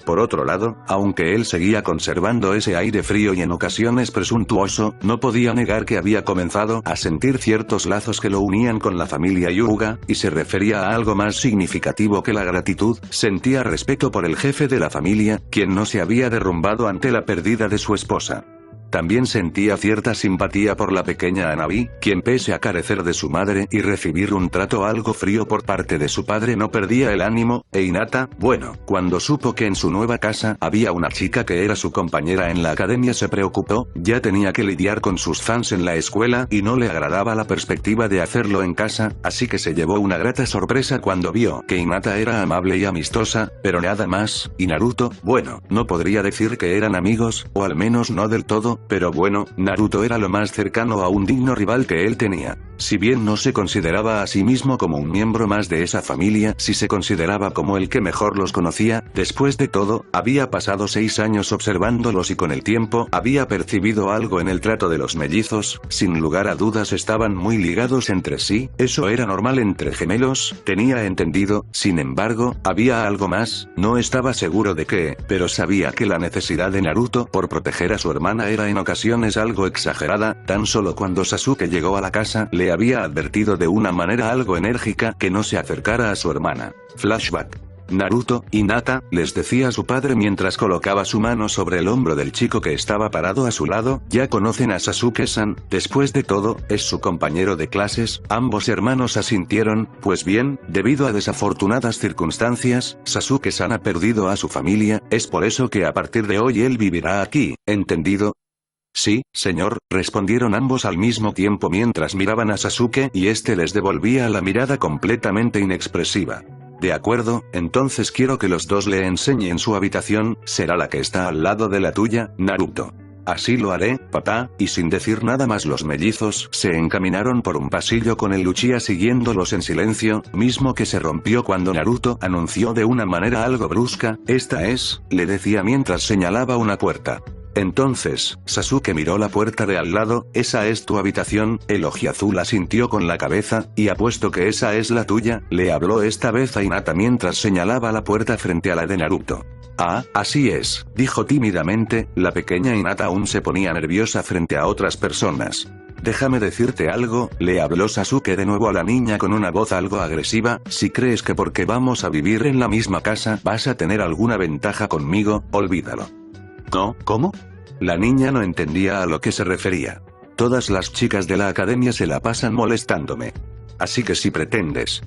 Por otro lado, aunque él seguía conservando ese aire frío y en ocasiones presuntuoso, no podía negar que había comenzado a sentir ciertos lazos que lo unían con la familia Hyuga, y se refería a algo más significativo que la gratitud. Sentía respeto por el jefe de la familia, quien no se había derrumbado ante la pérdida de su esposa. También sentía cierta simpatía por la pequeña Hanabi, quien pese a carecer de su madre y recibir un trato algo frío por parte de su padre no perdía el ánimo. E Hinata, bueno, cuando supo que en su nueva casa había una chica que era su compañera en la academia se preocupó. Ya tenía que lidiar con sus fans en la escuela y no le agradaba la perspectiva de hacerlo en casa, así que se llevó una grata sorpresa cuando vio que Hinata era amable y amistosa, pero nada más. Y Naruto, bueno, no podría decir que eran amigos, o al menos no del todo. Pero bueno, Naruto era lo más cercano a un digno rival que él tenía. Si bien no se consideraba a sí mismo como un miembro más de esa familia, sí se consideraba como el que mejor los conocía. Después de todo, había pasado 6 años observándolos y con el tiempo había percibido algo en el trato de los mellizos. Sin lugar a dudas estaban muy ligados entre sí. Eso era normal entre gemelos, tenía entendido. Sin embargo, había algo más. No estaba seguro de qué, pero sabía que la necesidad de Naruto por proteger a su hermana era en ocasiones algo exagerada. Tan solo cuando Sasuke llegó a la casa le había advertido de una manera algo enérgica que no se acercara a su hermana. Flashback. Naruto, Hinata, les decía a su padre mientras colocaba su mano sobre el hombro del chico que estaba parado a su lado, ya conocen a Sasuke-san, después de todo, es su compañero de clases. Ambos hermanos asintieron. Pues bien, debido a desafortunadas circunstancias, Sasuke-san ha perdido a su familia, es por eso que a partir de hoy él vivirá aquí, ¿entendido? Sí, señor, respondieron ambos al mismo tiempo mientras miraban a Sasuke y este les devolvía la mirada completamente inexpresiva. De acuerdo, entonces quiero que los dos le enseñen su habitación, será la que está al lado de la tuya, Naruto. Así lo haré, papá, y sin decir nada más los mellizos se encaminaron por un pasillo con el Uchiha siguiéndolos en silencio, mismo que se rompió cuando Naruto anunció de una manera algo brusca, esta es, le decía mientras señalaba una puerta. Entonces, Sasuke miró la puerta de al lado. ¿Esa es tu habitación? El ojiazul asintió con la cabeza, y apuesto que esa es la tuya, le habló esta vez a Hinata mientras señalaba la puerta frente a la de Naruto. Ah, así es, dijo tímidamente. La pequeña Hinata aún se ponía nerviosa frente a otras personas. Déjame decirte algo, le habló Sasuke de nuevo a la niña con una voz algo agresiva, si crees que porque vamos a vivir en la misma casa vas a tener alguna ventaja conmigo, olvídalo. ¿No? ¿Cómo? La niña no entendía a lo que se refería. Todas las chicas de la academia se la pasan molestándome. Así que si pretendes.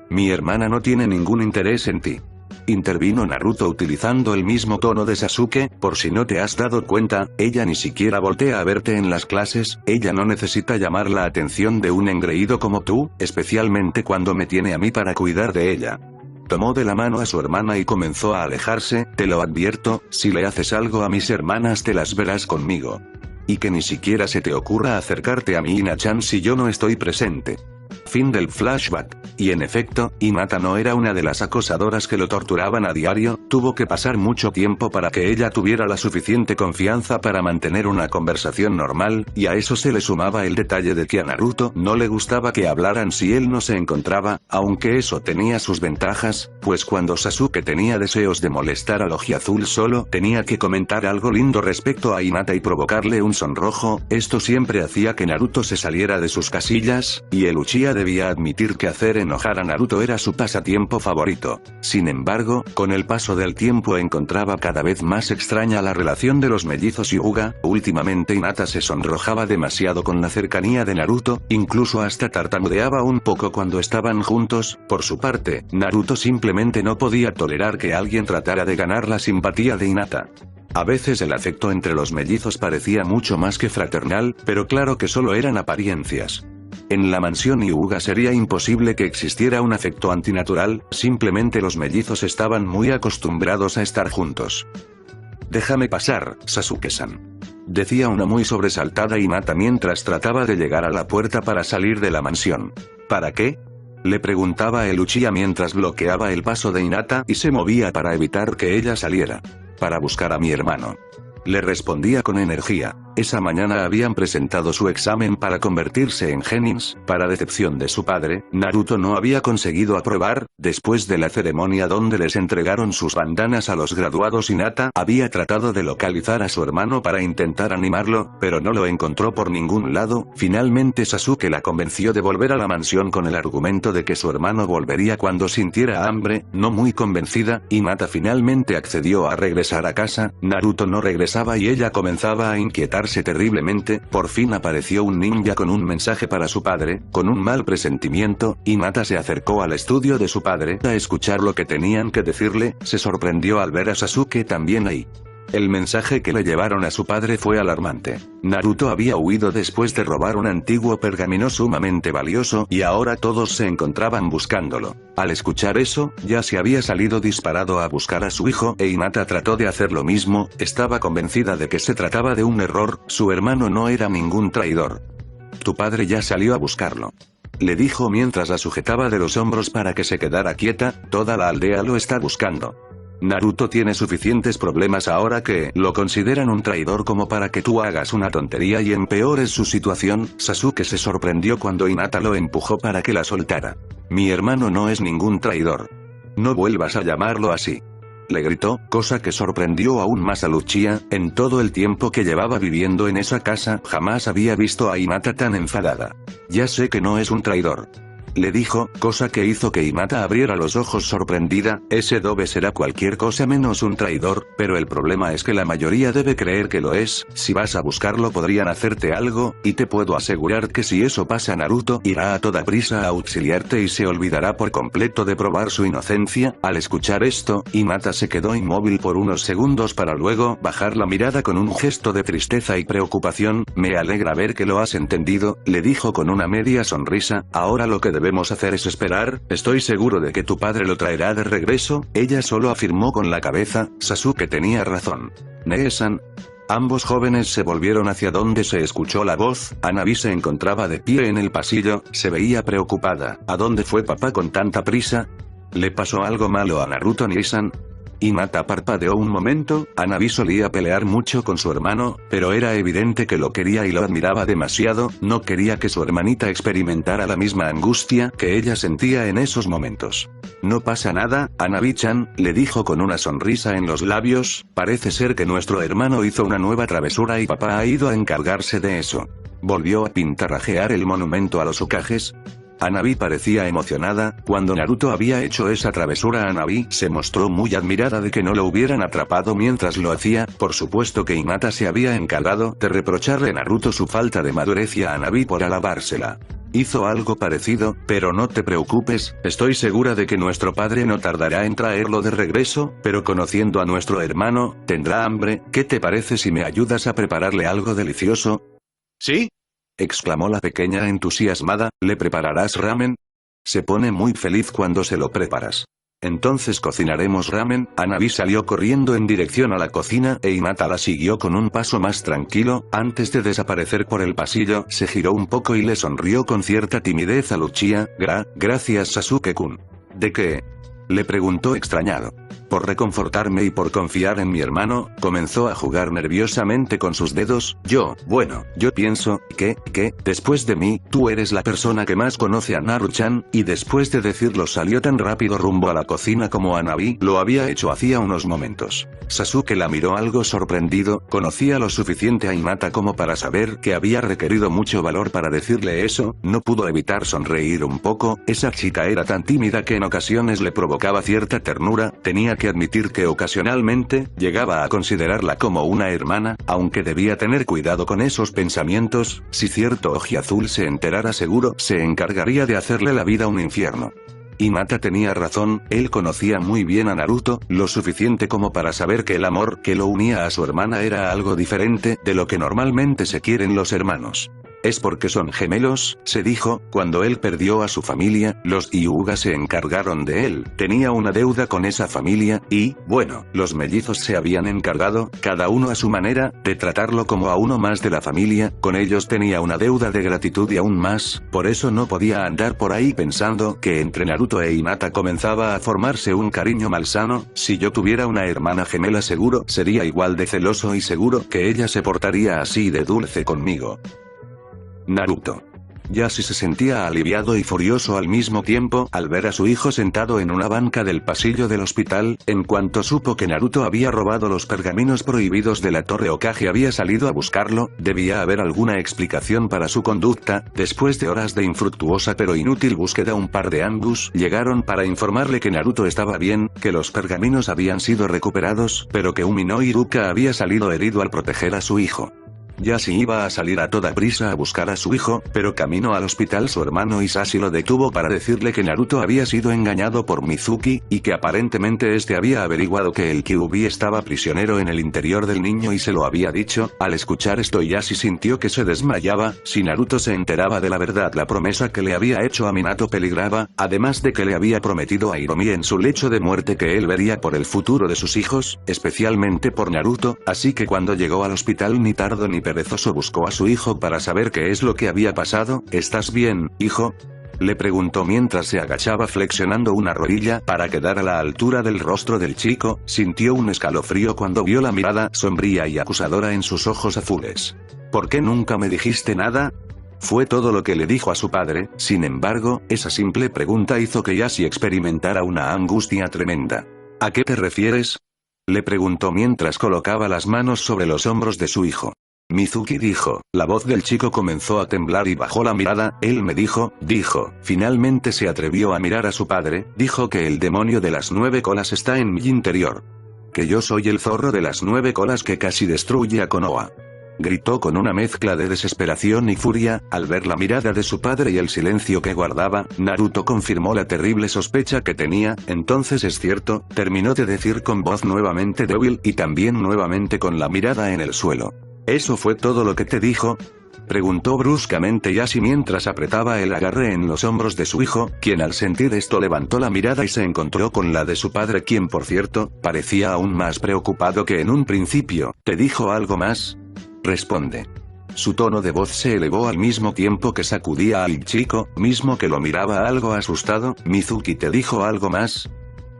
Mi hermana no tiene ningún interés en ti. Intervino Naruto utilizando el mismo tono de Sasuke. Por si no te has dado cuenta, ella ni siquiera voltea a verte en las clases. Ella no necesita llamar la atención de un engreído como tú, especialmente cuando me tiene a mí para cuidar de ella. Tomó de la mano a su hermana y comenzó a alejarse. Te lo advierto, si le haces algo a mis hermanas te las verás conmigo. Y que ni siquiera se te ocurra acercarte a mi Ina-chan si yo no estoy presente. Fin del flashback. Y en efecto, Hinata no era una de las acosadoras que lo torturaban a diario, tuvo que pasar mucho tiempo para que ella tuviera la suficiente confianza para mantener una conversación normal, y a eso se le sumaba el detalle de que a Naruto no le gustaba que hablaran si él no se encontraba, aunque eso tenía sus ventajas, pues cuando Sasuke tenía deseos de molestar al Ojiazul solo tenía que comentar algo lindo respecto a Hinata y provocarle un sonrojo, esto siempre hacía que Naruto se saliera de sus casillas, y el Uchiha debía admitir que hacer enojar a Naruto era su pasatiempo favorito. Sin embargo, con el paso del tiempo encontraba cada vez más extraña la relación de los mellizos Hyuga, últimamente Hinata se sonrojaba demasiado con la cercanía de Naruto, incluso hasta tartamudeaba un poco cuando estaban juntos, por su parte, Naruto simplemente no podía tolerar que alguien tratara de ganar la simpatía de Hinata. A veces el afecto entre los mellizos parecía mucho más que fraternal, pero claro que solo eran apariencias. En la mansión Hyuga sería imposible que existiera un afecto antinatural, simplemente los mellizos estaban muy acostumbrados a estar juntos. «Déjame pasar, Sasuke-san», decía una muy sobresaltada Hinata mientras trataba de llegar a la puerta para salir de la mansión. «¿Para qué?», le preguntaba el Uchiha mientras bloqueaba el paso de Hinata y se movía para evitar que ella saliera. «Para buscar a mi hermano», le respondía con energía. Esa mañana habían presentado su examen para convertirse en Genins, para decepción de su padre, Naruto no había conseguido aprobar, después de la ceremonia donde les entregaron sus bandanas a los graduados Hinata había tratado de localizar a su hermano para intentar animarlo, pero no lo encontró por ningún lado, finalmente Sasuke la convenció de volver a la mansión con el argumento de que su hermano volvería cuando sintiera hambre, no muy convencida, Hinata finalmente accedió a regresar a casa, Naruto no regresaba y ella comenzaba a inquietarse terriblemente, por fin apareció un ninja con un mensaje para su padre, con un mal presentimiento, Hinata se acercó al estudio de su padre a escuchar lo que tenían que decirle, se sorprendió al ver a Sasuke también ahí. El mensaje que le llevaron a su padre fue alarmante. Naruto había huido después de robar un antiguo pergamino sumamente valioso y ahora todos se encontraban buscándolo. Al escuchar eso, ya se había salido disparado a buscar a su hijo e Hinata trató de hacer lo mismo, estaba convencida de que se trataba de un error, su hermano no era ningún traidor. «Tu padre ya salió a buscarlo», le dijo mientras la sujetaba de los hombros para que se quedara quieta, «toda la aldea lo está buscando. Naruto tiene suficientes problemas ahora que lo consideran un traidor como para que tú hagas una tontería y empeores su situación». Sasuke se sorprendió cuando Hinata lo empujó para que la soltara. «Mi hermano no es ningún traidor. No vuelvas a llamarlo así», le gritó, cosa que sorprendió aún más a Uchiha, en todo el tiempo que llevaba viviendo en esa casa jamás había visto a Hinata tan enfadada. «Ya sé que no es un traidor», le dijo, cosa que hizo que Hinata abriera los ojos sorprendida, «ese Dobe será cualquier cosa menos un traidor, pero el problema es que la mayoría debe creer que lo es, si vas a buscarlo podrían hacerte algo, y te puedo asegurar que si eso pasa Naruto irá a toda prisa a auxiliarte y se olvidará por completo de probar su inocencia». Al escuchar esto, Hinata se quedó inmóvil por unos segundos para luego bajar la mirada con un gesto de tristeza y preocupación. «Me alegra ver que lo has entendido», le dijo con una media sonrisa, «ahora lo que debemos hacer es esperar, estoy seguro de que tu padre lo traerá de regreso». Ella solo afirmó con la cabeza, Sasuke tenía razón. «Nee-san». Ambos jóvenes se volvieron hacia donde se escuchó la voz, Hanabi se encontraba de pie en el pasillo, se veía preocupada. «¿A dónde fue papá con tanta prisa? ¿Le pasó algo malo a Naruto Nee-san?». Hinata parpadeó un momento, Hanabi solía pelear mucho con su hermano, pero era evidente que lo quería y lo admiraba demasiado, no quería que su hermanita experimentara la misma angustia que ella sentía en esos momentos. «No pasa nada, Hanabi-chan», le dijo con una sonrisa en los labios, «parece ser que nuestro hermano hizo una nueva travesura y papá ha ido a encargarse de eso». ¿Volvió a pintarrajear el monumento a los Hokages? Hanabi parecía emocionada, cuando Naruto había hecho esa travesura Hanabi se mostró muy admirada de que no lo hubieran atrapado mientras lo hacía, por supuesto que Hinata se había encargado de reprocharle a Naruto su falta de madurez y a Hanabi por alabársela. «Hizo algo parecido, pero no te preocupes, estoy segura de que nuestro padre no tardará en traerlo de regreso, pero conociendo a nuestro hermano, tendrá hambre, ¿qué te parece si me ayudas a prepararle algo delicioso?». «¿Sí?», exclamó la pequeña entusiasmada, «¿le prepararás ramen? Se pone muy feliz cuando se lo preparas». Entonces cocinaremos ramen. Hanabi salió corriendo en dirección a la cocina e Hinata la siguió con un paso más tranquilo. Antes de desaparecer por el pasillo, se giró un poco y le sonrió con cierta timidez a Luchia. Gracias Sasuke-kun. ¿De qué? Le preguntó extrañado. Por reconfortarme y por confiar en mi hermano, comenzó a jugar nerviosamente con sus dedos. Yo pienso, que, después de mí, tú eres la persona que más conoce a Naru-chan, y después de decirlo salió tan rápido rumbo a la cocina como Hanabi lo había hecho hacía unos momentos. Sasuke la miró algo sorprendido, conocía lo suficiente a Hinata como para saber que había requerido mucho valor para decirle eso, no pudo evitar sonreír un poco, esa chica era tan tímida que en ocasiones le provocaba cierta ternura, tenía que admitir que ocasionalmente, llegaba a considerarla como una hermana, aunque debía tener cuidado con esos pensamientos, si cierto ojiazul se enterara seguro se encargaría de hacerle la vida un infierno. Hinata tenía razón, él conocía muy bien a Naruto, lo suficiente como para saber que el amor que lo unía a su hermana era algo diferente de lo que normalmente se quieren los hermanos. Es porque son gemelos, se dijo, cuando él perdió a su familia, los Hyuga se encargaron de él, tenía una deuda con esa familia, y, bueno, los mellizos se habían encargado, cada uno a su manera, de tratarlo como a uno más de la familia, con ellos tenía una deuda de gratitud y aún más, por eso no podía andar por ahí pensando que entre Naruto e Hinata comenzaba a formarse un cariño malsano. Si yo tuviera una hermana gemela seguro sería igual de celoso y seguro que ella se portaría así de dulce conmigo. Naruto. Yashi se sentía aliviado y furioso al mismo tiempo al ver a su hijo sentado en una banca del pasillo del hospital. En cuanto supo que Naruto había robado los pergaminos prohibidos de la Torre Hokage había salido a buscarlo, debía haber alguna explicación para su conducta. Después de horas de infructuosa pero inútil búsqueda, un par de Angus llegaron para informarle que Naruto estaba bien, que los pergaminos habían sido recuperados, pero que Umino Iruka había salido herido al proteger a su hijo. Yashi iba a salir a toda prisa a buscar a su hijo, pero camino al hospital su hermano Hisashi lo detuvo para decirle que Naruto había sido engañado por Mizuki, y que aparentemente este había averiguado que el Kyuubi estaba prisionero en el interior del niño y se lo había dicho. Al escuchar esto Yashi sintió que se desmayaba. Si Naruto se enteraba de la verdad, la promesa que le había hecho a Minato peligraba, además de que le había prometido a Hiromi en su lecho de muerte que él vería por el futuro de sus hijos, especialmente por Naruto, así que cuando llegó al hospital ni tardó ni perezoso buscó a su hijo para saber qué es lo que había pasado. ¿Estás bien, hijo?, le preguntó mientras se agachaba flexionando una rodilla para quedar a la altura del rostro del chico. Sintió un escalofrío cuando vio la mirada sombría y acusadora en sus ojos azules. ¿Por qué nunca me dijiste nada?, fue todo lo que le dijo a su padre. Sin embargo, esa simple pregunta hizo que Yashi experimentara una angustia tremenda. ¿A qué te refieres?, le preguntó mientras colocaba las manos sobre los hombros de su hijo. Mizuki dijo. La voz del chico comenzó a temblar y bajó la mirada. Él me dijo, finalmente se atrevió a mirar a su padre, dijo que el demonio de las 9 colas está en mi interior. Que yo soy el zorro de las 9 colas que casi destruye a Konoha. Gritó con una mezcla de desesperación y furia. Al ver la mirada de su padre y el silencio que guardaba, Naruto confirmó la terrible sospecha que tenía. Entonces es cierto, terminó de decir con voz nuevamente débil y también nuevamente con la mirada en el suelo. ¿Eso fue todo lo que te dijo?, preguntó bruscamente Yashi mientras apretaba el agarre en los hombros de su hijo, quien al sentir esto levantó la mirada y se encontró con la de su padre, quien por cierto, parecía aún más preocupado que en un principio. ¿Te dijo algo más?, responde. Su tono de voz se elevó al mismo tiempo que sacudía al chico, mismo que lo miraba algo asustado. ¿Mizuki te dijo algo más?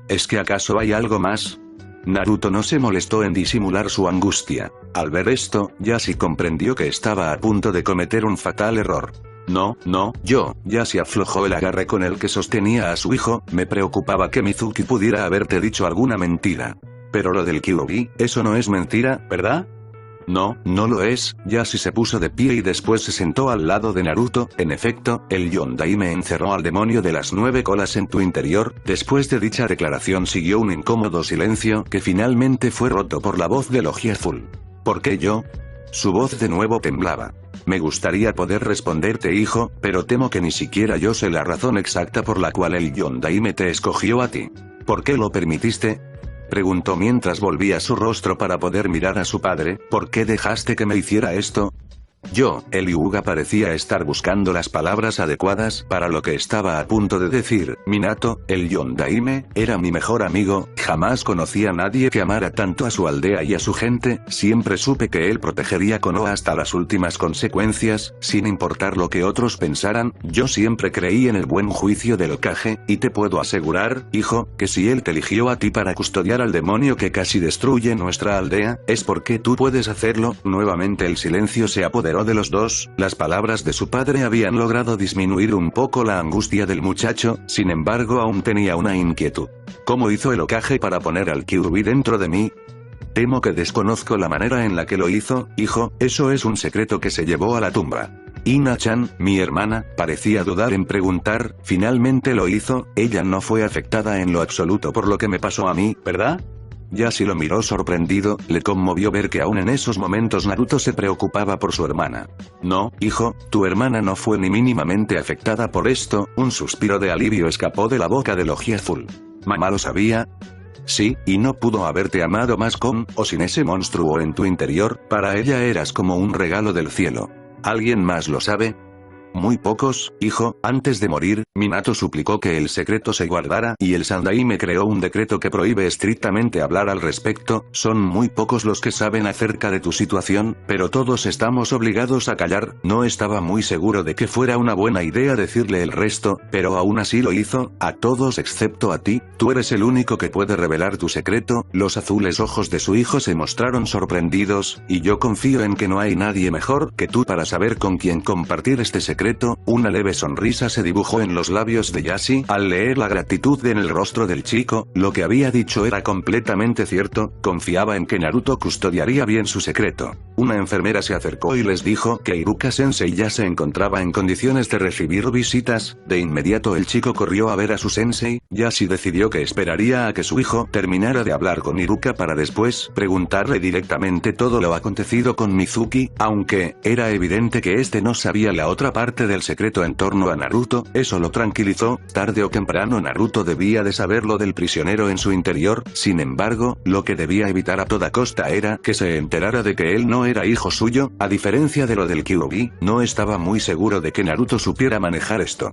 ¿Es que acaso hay algo más? Naruto no se molestó en disimular su angustia. Al ver esto, Yashi comprendió que estaba a punto de cometer un fatal error. No, Yashi aflojó el agarre con el que sostenía a su hijo. Me preocupaba que Mizuki pudiera haberte dicho alguna mentira. Pero lo del Kyuubi, eso no es mentira, ¿verdad? No, no lo es. Yashi se puso de pie y después se sentó al lado de Naruto. En efecto, el Yondaime encerró al demonio de las 9 colas en tu interior. Después de dicha declaración siguió un incómodo silencio que finalmente fue roto por la voz del Ojiazul. ¿Por qué yo? Su voz de nuevo temblaba. Me gustaría poder responderte, hijo, pero temo que ni siquiera yo sé la razón exacta por la cual el Yondaime te escogió a ti. ¿Por qué lo permitiste?, preguntó mientras volvía su rostro para poder mirar a su padre. ¿Por qué dejaste que me hiciera esto? El Hyuga parecía estar buscando las palabras adecuadas para lo que estaba a punto de decir. Minato, el Yondaime, era mi mejor amigo, jamás conocí a nadie que amara tanto a su aldea y a su gente, siempre supe que él protegería Konoha hasta las últimas consecuencias, sin importar lo que otros pensaran, yo siempre creí en el buen juicio del Hokage, y te puedo asegurar, hijo, que si él te eligió a ti para custodiar al demonio que casi destruye nuestra aldea, es porque tú puedes hacerlo. Nuevamente el silencio se apoderó de los dos, las palabras de su padre habían logrado disminuir un poco la angustia del muchacho, sin embargo aún tenía una inquietud. ¿Cómo hizo el Hokage para poner al Kyuubi dentro de mí? Temo que desconozco la manera en la que lo hizo, hijo, eso es un secreto que se llevó a la tumba. Ina-chan, mi hermana, parecía dudar en preguntar, ¿finalmente lo hizo? Ella no fue afectada en lo absoluto por lo que me pasó a mí, ¿verdad? Yashi lo miró sorprendido, le conmovió ver que aún en esos momentos Naruto se preocupaba por su hermana. No, hijo, tu hermana no fue ni mínimamente afectada por esto. Un suspiro de alivio escapó de la boca del Oji Azul. ¿Mamá lo sabía? Sí, y no pudo haberte amado más con o sin ese monstruo en tu interior, para ella eras como un regalo del cielo. ¿Alguien más lo sabe? Muy pocos, hijo. Antes de morir, Minato suplicó que el secreto se guardara y el Sandaime creó un decreto que prohíbe estrictamente hablar al respecto. Son muy pocos los que saben acerca de tu situación, pero todos estamos obligados a callar. No estaba muy seguro de que fuera una buena idea decirle el resto, pero aún así lo hizo, a todos excepto a ti. Tú eres el único que puede revelar tu secreto. Los azules ojos de su hijo se mostraron sorprendidos, y yo confío en que no hay nadie mejor que tú para saber con quién compartir este secreto. Una leve sonrisa se dibujó en los labios de Yashi al leer la gratitud en el rostro del chico. Lo que había dicho era completamente cierto, confiaba en que Naruto custodiaría bien su secreto. Una enfermera se acercó y les dijo que Iruka-sensei ya se encontraba en condiciones de recibir visitas. De inmediato el chico corrió a ver a su sensei. Yashi decidió que esperaría a que su hijo terminara de hablar con Iruka para después preguntarle directamente todo lo acontecido con Mizuki, aunque era evidente que este no sabía la otra parte del secreto en torno a Naruto. Eso lo tranquilizó. Tarde o temprano Naruto debía de saber lo del prisionero en su interior. Sin embargo, lo que debía evitar a toda costa era que se enterara de que él no era hijo suyo. A diferencia de lo del Kyuubi, no estaba muy seguro de que Naruto supiera manejar esto.